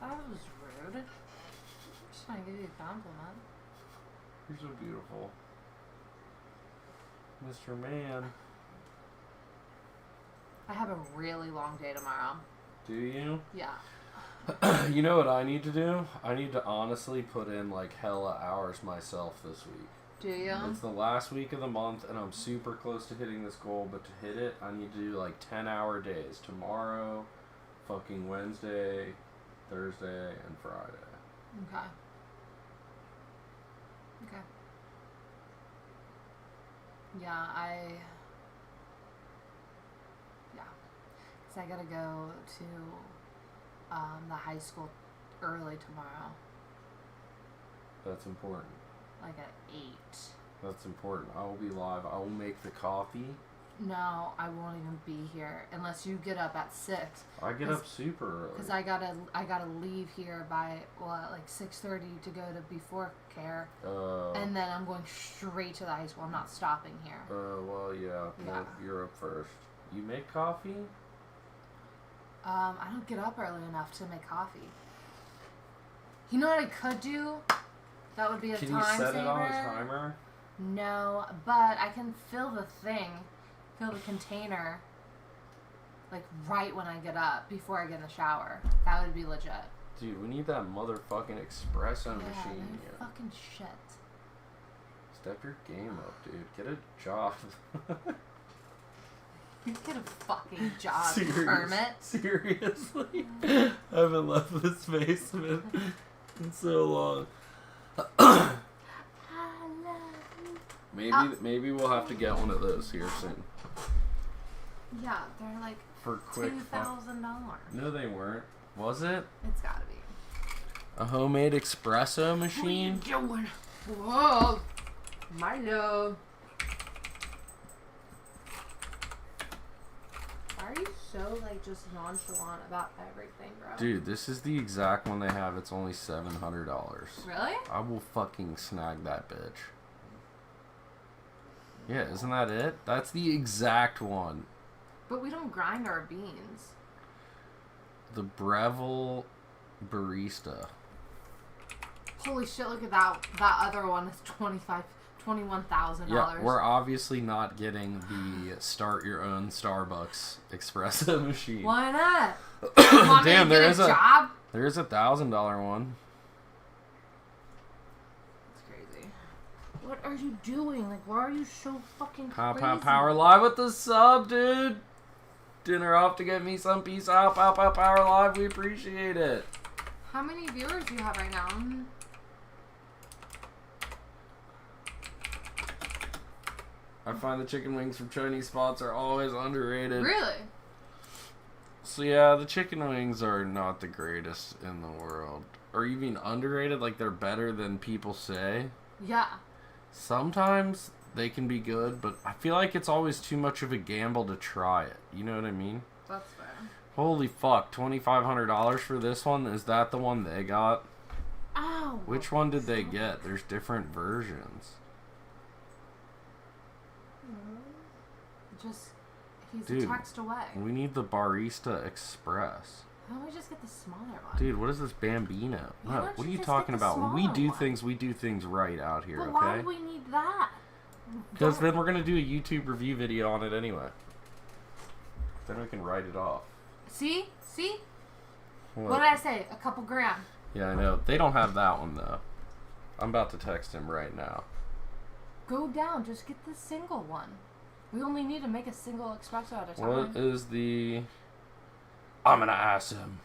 That was rude. Just trying to give you a compliment. You're so beautiful. Mr. Man. I have a really long day tomorrow. Do you? Yeah. You know what I need to do? I need to honestly put in like hella hours myself this week. Do you? It's the last week of the month, and I'm super close to hitting this goal, but to hit it, I need to do like 10-hour days. Tomorrow, fucking Wednesday, Thursday, and Friday. Okay. Okay. Yeah, because I gotta go to the high school early tomorrow. That's important. Like at 8. That's important. I will be live. I will make the coffee. No, I won't even be here unless you get up at 6. I get up super early. Because I gotta leave here by like 6:30 to go to before care, and then I'm going straight to the high school. I'm not stopping here. Well, yeah. Yeah. Nope, you're up first. You make coffee? I don't get up early enough to make coffee. You know what I could do? That would be a Can time you set saver. it on a timer? No, but I can fill the container, like right when I get up, before I get in the shower. That would be legit. Dude, we need that motherfucking espresso machine no here. fucking shit. Step your game up, dude. Get a job. You get a fucking job, hermit. Seriously? I haven't left this basement in so long. Maybe we'll have to get one of those here soon. Yeah, they're like for quick $2,000. No, they weren't. Was it? It's gotta be. A homemade espresso machine? What are you doing? Whoa, my love. Why are you so like just nonchalant about everything, bro? Dude, this is the exact one they have. It's only $700. Really? I will fucking snag that bitch. Yeah, isn't that it? That's the exact one. But we don't grind our beans. The Breville Barista. Holy shit, look at that. That other one is $21,000. Yeah, we're obviously not getting the start your own Starbucks espresso machine. Why not? You want Damn, me to get a job? There is a $1,000 one. That's crazy. What are you doing? Like, why are you so fucking crazy? Power live with the sub, dude. Dinner off to get me some. Peace out. Power live. We appreciate it. How many viewers do you have right now? I find the chicken wings from Chinese spots are always underrated. Really? So yeah, the chicken wings are not the greatest in the world. Or you mean underrated? Like they're better than people say? Yeah. Sometimes they can be good, but I feel like it's always too much of a gamble to try it. You know what I mean? That's fair. Holy fuck, $2,500 for this one? Is that the one they got? Ow! Which one did they get? There's different versions. Just, he's Dude, a text away. We need the Barista Express. Why don't we just get the smaller one? Dude, what is this Bambino? Why No, don't what are you you just talking get the about? When we smaller do one? things, we do things right out here, But okay? why do we need that? Because then we're going to do a YouTube review video on it anyway. Then we can write it off. See? See? What? What did I say? A couple grand. Yeah, I know. They don't have that one, though. I'm about to text him right now. Go down. Just get the single one. We only need to make a single espresso at a time. What is the... I'm going to ask him.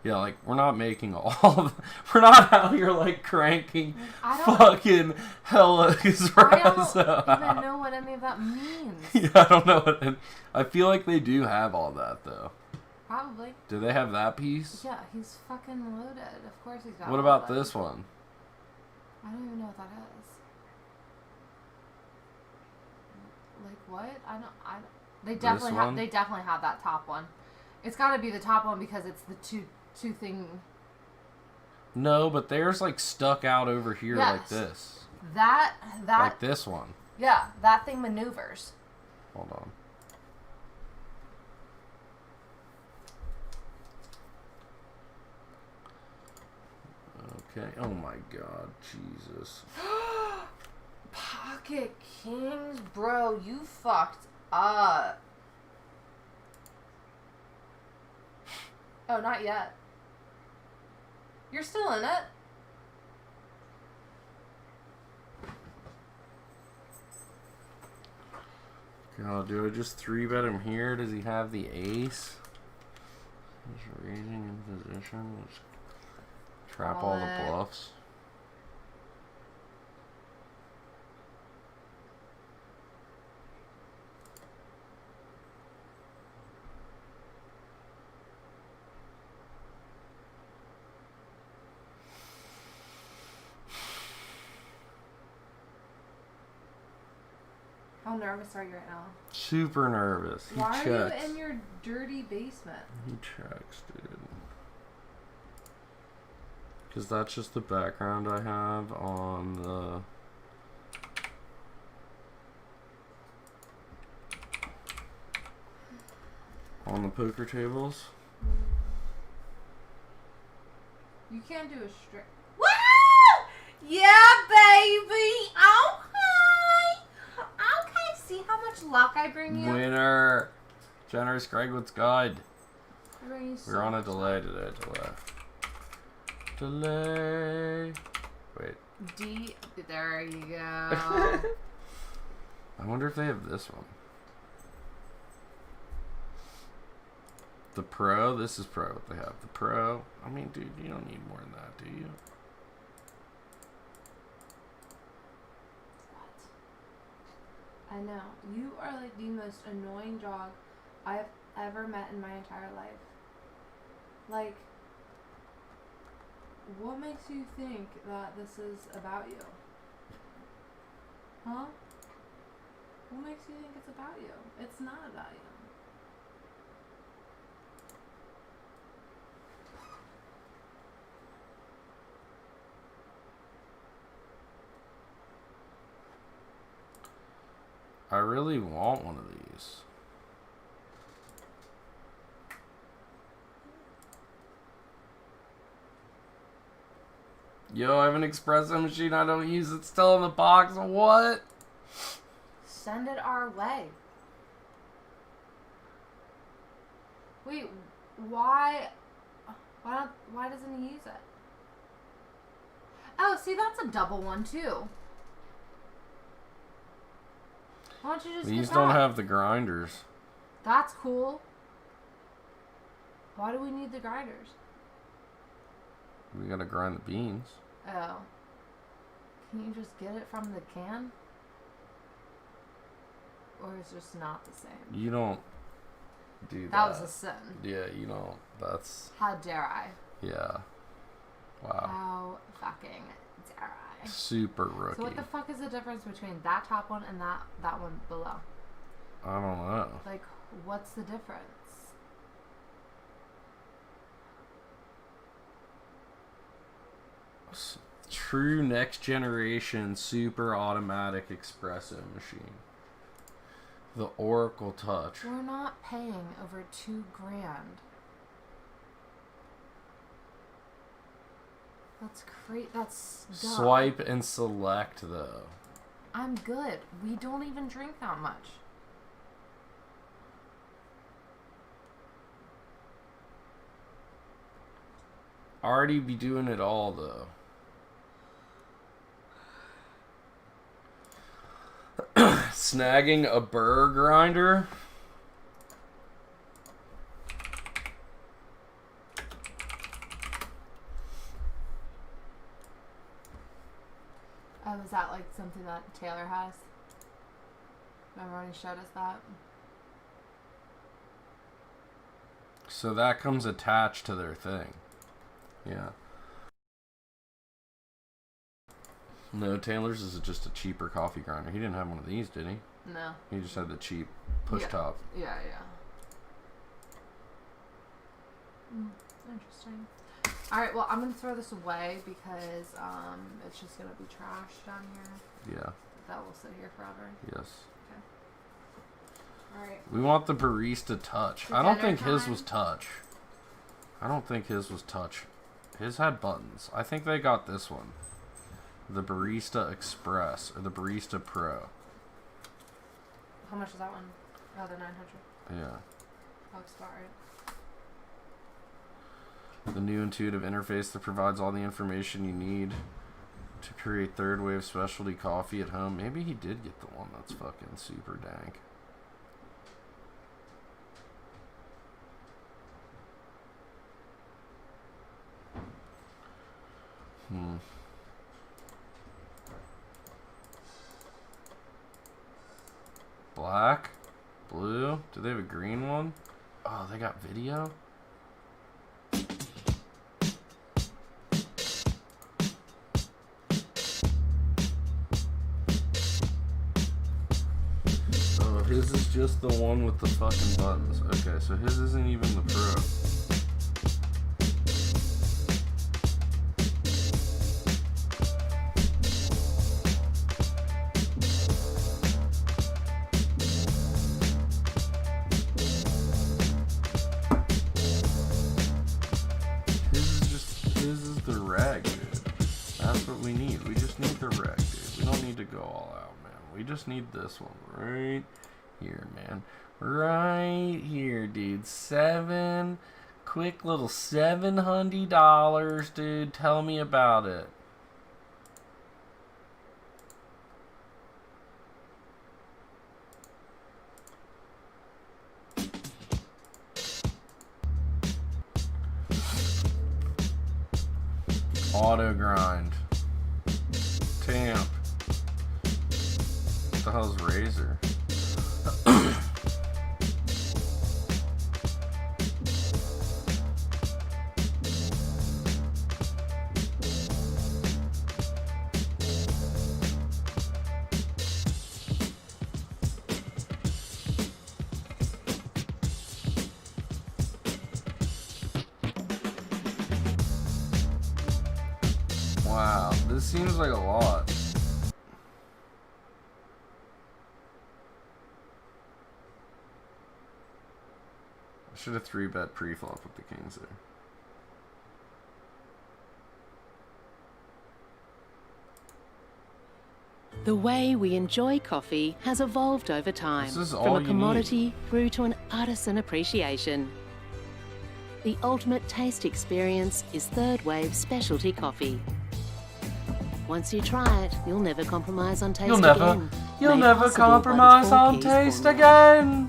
Yeah, like, we're not making all of... We're not out here, like, cranking fucking hella espresso. I don't even know what any of that means. Yeah, I don't know what... I feel like they do have all that, though. Probably. Do they have that piece? Yeah, he's fucking loaded. Of course he's got What all about that. this one? I don't even know what that is. Like what? I don't. They definitely have. one? They definitely have that top one. It's got to be the top one because it's the two thing. No, but theirs like stuck out over here like Yes. this. That. Like this one. Yeah, that thing maneuvers. Hold on. Okay. Oh my god, Jesus. Pocket Kings, bro, you fucked up. Oh, not yet. You're still in it? God, do I just 3-bet him here? Does he have the ace? He's raising in position. Let's trap all the bluffs. How nervous are you right now? Super nervous. He Why checks. are you in your dirty basement? He checks, dude. Because that's just the background I have on the... on the poker tables. You can't do a straight. Woo! Yeah, baby. Okay. Okay. See how much luck I bring you? Winner! Generous Greg, what's good? I bring you so We're on a much delay today. Delay. Wait. D. There you go. I wonder if they have this one. The Pro? This is Pro what they have. The Pro. I mean, dude, you don't need more than that, do you? I know. You are like the most annoying dog I've ever met in my entire life. Like, what makes you think that this is about you? Huh? What makes you think it's about you? It's not about you. I really want one of these. Yo, I have an espresso machine I don't use. It's still in the box. What? Send it our way. Wait, why doesn't he use it? Oh, see, that's a double one too. Why don't you just These get don't that? have the grinders. That's cool. Why do we need the grinders? We gotta grind the beans. Oh. Can you just get it from the can? Or is it just not the same? You don't do that. That was a sin. Yeah, you don't. That's... How dare I? Yeah. Wow. How fucking dare I? Super rookie. So what the fuck is the difference between that top one and that one below? I don't know. Like, what's the difference? True next generation super automatic espresso machine. The Oracle Touch. We're not paying over $2,000. That's great. That's dumb. Swipe and select though. I'm good. We don't even drink that much. Already be doing it all though. Snagging a burr grinder. Oh, is that like something that Taylor has? Remember when he showed us that? So that comes attached to their thing. Yeah. No, Taylor's is just a cheaper coffee grinder. He didn't have one of these, did he? No. He just had the cheap push Yeah. top. Yeah, yeah. Interesting. Alright, well, I'm going to throw this away because it's just going to be trash down here. Yeah. That will sit here forever. Yes. Okay. Alright. We want the barista touch. For I don't dinner think his time? was touch. I don't think his was touch. His had buttons. I think they got this one. The Barista Express or the Barista Pro. How much is that one? Oh, the 900. Yeah. Looks about right. The new intuitive interface that provides all the information you need to create third wave specialty coffee at home. Maybe he did get the one that's fucking super dank. Black? Blue? Do they have a green one? Oh, they got video? Oh, his is just the one with the fucking buttons. Okay, so his isn't even the Pro. Need this one right here, man. Right here, dude. Quick little $700, dude. Tell me about it. Auto grind. Tamp. What the hell's Razor? Wow, this seems like a lot. Should have 3-bet pre-flop with the kings there. The way we enjoy coffee has evolved over time, from a commodity through to an artisan appreciation. The ultimate taste experience is third wave specialty coffee. Once you try it, you'll never compromise on taste again. You'll never compromise on taste again.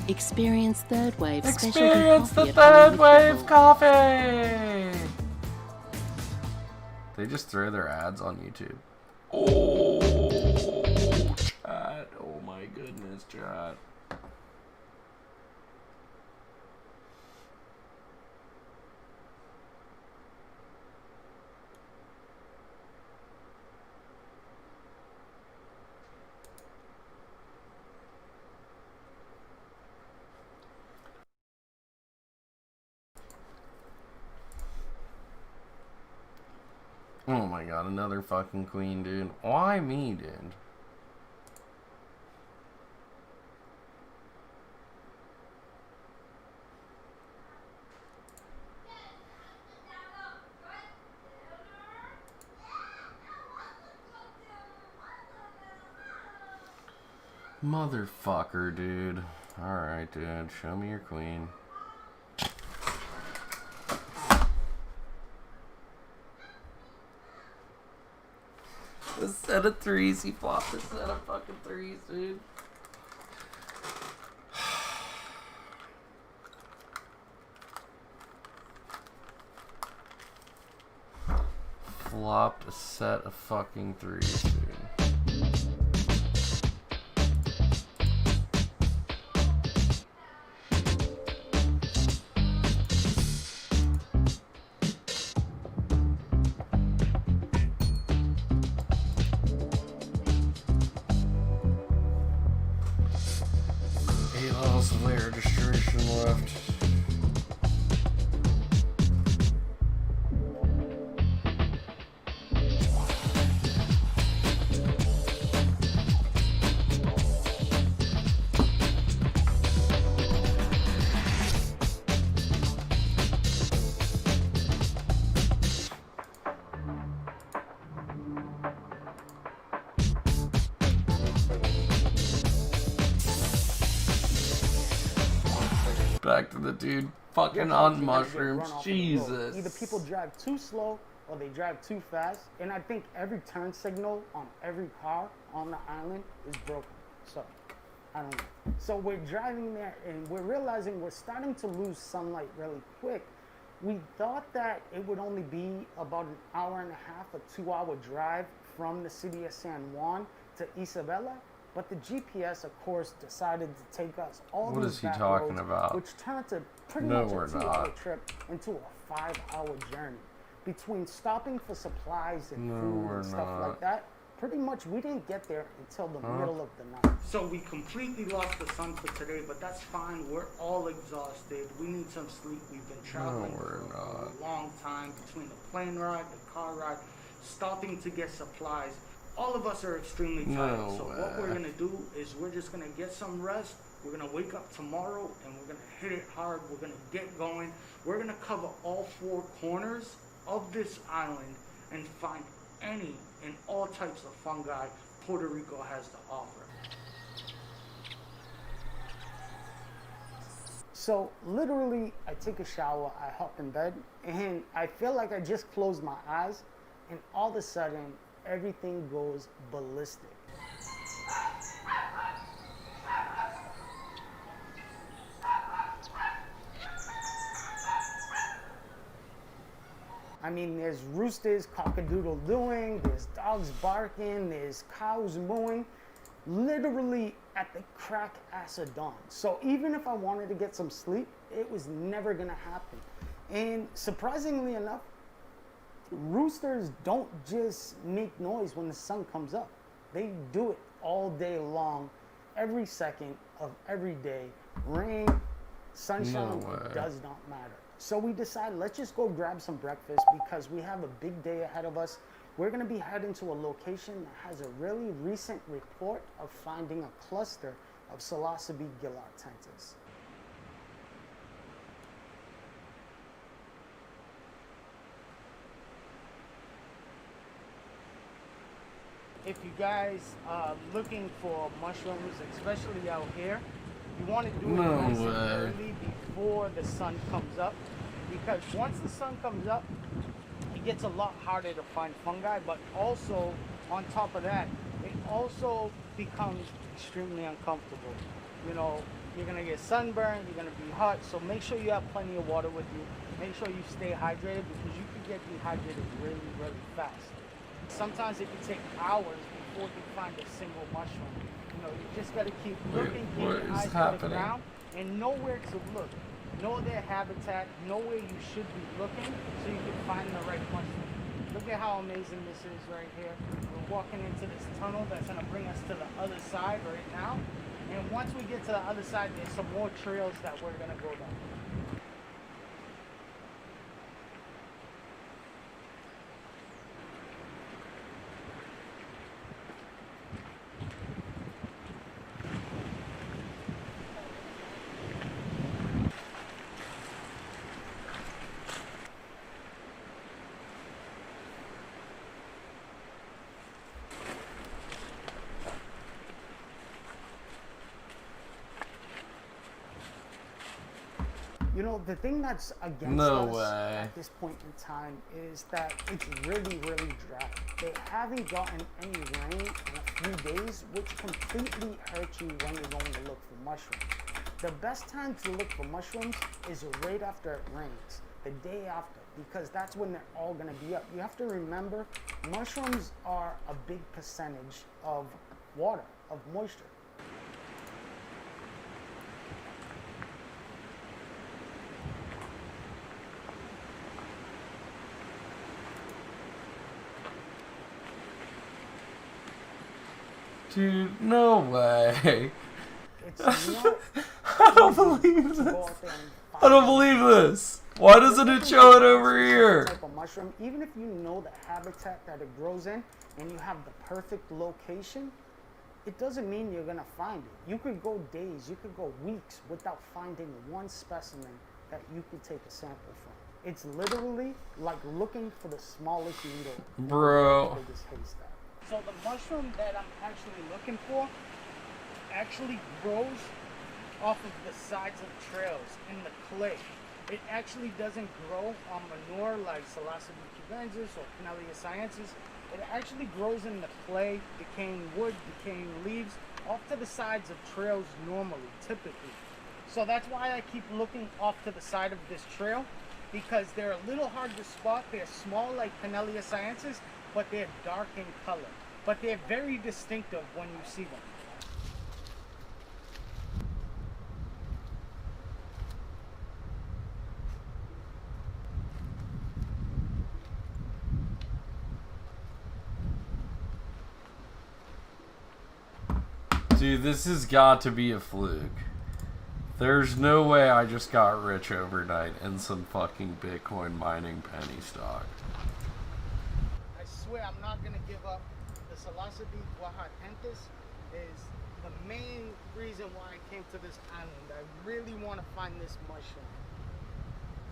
Experience third wave Experience specialty the coffee. third wave coffee. They just throw their ads on YouTube. Oh, chat. Oh my goodness, chat. Oh my god, another fucking queen, dude. Why me, dude? Motherfucker, dude. Alright, dude. Show me your queen. A set of threes, he flopped a set of fucking threes, dude. Flopped a set of fucking threes, dude. Back to the dude fucking on mushrooms. Jesus. Either people drive too slow or they drive too fast. And I think every turn signal on every car on the island is broken. So, I don't know. So we're driving there and we're realizing we're starting to lose sunlight really quick. We thought that it would only be about an hour and a half, a 2-hour drive from the city of San Juan to Isabela. But the GPS, of course, decided to take us all What these is he back talking roads, about? which turned to pretty No, much a we're 2-hour not. trip into a 5-hour journey. Between stopping for supplies and No, food we're and stuff not. like that, pretty much we didn't get there until the Huh? middle of the night. So we completely lost the sun for today, but that's fine. We're all exhausted. We need some sleep. We've been traveling for a long time between the plane ride, the car ride, stopping to get supplies. All of us are extremely tired. No So what way. we're gonna do is we're just gonna get some rest. We're gonna wake up tomorrow and we're gonna hit it hard. We're gonna get going. We're gonna cover all 4 corners of this island and find any and all types of fungi Puerto Rico has to offer. So literally, I take a shower, I hop in bed, and I feel like I just closed my eyes, and all of a sudden, everything goes ballistic. I mean, there's roosters cock-a-doodle-doing, there's dogs barking, there's cows mooing, literally at the crack ass of dawn. So even if I wanted to get some sleep, it was never gonna happen. And surprisingly enough, roosters don't just make noise when the sun comes up. They do it all day long, every second of every day. Rain, sunshine, No way. does not matter. So we decided, let's just go grab some breakfast because we have a big day ahead of us. We're gonna be heading to a location that has a really recent report of finding a cluster of Psilocybe gilartentis. If you guys are looking for mushrooms, especially out here, you want to do it No nice and way. early before the sun comes up, because once the sun comes up, it gets a lot harder to find fungi, but also on top of that, it also becomes extremely uncomfortable. You know, you're gonna get sunburned, you're gonna be hot, so make sure you have plenty of water with you. Make sure you stay hydrated because you can get dehydrated really, really fast. Sometimes it can take hours before you find a single mushroom. You know, you just gotta keep looking, keep what your is eyes to the happening? ground, and know where to look. Know their habitat, know where you should be looking so you can find the right mushroom. Look at how amazing this is right here. We're walking into this tunnel that's gonna bring us to the other side right now. And once we get to the other side, there's some more trails that we're gonna go down. You know, the thing that's against No us way. at this point in time is that it's really, really dry. They haven't gotten any rain in a few days, which completely hurts you when you're going to look for mushrooms. The best time to look for mushrooms is right after it rains, the day after, because that's when they're all going to be up. You have to remember, mushrooms are a big percentage of water, of moisture. Dude, no way. It's not I don't believe this. I don't believe this. Why doesn't it show it over here? Type of mushroom, even if you know the habitat that it grows in and you have the perfect location, it doesn't mean you're gonna find it. You could go days, you could go weeks without finding one specimen that you could take a sample from. It's literally like looking for the smallest needle. Bro. in the biggest haystack. So the mushroom that I'm actually looking for actually grows off of the sides of trails in the clay. It actually doesn't grow on manure like Psilocybe cubensis or Pinellia sciensis. It actually grows in the clay, decaying wood, decaying leaves, off to the sides of trails normally, typically. So that's why I keep looking off to the side of this trail, because they're a little hard to spot. They're small like Pinellia sciensis, but they're dark in color. But they're very distinctive when you see them. Dude, this has got to be a fluke. There's no way I just got rich overnight in some fucking Bitcoin mining penny stock. I swear I'm not gonna give up. The Psilocybe guajatensis is the main reason why I came to this island. I really want to find this mushroom.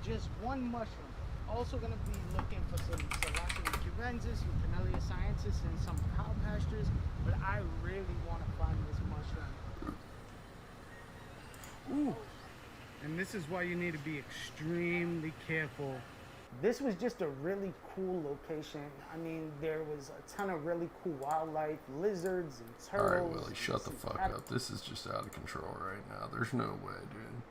Just one mushroom. Also gonna be looking for some Psilocybe cubensis and Pinellia sciensis and some cow pastures, but I really want to find this mushroom. Ooh. And this is why you need to be extremely careful. This was just a really cool location. I mean, there was a ton of really cool wildlife, lizards and turtles. Alright, Willie, shut the fuck up. This is just out of control right now. There's no way, dude.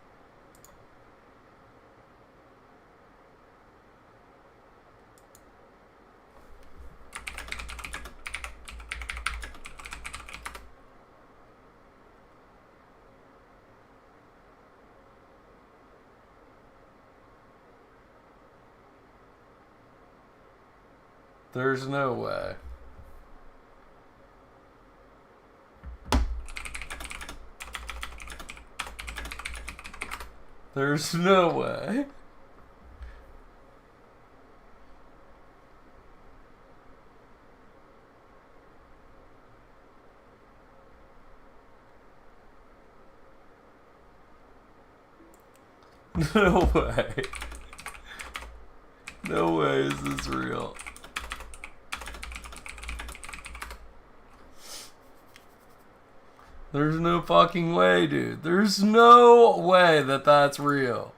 There's no way. There's no way. No way. No way is this real. There's no fucking way, dude. There's no way that that's real.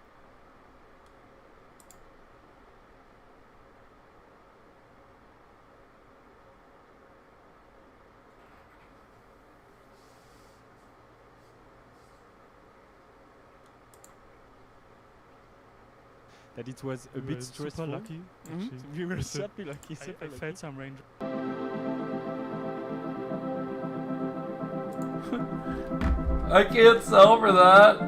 That it was a bit stressful. Super lucky. We were super lucky. I fed some raindrops. I can't sell for that.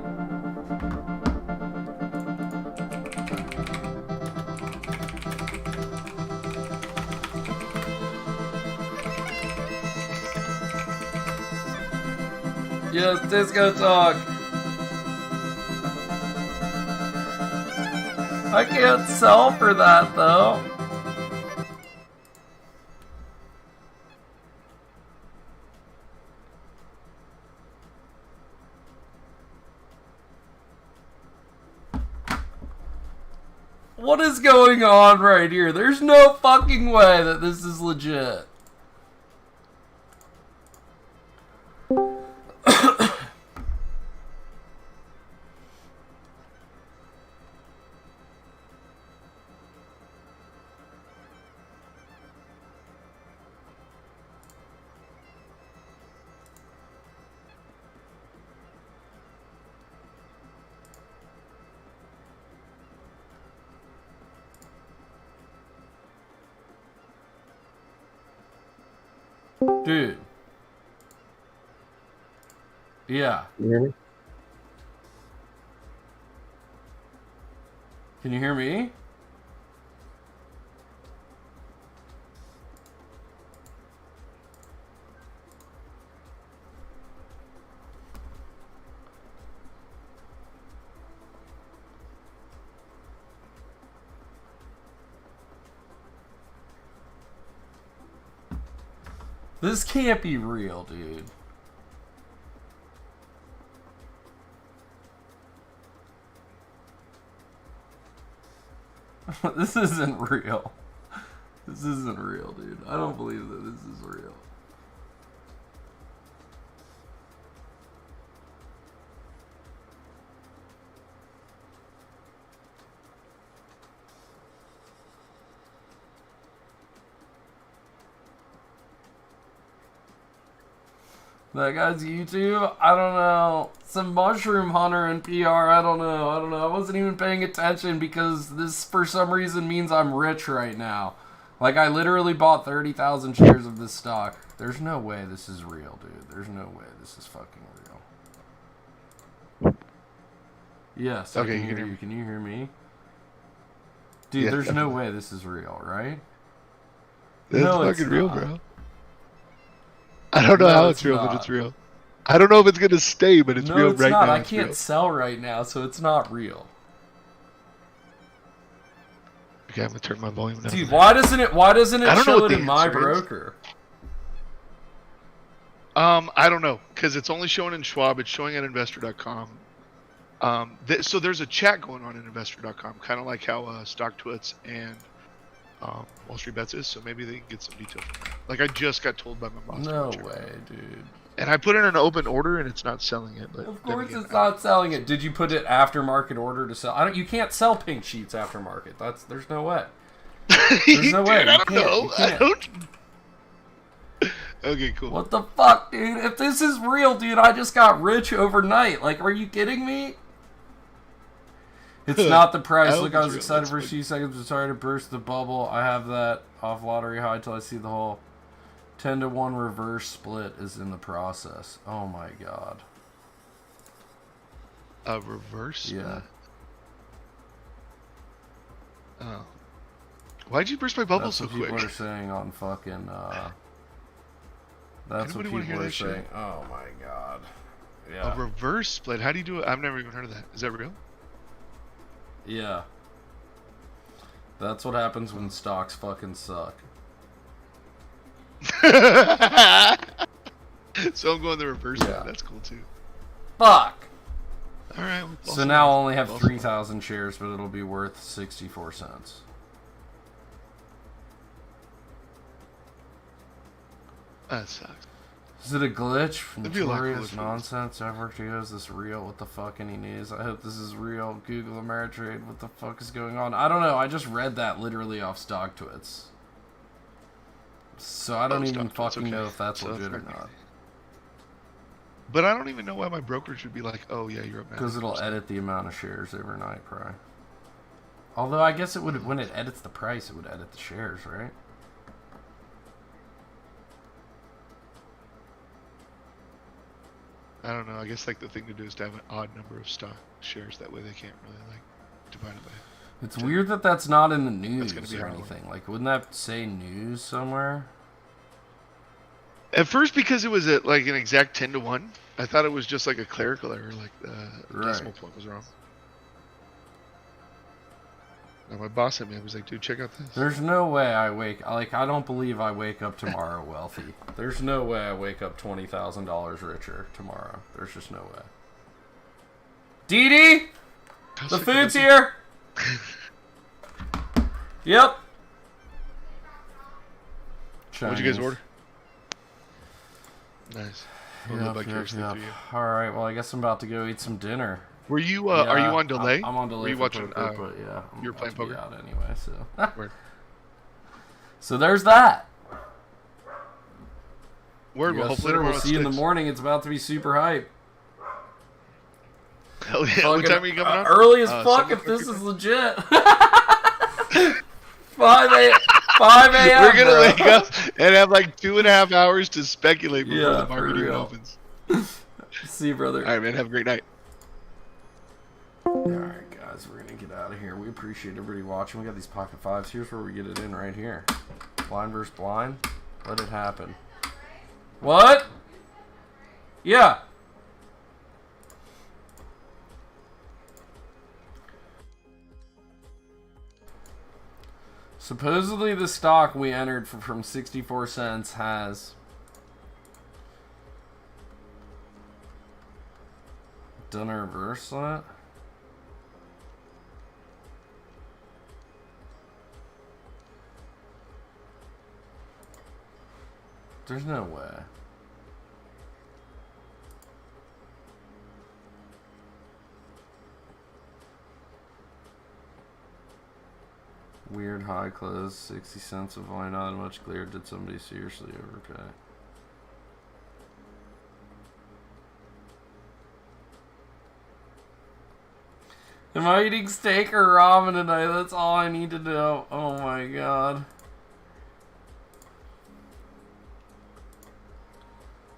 Yes, disco talk. I can't sell for that though. What is going on right here? There's no fucking way that this is legit. Dude. Yeah. Can you hear me? Can you hear me? This can't be real, dude. This isn't real. This isn't real, dude. I don't believe that this is real. That guy's YouTube? I don't know. Some mushroom hunter in PR, I don't know. I wasn't even paying attention because this, for some reason, means I'm rich right now. Like, I literally bought 30,000 shares of this stock. There's no way this is real, dude. There's no way this is fucking real. Yes, okay, I can hear you. Can you hear me? Dude, yeah, there's no way this is real, right? It's fucking real, bro. I don't know how it's real, but it's real. I don't know if it's going to stay, but it's real right now. I can't sell right now, so it's not real. Okay, I'm going to turn my volume down. Dude, why doesn't it show it in my broker? I don't know, because it's only showing in Schwab. It's showing at investor.com. So there's a chat going on in investor.com, kind of like how StockTwits and Wall Street Bets is, so maybe they can get some detail from that. Like, I just got told by my boss. No way, dude. And I put in an open order, and it's not selling it. But of course it's not selling it. Did you put it after market order to sell? You can't sell pink sheets after market. There's no way. There's no way. Dude, I don't know. I don't... Okay, cool. What the fuck, dude? If this is real, dude, I just got rich overnight. Like, are you kidding me? It's not the price. Look, I was excited for a few seconds, but sorry to burst the bubble. I have that off lottery high till I see the whole 10-to-1 reverse split is in the process. Oh my god. A reverse split? Yeah. Oh. Why'd you burst my bubble so quick? That's what people are saying on fucking, that's what people are saying. Oh my god. Yeah. A reverse split? How do you do it? I've never even heard of that. Is that real? Yeah. That's what happens when stocks fucking suck. So I'm going the reverse. Yeah. That's cool too. Fuck! Alright. So now I only have 3,000 shares, but it'll be worth 64 cents. That sucks. Is it a glitch? Notorious nonsense. Ever is this real? What the fuck? Any news? I hope this is real. Google Ameritrade. What the fuck is going on? I don't know. I just read that literally off StockTwits. So I don't even fucking know if that's legit or not. But I don't even know why my brokerage would be like, oh yeah, you're up. Because it'll edit the amount of shares overnight, probably. Although I guess it would, when it edits the price, it would edit the shares, right? I don't know. I guess like the thing to do is to have an odd number of stock shares. That way they can't really like divide it by. It's weird that that's not in the news or anything. Like, wouldn't that say news somewhere? At first, because it was at like an exact 10-to-1, I thought it was just like a clerical error, like the decimal point was wrong. Now my boss hit me. I was like, "Dude, check out this." There's no way I I don't believe I wake up tomorrow wealthy. There's no way I wake up $20,000 richer tomorrow. There's just no way. Dee Dee, the food's here. Yep. What'd you guys order? Nice. Yep. All right. Well, I guess I'm about to go eat some dinner. Were you? Are you on delay? I'm on delay. Were you watching? Poker, but yeah, you were playing poker out anyway. So. So there's that. Word. Well, hopefully we'll see you in the morning. It's about to be super hype. Hell yeah! What time are you coming on? Early as fuck if this is legit. 5 a.m. We're gonna wake up and have like 2.5 hours to speculate before the market even opens. See you, brother. All right, man. Have a great night. Alright, guys, we're gonna get out of here. We appreciate everybody watching. We got these pocket fives. Here's where we get it in right here. Blind versus blind. Let it happen. What? Yeah. Supposedly the stock we entered from 64 cents has done a reverse on it. There's no way. Weird high close, 60 cents of why not much clear. Did somebody seriously overpay? Am I eating steak or ramen tonight? That's all I need to know. Oh my god.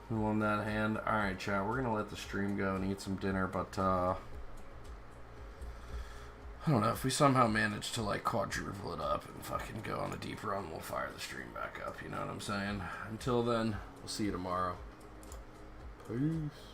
Who won that hand? Alright, chat. We're gonna let the stream go and eat some dinner, but I don't know. If we somehow manage to like quadruple it up and fucking go on a deep run, we'll fire the stream back up. You know what I'm saying? Until then, we'll see you tomorrow. Peace.